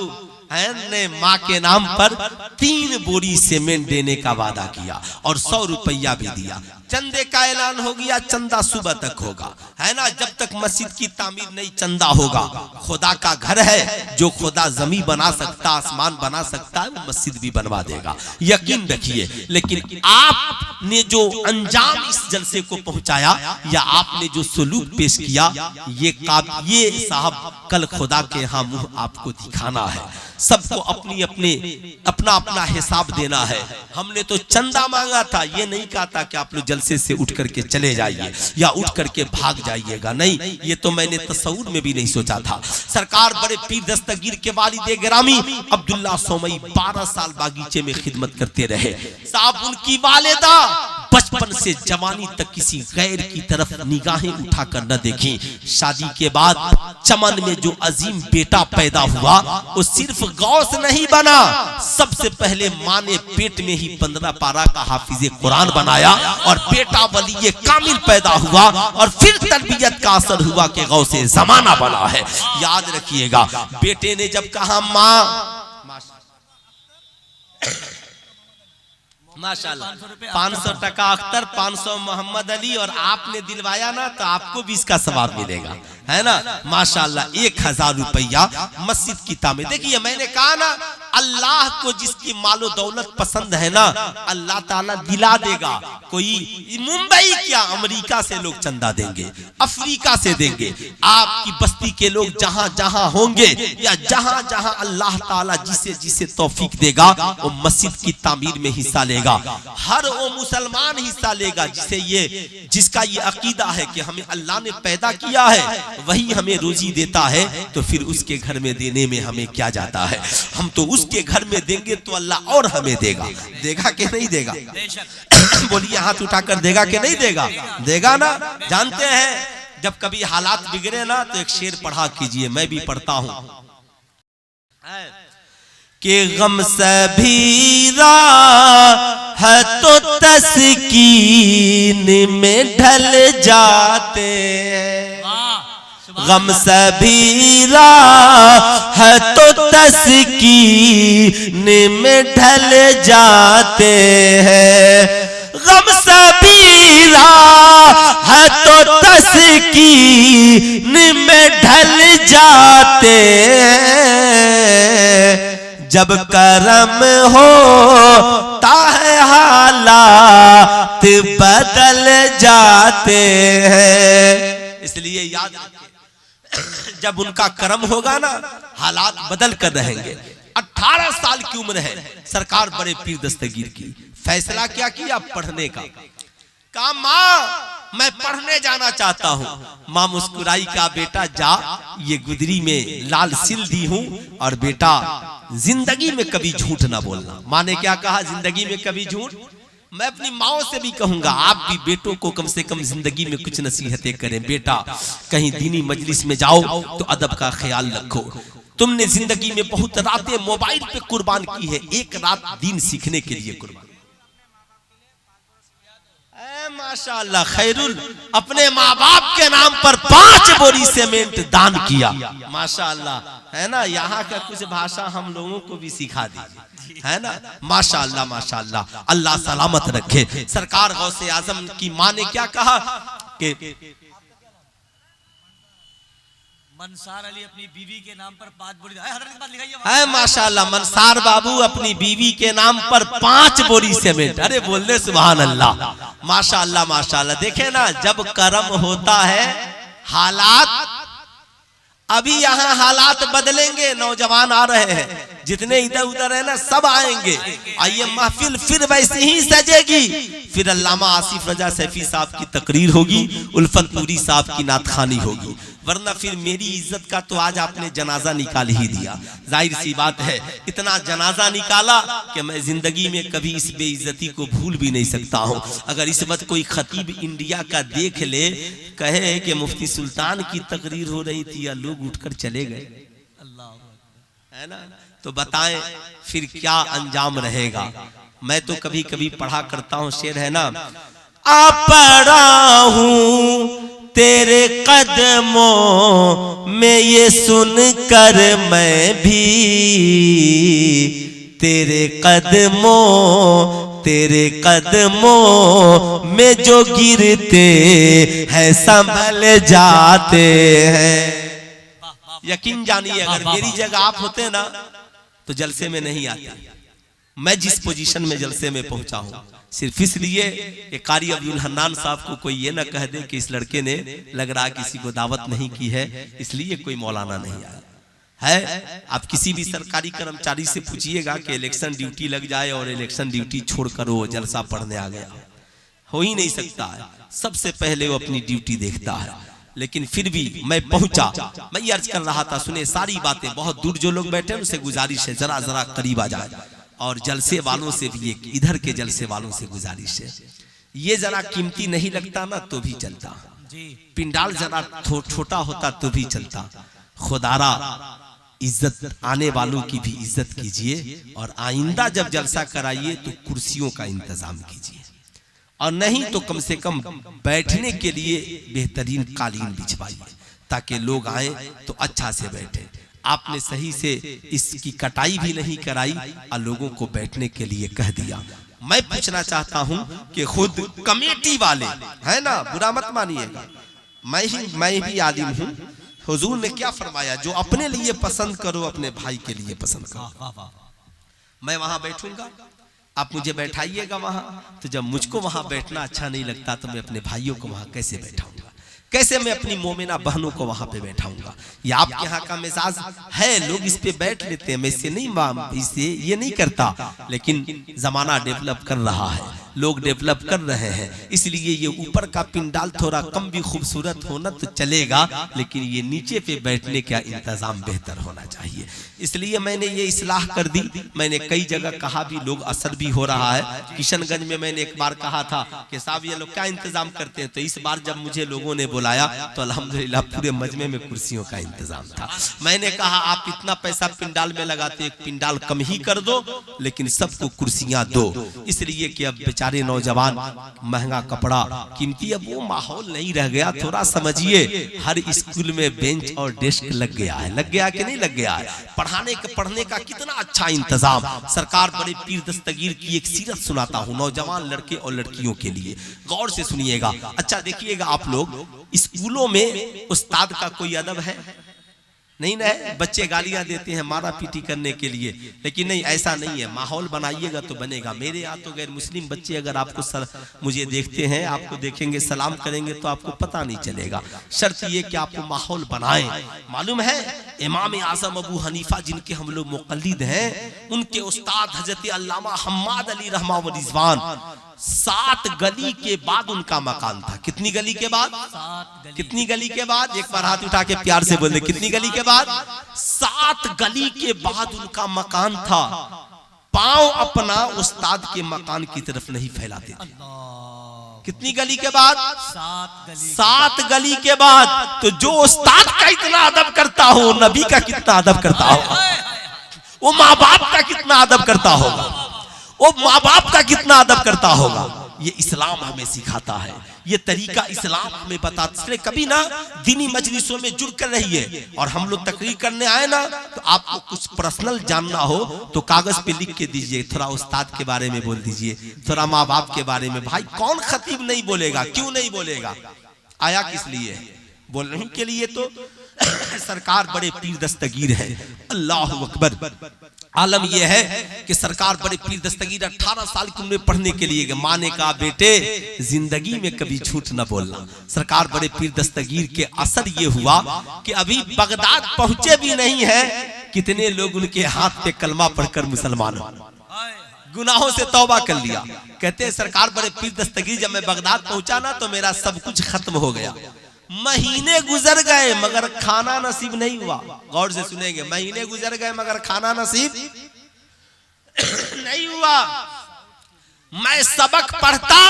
ने माँ के नाम पर 3 बोरी सीमेंट देने का वादा किया और 100 रुपया भी दिया। चंदे का ऐलान हो गया, चंदा सुबह तक होगा, है ना। जब तक मस्जिद की तामीर नहीं चंदा होगा। खुदा का घर है, जो खुदा जमीन बना सकता, आसमान बना सकता है, वो मस्जिद भी बनवा देगा, यकीन रखिए। लेकिन आपने जो अंजाम इस जलसे को पहुंचाया या आपने जो सलूक पेश किया, ये साहब कल खुदा के यहाँ मुंह आपको दिखाना है। सबको अपना हिसाब देना है। हमने तो चंदा मांगा था, ये नहीं कहा था कि आप लोग जलसे से उठ करके चले जाइए या उठ करके भाग जाइएगा, नहीं, ये तो मैंने तस्वूर में भी नहीं सोचा था। सरकार बड़े पीर दस्तगीर के वालिदे गिरामी अब्दुल्ला सोमई 12 साल बागीचे में खिदमत करते रहे। साहब उनकी वालिदा बचपन से जवानी तक किसी गैर की तरफ निगाहें उठाकर न देखी। शादी के बाद चमन में जो अजीम बेटा पैदा हुआ, वो सिर्फ गौस नहीं बना, सबसे पहले माँ ने पेट में ही 15 पारा का हाफिज कुरान बनाया और बेटा वली कामिल पैदा हुआ और फिर तरबियत का असर हुआ कि गौसे जमाना बना है। याद रखिएगा, बेटे ने जब कहा माँ, माशाल्लाह 500 टका अख्तर, 500 मोहम्मद अली और आपने दिलवाया ना तो आपको भी इसका सवाब मिलेगा, है ना। माशाल्लाह 1000 रुपया मस्जिद की तामीर। देखिए मैंने कहा ना, अल्लाह को जिसकी मालो दौलत पसंद है ना, अल्लाह ताला दिला देगा। कोई मुंबई क्या, अमेरिका से लोग चंदा देंगे, अफ्रीका से देंगे। आपकी बस्ती के लोग जहां जहां होंगे या जहां जहां अल्लाह ताला जिसे जिसे तौफीक देगा, वो मस्जिद की तामीर में हिस्सा लेगा। हर वो मुसलमान हिस्सा लेगा जिसका ये अकीदा है कि हमें अल्लाह ने पैदा किया है, वही हमें रोजी देता है, तो फिर उसके घर में देने में हमें क्या जाता है। हम तो उसके घर में देंगे तो अल्लाह और हमें देगा। देगा कि नहीं देगा? बोलिए, हाथ उठाकर देगा कि नहीं देगा? देगा ना। जानते हैं जब कभी हालात बिगड़े ना, तो एक शेर पढ़ा कीजिए, मैं भी पढ़ता हूं कि गम सभी है तो तस्कीन में ढल जाते हैं। गम सभी है तो तस्कीन में ढल जाते हैं। गम सभी है तो तस्कीन में ढल जाते हैं। जब करम होता है हालात बदल जाते हैं। इसलिए याद रखिए, जब उनका करम होगा ना, हालात बदल कर रहेंगे। 18 साल की उम्र है सरकार बड़े पीर दस्तगीर की। फैसला क्या किया? पढ़ने का। कहा माँ मैं पढ़ने जाना चाहता हूँ। माँ मुस्कुराई, का बेटा जा, ये गुदरी में लाल सिल दी हूँ, और बेटा जिंदगी में कभी झूठ ना बोलना। माँ ने क्या कहा? जिंदगी में कभी झूठ। मैं अपनी माओ से भी कहूंगा, आप भी बेटों को कम से कम जिंदगी में कुछ नसीहतें करें। बेटा कहीं दीनी मजलिस में जाओ तो अदब का ख्याल रखो। तुमने जिंदगी में बहुत रातें मोबाइल पे कुर्बान की है, एक रात दीन सीखने के लिए कुर्बान। माशाअल्लाह, खैरुल अपने माँ बाप के नाम पर 5 बोरी सीमेंट दान किया। माशाअल्लाह, है ना। यहाँ का कुछ भाषा हम लोगों को भी सिखा दी, है ना। माशाअल्लाह माशाअल्लाह, अल्लाह सलामत रखे। सरकार गौसे आजम की माँ ने क्या कहा कि
मंसार अली अपनी बीवी के नाम पर 5 बोरी
है। माशाअल्लाह, मंसार बाबू अपनी बीवी के नाम पर 5 बोरी सीमेंट। अरे बोलने सुभान अल्लाह। माशाअल्लाह माशाअल्लाह। देखे ना, जब कर्म होता है हालात, अभी यहाँ हालात बदलेंगे। नौजवान आ रहे हैं, जितने इधर उधर है ना, सब आएंगे। आइए, महफिल फिर वैसे ही सजेगी। फिर अल्लामा आसिफ रजा सैफी साहब की तकरीर होगी, उल्फत पूरी साहब की नातखानी होगी। वरना फिर मेरी इज्जत का तो आज आपने जनाजा निकाल ही दिया। जाहिर सी बात है, इतना जनाजा निकाला कि मैं जिंदगी में कभी इस बेइज्जती को भूल भी नहीं सकता हूँ। अगर इस वक्त कोई खतीब इंडिया का देख ले, कहे कि मुफ्ती सुल्तान की तकरीर हो रही थी या लोग उठकर चले गए, है ना, तो बताएं फिर क्या अंजाम रहेगा। मैं तो कभी कभी पढ़ा करता हूँ, शेर है ना, आ पढ़ा हूँ तेरे कदमों में ये सुन कर मैं भी, तेरे कदमों में जो गिरते हैं संभल जाते हैं। यकीन जानिए, अगर मेरी जगह आप होते ना तो जलसे में नहीं आते। मैं जिस पोजीशन में जलसे में पहुंचा हूं, सिर्फ इसलिए कि कारी अब्दुल हन्नान साहब को कोई ये ना कह दे कि इस लड़के ने लग रहा किसी को दावत नहीं की है, इसलिए कोई मौलाना नहीं आया है। आप किसी भी सरकारी कर्मचारी से पूछिएगा कि इलेक्शन ड्यूटी लग जाए और इलेक्शन ड्यूटी छोड़कर वो जलसा पढ़ने आ गया, हो ही नहीं सकता है। सबसे पहले वो अपनी ड्यूटी देखता है। लेकिन फिर भी मैं पहुंचा, मैं ये अर्ज कर रहा था, सुने सारी बातें। बहुत दूर जो लोग बैठे उनसे गुजारिश है, जरा जरा करीब आ जाए। और जलसे वालों से भी, इधर के जलसे वालों से गुजारिश है, ये जरा कीमती नहीं लगता ना तो भी चलता, पिंडाल जरा छोटा होता तो भी चलता। खुदारा इज्जत आने वालों की भी इज्जत कीजिए, और आइंदा जब जलसा कराइए तो कुर्सियों का इंतजाम कीजिए, और नहीं तो कम से कम बैठने के लिए बेहतरीन कालीन बिछवाइए, ताकि लोग आए तो अच्छा से बैठे। आपने सही से इसकी कटाई भी नहीं कराई और लोगों को बैठने के लिए कह दिया। मैं पूछना चाहता हूं कि खुद कमेटी वाले, है ना, बुरा मत मानिएगा, मैं भी आलिम हूं। हुजूर ने क्या फरमाया, जो अपने लिए पसंद करो अपने भाई के लिए पसंद करो। मैं वहां बैठूंगा, आप मुझे बैठाइएगा वहां, तो जब मुझको वहां बैठना अच्छा नहीं लगता तो मैं अपने भाइयों को वहां कैसे बैठाऊंगा, कैसे मैं अपनी मोमिना बहनों को वहां पे बैठाऊंगा। ये आपके यहाँ का मिजाज है, लोग इस पे बैठ लेते हैं, मैं इससे नहीं, इससे ये नहीं करता, लेकिन जमाना डेवलप कर रहा है, लोग डेवलप कर रहे हैं, इसलिए ये ऊपर का पिंडाल थोड़ा कम भी खूबसूरत होना तो चलेगा, लेकिन ये नीचे पे बैठने का इंतजाम बेहतर होना चाहिए। इसलिए मैंने ये इस्लाह कर दी। मैंने कई जगह कहा भी, लोग असर भी हो रहा है। किशनगंज में मैंने एक बार कहा था कि साहब ये लोग क्या इंतजाम करते हैं, तो इस बार जब मुझे लोगों ने बुलाया तो अल्हम्दुलिल्लाह पूरे मजमे में कुर्सियों का इंतजाम था। मैंने कहा आप इतना पैसा पिंडाल में लगाते, एक पिंडाल कम ही कर दो, लेकिन सबको कुर्सियां दो, इसलिए कि अब बेचारे नौजवान, महंगा कपड़ा, कीमती, अब वो माहौल नहीं रह गया। थोड़ा समझिए, हर स्कूल में बेंच और डेस्क लग गया है, लग गया कि नहीं लग गया है। पढ़ने का कितना अच्छा इंतजाम। सरकार बड़े पीर दस्तगीर की एक सीरत सुनाता हूँ नौजवान लड़के और लड़कियों के लिए, गौर से सुनिएगा। अच्छा देखिएगा आप लोग, स्कूलों में उस्ताद का कोई अदब है? नहीं ना, बच्चे गालियां देते हैं मारा पीटी करने के लिए, लेकिन नहीं, ऐसा नहीं है। माहौल बनाइएगा तो बनेगा। मेरे यहाँ तो गैर मुस्लिम बच्चे अगर आपको मुझे देखते हैं, आपको देखेंगे, सलाम करेंगे तो आपको पता नहीं चलेगा। शर्त ये कि आपको माहौल बनाएं। मालूम है इमाम आजम अबू हनीफा, जिनके हम लोग मुक़ल्लिद हैं, उनके उस्ताद हजरत अल्लामा हम्माद अली रहमा व रिजवान, 7 गली के बाद उनका मकान था। कितनी गली के बाद?
7 गली।
कितनी गली के बाद? एक बार हाथ उठा के प्यार से बोल दे, कितनी गली के बाद? 7 गली के बाद उनका मकान था। पांव अपना उस्ताद के मकान की तरफ नहीं फैलाते थे। कितनी गली के बाद? 7 गली के बाद। तो जो उस्ताद का इतना अदब करता हो, नबी का कितना अदब करता होगा, वो माँ बाप का कितना अदब करता होगा, वो माँ बाप का कितना अदब करता होगा। ये इस्लाम हमें सिखाता है, ये तरीका इस्लाम हमें बताता। इसलिए कभी ना दीनी मजलिसों में जुड़ कर रहिए, और हम लोग तकरीर करने आए ना, तो आपको कुछ पर्सनल जानना हो तो कागज पे लिख के दीजिए, थोड़ा उस्ताद के बारे में बोल दीजिए, थोड़ा माँ बाप के बारे में। भाई कौन खतीब नहीं बोलेगा, क्यों नहीं बोलेगा? आया किस लिए? बोलने के लिए। तो सरकार बड़े पीर दस्तगीर है। अल्लाह अकबर। आलम यह है कि सरकार बड़े पीर दस्तगीर 18 साल की उम्र पढ़ने के लिए गए। माँ ने कहा बेटे जिंदगी में कभी झूठ न बोलना। सरकार बड़े पीर दस्तगीर के असर ये हुआ कि अभी बगदाद पहुंचे भी नहीं है, कितने लोग उनके हाथ पे कलमा पढ़कर मुसलमान हो, गुनाहों से तौबा कर लिया। कहते हैं सरकार बड़े पीर दस्तगीर, जब मैं बगदाद पहुंचा ना तो मेरा सब कुछ खत्म हो गया। महीने गुजर गए मगर खाना नसीब नहीं हुआ। गौर से सुनेंगे, महीने गुजर गए मगर खाना नसीब नहीं हुआ। मैं सबक पढ़ता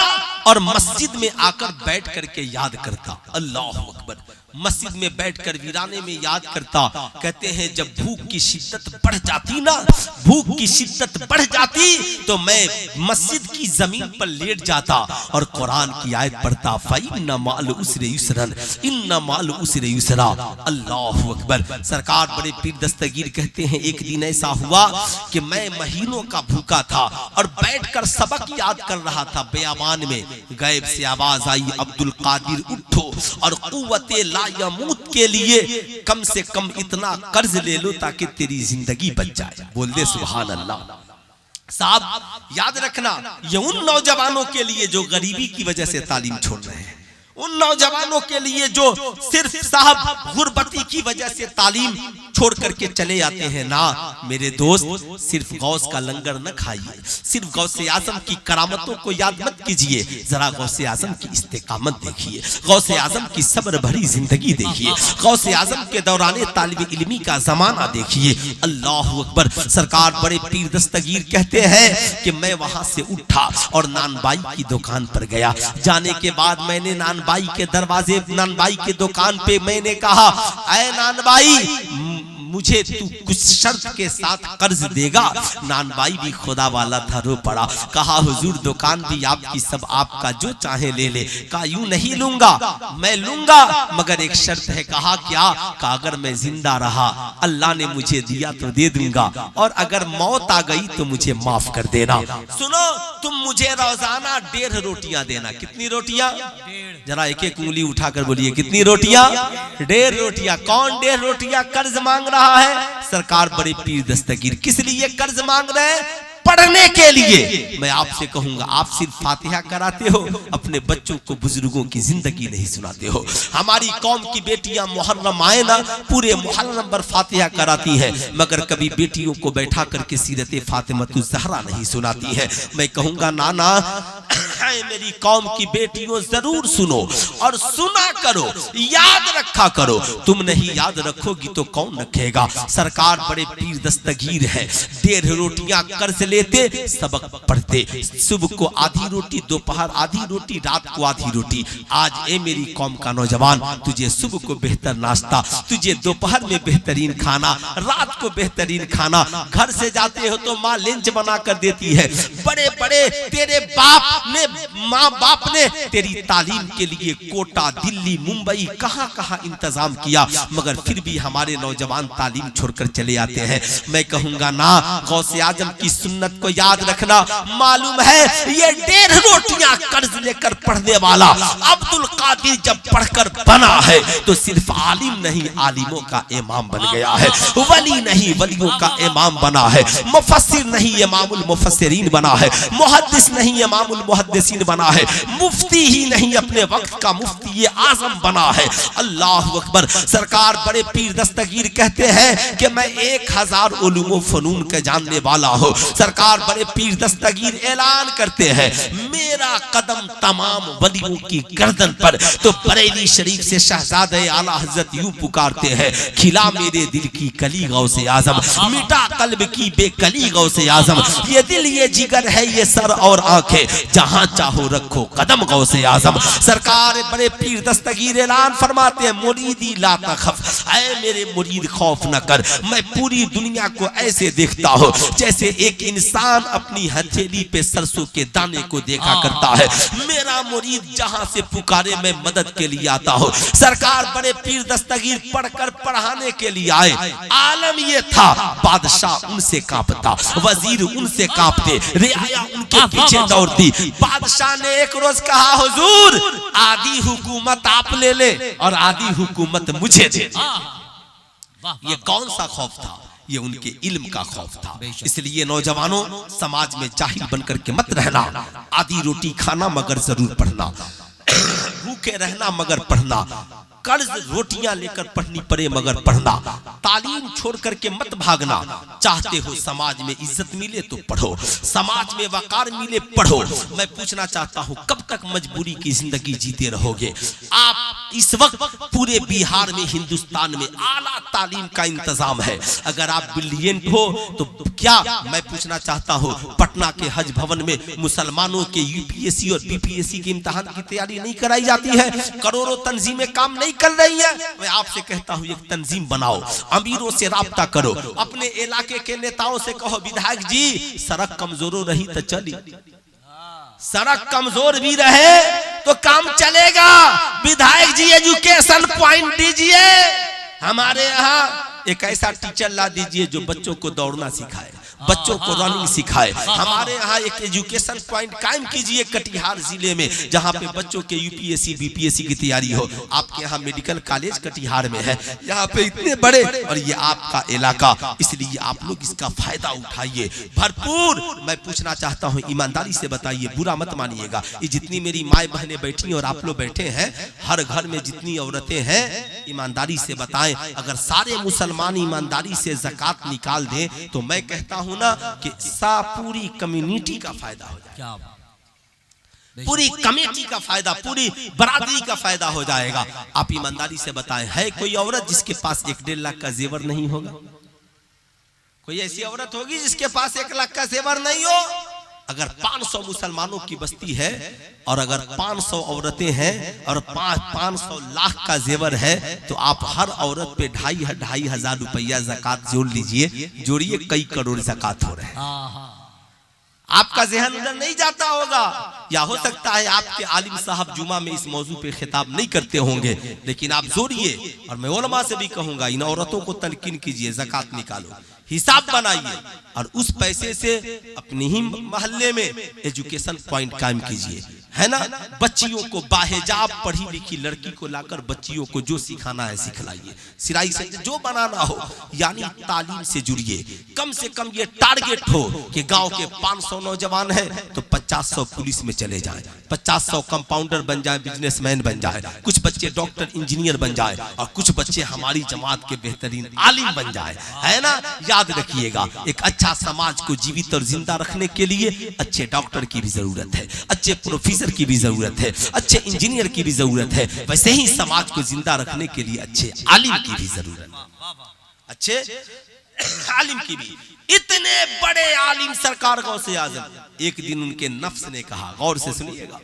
और मस्जिद में आकर बैठ करके याद करता। अल्लाह अकबर। मस्जिद में बैठकर वीराने में याद करता। कहते हैं जब भूख की शिद्दत बढ़ जाती ना, भूख की शिद्दत बढ़ जाती तो मैं मस्जिद की जमीन पर लेट जाता और कुरान की आयत पढ़ता, फ़इन्ना मअल उसरि युसरन इन्ना मअल उसरि युसरा। अल्लाह अकबर। सरकार बड़े पीर दस्तगीर कहते हैं एक दिन ऐसा हुआ कि मैं महीनों का भूखा था और बैठकर सबक याद कर रहा था। बयाबान में गैब से आवाज आई, अब्दुल कादिर उठो और कुव्वते ला यमूत के लिए कम से कम इतना कर्ज ले लो ताकि तेरी जिंदगी बच जाए। बोल दे सुभान अल्लाह। साहब याद रखना, ये उन नौजवानों के लिए जो गरीबी की वजह से तालीम छोड़ रहे हैं, उन नौजवानों के लिए जो सिर्फ साहब गुर्बती की वजह से तालीम छोड़ करके चले जाते हैं ना। मेरे दोस्त, सिर्फ गौस का लंगर न खाइए, सिर्फ गौसे आजम की करामतों को याद मत कीजिए, जरा गौसे आजम की इस्तेकामत देखिए, गौसे आजम की सब्र भरी जिंदगी देखिए, गौसे आजम के दौरान तालिब इल्मी का जमाना देखिए। अल्लाह अकबर। सरकार बड़े पीर दस्तगीर कहते हैं कि मैं वहां से उठा और नानबाई की दुकान पर गया। जाने के बाद मैंने नानबाई के दरवाजे, नानबाई के दुकान पे मैंने कहा, ऐ नानबाई मुझे तू कुछ शर्त के साथ कर्ज देगा। नानबाई भी खुदा वाला था, रो पड़ा। कहा हुजूर दुकान भी आपकी, सब आपका, जो चाहे ले ले। कहा यूं नहीं लूंगा, मैं लूंगा मगर एक शर्त है। कहा क्या? कहा अगर मैं जिंदा रहा, अल्लाह ने मुझे दिया तो दे दूंगा, और अगर मौत आ गई तो मुझे माफ कर देना। सुनो, तुम मुझे रोजाना 1.5 रोटियां देना। कितनी रोटियां? जरा एक एक उंगली उठाकर बोलिए, कितनी रोटियां? 1.5 रोटियां। कौन 1.5 रोटियां कर्ज मांग रहा रहा है सरकार बड़े पीर दस्तगीर किस लिए कर्ज मांग रहे हैं? पढ़ने के लिए। मैं आपसे कहूंगा आप सिर्फ फातिहा कराते हो, अपने बच्चों को बुजुर्गों की जिंदगी नहीं सुनाते हो। हमारी कौम की बेटियां मुहर्रम आए ना पूरे मुहर्रम पर फातिहा कराती हैं, मगर कभी बेटियों को बैठा करके सीरत फातिमतुज़ ज़हरा नहीं सुनाती है। मैं कहूंगा नाना मेरी कौम की बेटियों जरूर सुनो और सुना करो, याद रखा करो। तुम नहीं याद रखोगी तो कौन रखेगा? सरकार बड़े पीर दस्तगीर है, 1.5 रोटियां कर्ज लेते, सबक पढ़ते, सुबह को आधी रोटी, दोपहर आधी रोटी, रात को आधी रोटी। आज ए मेरी कौम का नौजवान, तुझे सुबह को बेहतर नाश्ता, तुझे दोपहर में बेहतरीन खाना, रात को बेहतरीन खाना, घर से जाते हो तो माँ लंच बना कर देती है। बड़े बड़े तेरे बाप ने, माँ बाप ने तेरी तालीम के लिए कोटा, दिल्ली, मुंबई कहां कहां इंतजाम किया, मगर फिर भी हमारे नौजवान तालीम छोड़कर चले आते हैं। मैं कहूंगा ना, गौसे आजम की सुन्नत को याद रखना। मालूम है ये 1.5 रोटियां कर्ज लेकर पढ़ने वाला अब्दुल कादिर जब पढ़कर बना है तो सिर्फ आलिम नहीं आलिमों का इमाम बन गया है, वली नहीं वलियों का इमाम बना है, मुफस्सिर नहीं इमामुल मुफस्सिरीन बना है, मुहद्दिस नहीं इमामुल मुहद्दिसीन बना है, मुफ्ती ही नहीं अपने वक्त का मुफ्ती आजम बना है। अल्लाह अकबर। सरकार बड़े पीर दस्तगीर कहते हैं कि मैं 1000 उलूम फनून के जानने वाला हूँ। सरकार बड़े पीर दस्तगीर ऐलान करते हैं मेरा कदम तमाम वलियों की गर्दन पर। तो बरेली शरीफ से शहजादे आला हजरत यूं पुकारते हैं, खिला मेरे दिल की कली गौसे आजम, मिटा कल्ब की बेकली गौसे आजम, ये दिल ये जिगर है ये सर और आंखें, जहां चाहो रखो कदम गौसे आजम। सरकार बड़े पीर दस्तगीर ऐलान फरमाते हैं मुरीदी ला तखफ, ऐ मेरे मुरीद खौफ न कर। मैं पूरी दुनिया को ऐसे देखता हूँ जैसे एक इंसान अपनी हथेली पे सरसों के दाने को देखा करता है। मेरा मुरीद जहां से पुकारे मैं मदद के लिए आता हूँ। सरकार बड़े पीर दस्तगीर पढ़कर पढ़ाने के लिए आए। आलम ये था बादशाह उनसे कांपता, वजीर उनसे कांपते, रियाया उनके पीछे दौड़ती। बादशाह ने एक रोज कहा हुजूर आधी हुकूमत आप ले ले और आधी हुकूमत मुझे दे। ये कौन सा खौफ था? ये उनके इल्म का खौफ था। इसलिए नौजवानों समाज में जाहिल बनकर के मत रहना। आधी रोटी खाना मगर जरूर पढ़ना, भूखे रहना मगर पढ़ना, कर्ज रोटियां लेकर पढ़नी पड़े मगर पढ़ना, तालीम छोड़ करके मत भागना। चाहते हो समाज में इज्जत मिले तो पढ़ो, समाज में वकार मिले पढ़ो। मैं पूछना चाहता हूं कब तक मजबूरी की जिंदगी जीते रहोगे? आप इस वक्त पूरे बिहार में, हिंदुस्तान में आला तालीम का इंतजाम है। अगर आप ब्रिलियंट हो तो क्या, मैं पूछना चाहता हूं पटना के हज भवन में मुसलमानों के यूपीएससी और बीपीएससी के इम्तिहान की तैयारी नहीं कराई जाती है? करोड़ों तंजीमें काम नहीं कर रही है? मैं आपसे कहता हूं एक तंजीम बनाओ, अमीरों से राब्ता करो, अपने इलाके के नेताओं से कहो विधायक जी सड़क कमजोर रही तो चली, सड़क कमजोर भी रहे तो काम चलेगा। विधायक जी एजुकेशन पॉइंट दीजिए, हमारे यहाँ एक ऐसा टीचर ला दीजिए जो बच्चों को दौड़ना सिखाए, बच्चों को रनिंग सिखाए। हमारे यहाँ एक एजुकेशन पॉइंट कायम कीजिए कटिहार जिले में, जहाँ पे बच्चों के यूपीएससी बीपीएससी की तैयारी हो। आपके यहाँ मेडिकल कॉलेज कटिहार में है, यहाँ पे इतने बड़े, और ये आपका इलाका, इसलिए आप लोग इसका फायदा उठाइए भरपूर। मैं पूछना चाहता हूँ ईमानदारी से बताइए, बुरा मत मानिएगा, ये जितनी मेरी माए बहनें बैठी और आप लोग बैठे हैं, हर घर में जितनी औरतें हैं, ईमानदारी से बताएं, अगर सारे मुसलमान ईमानदारी से ज़कात निकाल दें तो मैं कहता हूं ना कि पूरी कम्युनिटी का फायदा हो जाएगा, पूरी कमेटी का फायदा, पूरी बरादरी का फायदा हो जाएगा। आप ईमानदारी से बताएं, है कोई औरत जिसके पास 1-1.5 लाख का जेवर नहीं होगा? कोई ऐसी औरत होगी जिसके पास 1 लाख का जेवर नहीं हो? अगर 500 मुसलमानों की बस्ती है और अगर 500 औरतें हैं और 500 लाख का जेवर है, तो आप हर औरत पे 2,500 रुपया ज़कात जोड़ लीजिए, जोड़िए कई करोड़ ज़कात हो रहे हैं। आपका ज़हन उधर नहीं जाता होगा, या हो सकता है आपके आलिम साहब जुमा में इस मौजू पे खिताब नहीं करते होंगे, लेकिन आप जोड़िए। और मैं उलमा से भी कहूंगा इन औरतों को तनकीन कीजिए, ज़कात निकालो, हिसाब बनाइए और उस पैसे से अपने ही मोहल्ले में एजुकेशन पॉइंट कायम कीजिए। है ना, बच्चियों को बाहिजाब पढ़ी लिखी लड़की को लाकर बच्चियों को जो सिखाना है सिखलाइए, सिलाई से जो बनाना हो, यानी तालीम से जुड़िए। कम से कम ये टारगेट हो कि गांव के 500 नौजवान हैं तो 50-100 पुलिस में चले जाएं, 50-100 कंपाउंडर बन जाएं, बिजनेसमैन बन जाए, कुछ बच्चे डॉक्टर इंजीनियर बन जाए और कुछ बच्चे हमारी जमात के बेहतरीन आलिम बन जाए, है ना। याद रखिएगा, एक अच्छा समाज को जीवित और जिंदा रखने के लिए अच्छे डॉक्टर की भी जरूरत है, अच्छे प्रोफेसर की भी जरूरत है, अच्छे इंजीनियर की भी जरूरत है। वैसे ही समाज को जिंदा रखने के लिए अच्छे आलिम की भी जरूरत है, अच्छे आलिम की भी। इतने बड़े आलिम सरकार गौसे आजम, एक दिन उनके नफ्स ने कहा, गौर से सुनिएगा,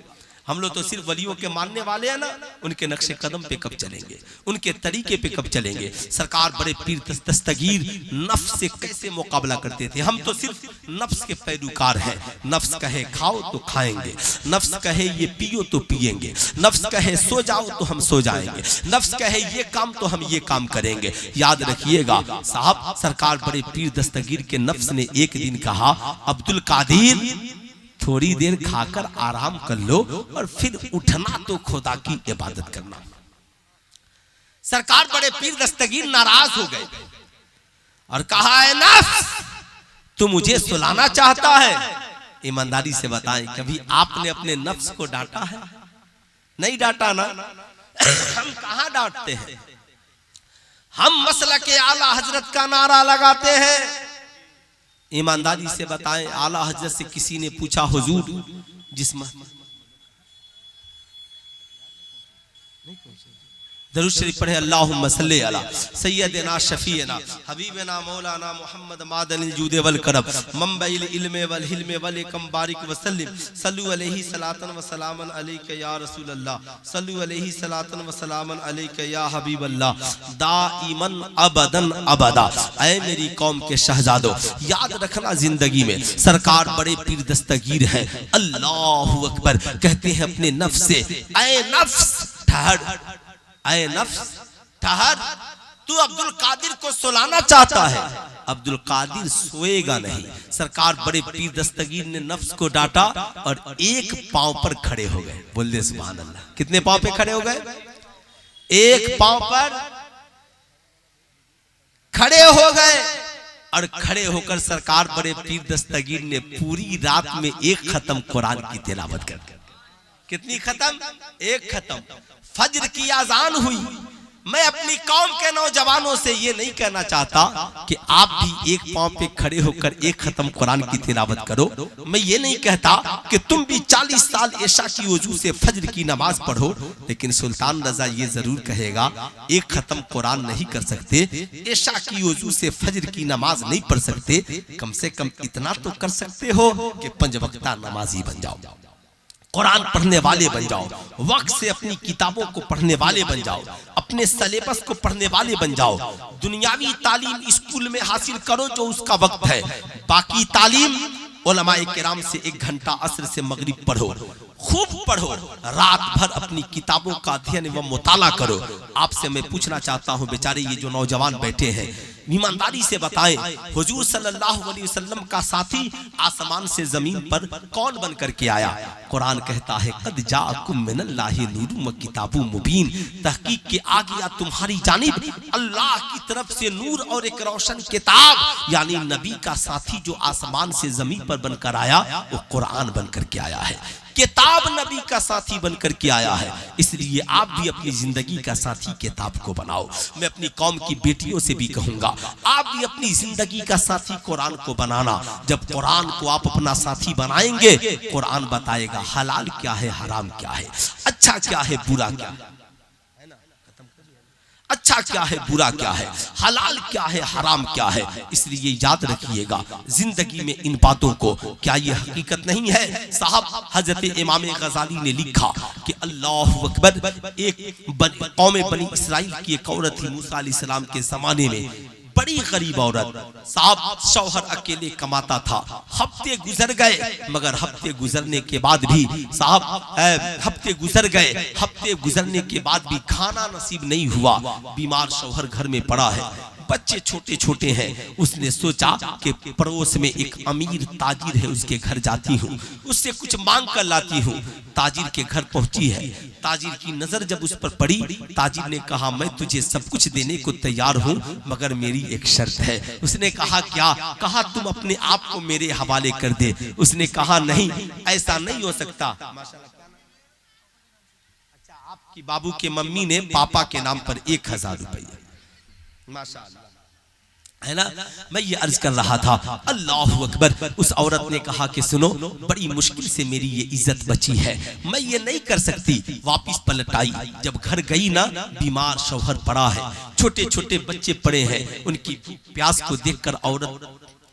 हम लोग तो सिर्फ वलियों के मानने वाले हैं ना, उनके नक्शे कदम पे कब चलेंगे, उनके तरीके पे कब चलेंगे। सरकार बड़े पीर दस्तगीर नफ्स से कैसे मुकाबला करते थे। हम तो सिर्फ नफ्स के पैरोकार हैं। नफ्स कहे खाओ तो खाएंगे, नफ्स कहे ये पियो तो पिएंगे, नफ्स कहे सो जाओ तो हम सो जाएंगे, नफ्स कहे ये काम तो हम ये काम करेंगे। याद रखिएगा साहब, सरकार बड़े पीर दस्तगीर के नफ्स ने एक दिन कहा, अब्दुल कादिर थोड़ी देर खाकर आराम कर लो और फिर उठना तो खुदा की इबादत करना। सरकार बड़े पीर दस्तगीर नाराज हो गए और कहा, है नफ्स तू मुझे सुलाना चाहता है। ईमानदारी से बताएं, कभी आपने अपने नफ्स को डांटा है? नहीं डांटा ना। हम कहां डांटते हैं, हम मसलक आला हजरत का नारा लगाते हैं। ईमानदारी से बताएं, आला हजरत से किसी ने पूछा, हुजूर दरूद शरीफ पढ़े, अल्लाहुम्मा सल्ली अला सय्यदना शफीना हबीबना मौलाना मुहम्मद मादनिल जूद वल करम मंबइल इल्म वल हिल्म वल कम बारिक वसल्लम सल्लु अलैहि सलातन व सलामन अलैका या रसूल अल्लाह सल्लु अलैहि सलातन व सलामन अलैका या हबीब अल्लाह दाइमन अबदन अबदा। ऐ मेरी कौम के शहजादों, याद रखना जिंदगी में सरकार बड़े पीर दस्तगीर हैं। अल्लाहु अकबर कहते हैं अपने नफ्स से, ऐ नफ्स ठहर, ऐ नफ्स ठहर, तू अब्दुल कादिर को सुलाना चाहता है। अब्दुल कादिर सोएगा नहीं। सरकार बड़े पीर दस्तगीर ने नफ्स को डांटा और एक पांव पर खड़े हो गए। बोल दे सुभान अल्लाह। कितने पांव पे खड़े हो गए? एक पांव पर खड़े हो गए और खड़े होकर सरकार बड़े पीर दस्तगीर ने पूरी रात में एक खत्म कुरान की तिलावत कर। कितनी खत्म? एक खत्म। फज्र की आजान हुई। मैं अपनी कौम के नौजवानों से ये नहीं कहना चाहता कि आप भी एक पांव पे खड़े होकर एक खत्म कुरान की तिलावत करो। मैं ये नहीं कहता कि तुम भी 40 साल ऐशा की वजू से फज्र की नमाज पढ़ो, लेकिन सुल्तान रजा ये जरूर कहेगा, एक खत्म कुरान नहीं कर सकते, ऐशा की वजू से फज्र की नमाज नहीं पढ़ सकते, कम से कम इतना तो कर सकते हो कि 5 वक्ता नमाजी बन जाओ, कुरान पढ़ने वाले बन जाओ, वक्त से अपनी किताबों को पढ़ने वाले बन जाओ, अपने सिलेबस को पढ़ने वाले बन जाओ। दुनियावी तालीम स्कूल में हासिल करो जो उसका वक्त है, बाकी तालीम उलमाए किराम से 1 घंटा असर से मगरिब पढ़ो, खूब पढ़ो, रात भर अपनी किताबों का अध्ययन व मुताला करो। आपसे मैं पूछना चाहता हूँ, बेचारे ये जो नौजवान बैठे हैं, ईमानदारी से बताएं, हुजूर सल्लल्लाहु अलैहि वसल्लम का साथी आसमान से जमीन पर कौन बन करके आया? कुरान कहता है, कद जाअकुम मिनल्लाहि नूरुम व किताबुम मुबीन, तहकीक के आ गया तुम्हारी जानिब अल्लाह की तरफ से नूर और एक रोशन किताब। यानी नबी का साथी जो आसमान से जमीन पर बनकर आया वो कुरान बनकर के आया है, किताब नबी का साथी बनकर के आया है। इसलिए आप भी अपनी जिंदगी का साथी किताब को बनाओ। मैं अपनी कौम की बेटियों से भी कहूंगा, आप भी अपनी जिंदगी का साथी कुरान को बनाना। जब कुरान को आप अपना साथी बनाएंगे, कुरान बताएगा हलाल क्या है, हराम क्या है, अच्छा क्या है, बुरा क्या है, अच्छा क्या है, बुरा क्या है, हलाल क्या है, हराम क्या है। इसलिए याद रखिएगा जिंदगी में इन बातों को। क्या ये हकीकत नहीं है? साहब हजरत इमाम गजाली ने लिखा कि अल्लाहु अकबर, एक कौम बनी इसराइल की एक औरत थी मूसा अलैहिस्सलाम के जमाने में, बड़ी गरीब औरत। साहब शौहर अकेले कमाता था। हफ्ते गुजर गए, मगर हफ्ते गुजरने के बाद भी हफ्ते गुजरने के बाद भी खाना नसीब नहीं हुआ। बीमार शौहर घर में पड़ा है, बच्चे छोटे छोटे हैं। उसने सोचा कि पड़ोस में एक अमीर ताजिर है, उसके घर जाती हूँ, उससे कुछ मांग कर लाती हूँ। ताजिर के घर पहुंची है। ताजिर की नजर जब उस पर पड़ी, ताजिर ने कहा मैं तुझे सब कुछ देने को तैयार हूँ, मगर मेरी एक शर्त है। उसने कहा क्या? कहा तुम अपने आप को मेरे हवाले कर दे। उसने कहा नहीं, ऐसा नहीं हो सकता। अच्छा, आपकी बाबू के मम्मी ने पापा के नाम पर 1000 रुपया, माशाअल्लाह, है ना। मैं ये अर्ज कर रहा था, अल्लाह अकबर। उस औरत ने कहा कि सुनो, बड़ी मुश्किल से मेरी ये इज्जत बची है, मैं ये नहीं कर सकती। वापिस पलट आई। जब घर गई ना, बीमार शौहर पड़ा है, छोटे छोटे बच्चे पड़े हैं। उनकी प्यास को देखकर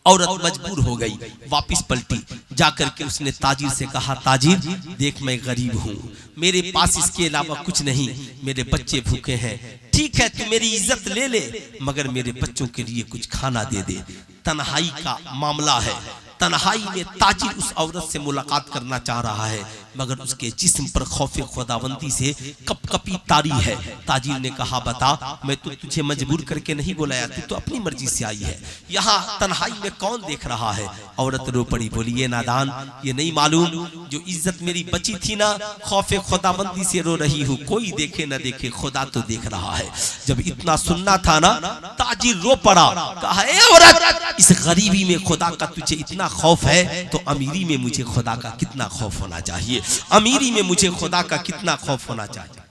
औरत मजबूर हो गई, वापिस पलटी। जाकर के उसने ताजिर से कहा, ताजिर देख मैं गरीब हूँ, मेरे पास इसके अलावा कुछ नहीं, मेरे बच्चे भूखे हैं। ठीक है, तू मेरी इज्जत ले ले, मगर मेरे बच्चों के लिए कुछ खाना दे दे। तन्हाई का मामला है। तन्हाई में ताजिर उस औरत से मुलाकात करना चाह रहा है, मगर उसके जिस्म पर खौफे खुदावंदी से कपकपी तारी है। ताजिर ने कहा, बता, मैं तो तुझे मजबूर करके नहीं बुलाया, तू तो अपनी मर्जी से आई है, यहाँ तन्हाई में कौन देख रहा है? औरत रो पड़ी, बोली, ये नादान, ये नहीं मालूम जो इज्जत मेरी बची थी ना, खौफे खुदावंदी से रो रही हूँ, कोई देखे न देखे, खुदा तो देख रहा है। जब इतना सुनना था ना, ताजिर रो पड़ा। कहा, ए औरत, इस गरीबी में खुदा का तुझे इतना खौफ है तो अमीरी में मुझे खुदा का कितना खौफ होना चाहिए, अमीरी में मुझे खुदा का कितना खौफ होना चाहिए।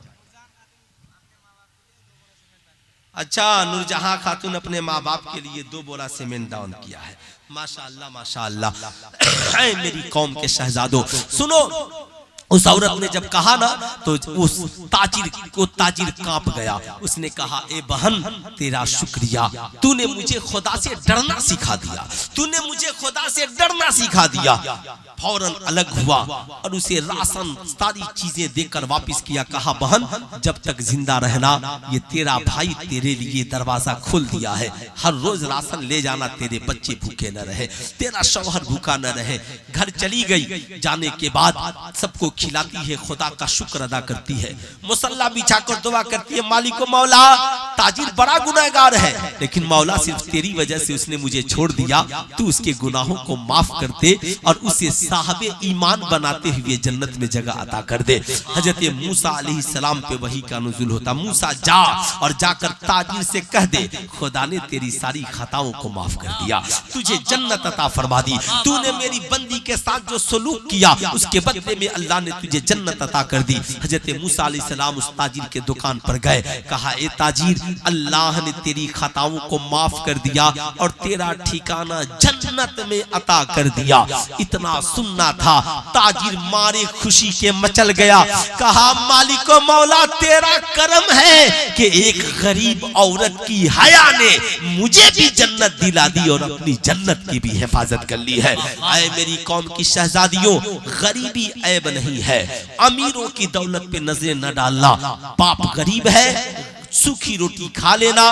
अच्छा, नूरजहां खातून अपने माँ बाप के लिए 2 बोरा सीमेंट दान किया है। माशाअल्लाह माशाअल्लाह। मेरी कौम के शहजादों सुनो, उस औरत ने जब कहा ना, तो उस ताजिर कांप गया। उसने कहा, ए बहन, तेरा शुक्रिया, तूने मुझे खुदा से डरना सिखा दिया, तूने मुझे खुदा से डरना सिखा दिया। फौरन अलग हुआ और उसे राशन सारी चीजें देकर वापस किया। कहा, बहन, जब तक जिंदा रहना, ये तेरा भाई तेरे लिए दरवाजा खोल दिया है, हर रोज राशन ले जाना, तेरे बच्चे भूखे न रहे, तेरा शौहर भूखा न रहे। घर चली गई, जाने के बाद सबको खिलाती है, खुदा का शुक्र अदा करती है, मुसल्ला बिछाकर दुआ करती है, मालिको मौला, ताजिर बड़ा गुनहगार है, लेकिन मौला सिर्फ तेरी वजह से उसने मुझे छोड़ दिया, तू उसके गुनाहों को माफ कर दे और उसे साहबे ईमान बनाते हुए जन्नत में जगह अता कर दे। हजरत मूसा अलैहिस्सलाम पे वही का नुज़ुल होता, मूसा जा और जाकर ताजिर से कह दे, खुदा ने तेरी सारी खताओं को माफ कर दिया, तुझे जन्नत अता फरमा दी, तूने मेरी बंदी के साथ जो सलूक किया उसके बदले में अल्लाह ने तुझे जन्नत अता कर दी। हजरत मूसा अलैहिस्सलाम उस ताजिर के दुकान पर गए, कहा, ए ताजिर, अल्लाह ने तेरी खताओं को माफ कर दिया और तेरा ठिकाना जन्नत में अता कर दिया। इतना सुनना था, ताजिर मारे खुशी के मचल गया। कहा, मालिको मौला, तेरा करम है कि एक गरीब औरत की हया ने मुझे भी जन्नत दिला दी और अपनी जन्नत की भी हिफाजत कर ली है। ऐ मेरी कौम की शहजादियों, गरीबी ऐब नहीं है, अमीरों की दौलत पे नजरें न डालना। बाप गरीब है, सूखी रोटी खा लेना,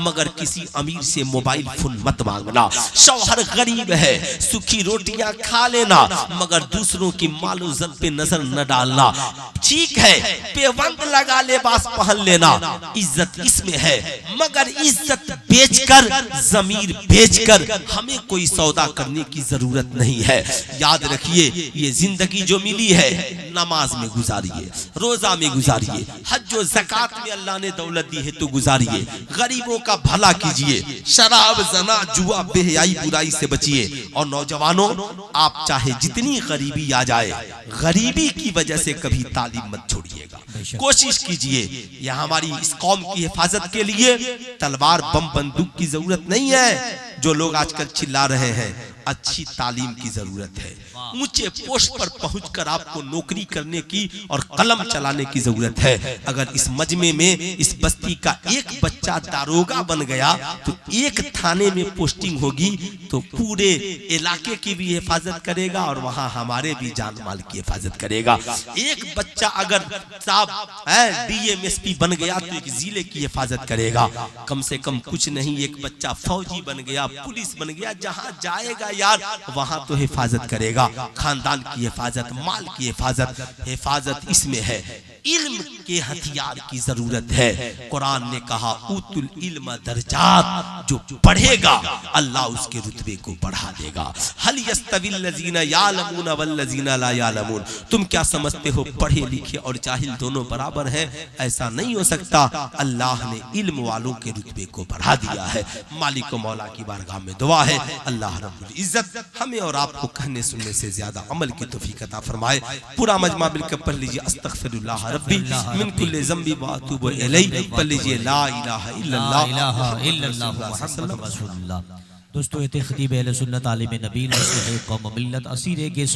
मगर किसी अमीर से मोबाइल फोन मत मांगना। शौहर गरीब है, सूखी रोटियां खा लेना, मगर दूसरों की मालो इज्जत पे नजर न डालना। ठीक है, पेवंद लगा लिबास पहन लेना, इज्जत इसमें है, मगर इज्जत बेचकर, जमीर बेचकर हमें कोई सौदा करने की जरूरत नहीं है। याद रखिए, ये जिंदगी जो मिली है, नमाज में गुजारिए, रोजा में गुजारिए, हज और ज़कात में अल्लाह ने दौलत दी है तो गुजारिए, गरीबों का भला कीजिए, शराब, जना, जुआ, बेहयाई, बुराई से बचिए। और नौजवानों, आप चाहे जितनी गरीबी आ जाए, गरीबी की वजह से कभी तालीम मत छोड़िएगा, कोशिश कीजिए। यह हमारी इस कौम की हिफाजत के लिए तलवार, बम, बंदूक की जरूरत नहीं है। जो लोग आजकल चिल्ला रहे हैं, अच्छी तालीम की जरूरत है। ऊंचे पोस्ट पर पहुंचकर आपको नौकरी करने की और कलम चलाने की जरूरत है। अगर इस मजमे में इस बस्ती का एक बच्चा दारोगा बन गया तो एक थाने में पोस्टिंग होगी तो पूरे इलाके की भी हिफाजत करेगा और वहां हमारे भी जान माल की हिफाजत करेगा। एक बच्चा अगर साहब डीएमएसपी बन गया तो एक जिले की हिफाजत करेगा। कम से कम कुछ नहीं, एक बच्चा फौजी बन गया, पुलिस बन गया, जहां जाएगा यार वहां तो हिफाजत करेगा। खानदान की हिफाजत, माल की हिफाजत, हिफाजत इसमें है। इल्म के हथियार की जरूरत है। कुरान ने कहा उतुल इल्म दर्जात, जो पढ़ेगा अल्लाह उसके रुतबे को बढ़ा देगा। हल यस्तविल लजीना यालमून वल लजीना ला यालमून, तुम क्या समझते हो पढ़े लिखे और जाहिल दोनों बराबर हैं? ऐसा नहीं हो सकता। अल्लाह ने इल्म वालों के रुतबे को बढ़ा दिया है। मालिक व मौला की बारगाह में दुआ है अल्लाह रब्बुल इज्जत हमें और आपको कहने सुनने से ज्यादा अमल की तौफीक अता फरमाए। पूरा मजमा मिलकर पढ़ लीजिए अस्तगफिरुल्लाह रब्बी मिन कुल्लि ज़ंबी व अतूबु इलैहि। पढ़ लीजिए ला इलाहा इल्लल्लाह
मुहम्मद रसूलुल्लाह। दोस्तों ये थे खतीब अहले सुन्नत आलिम नबी कौम मिल्लत असीर के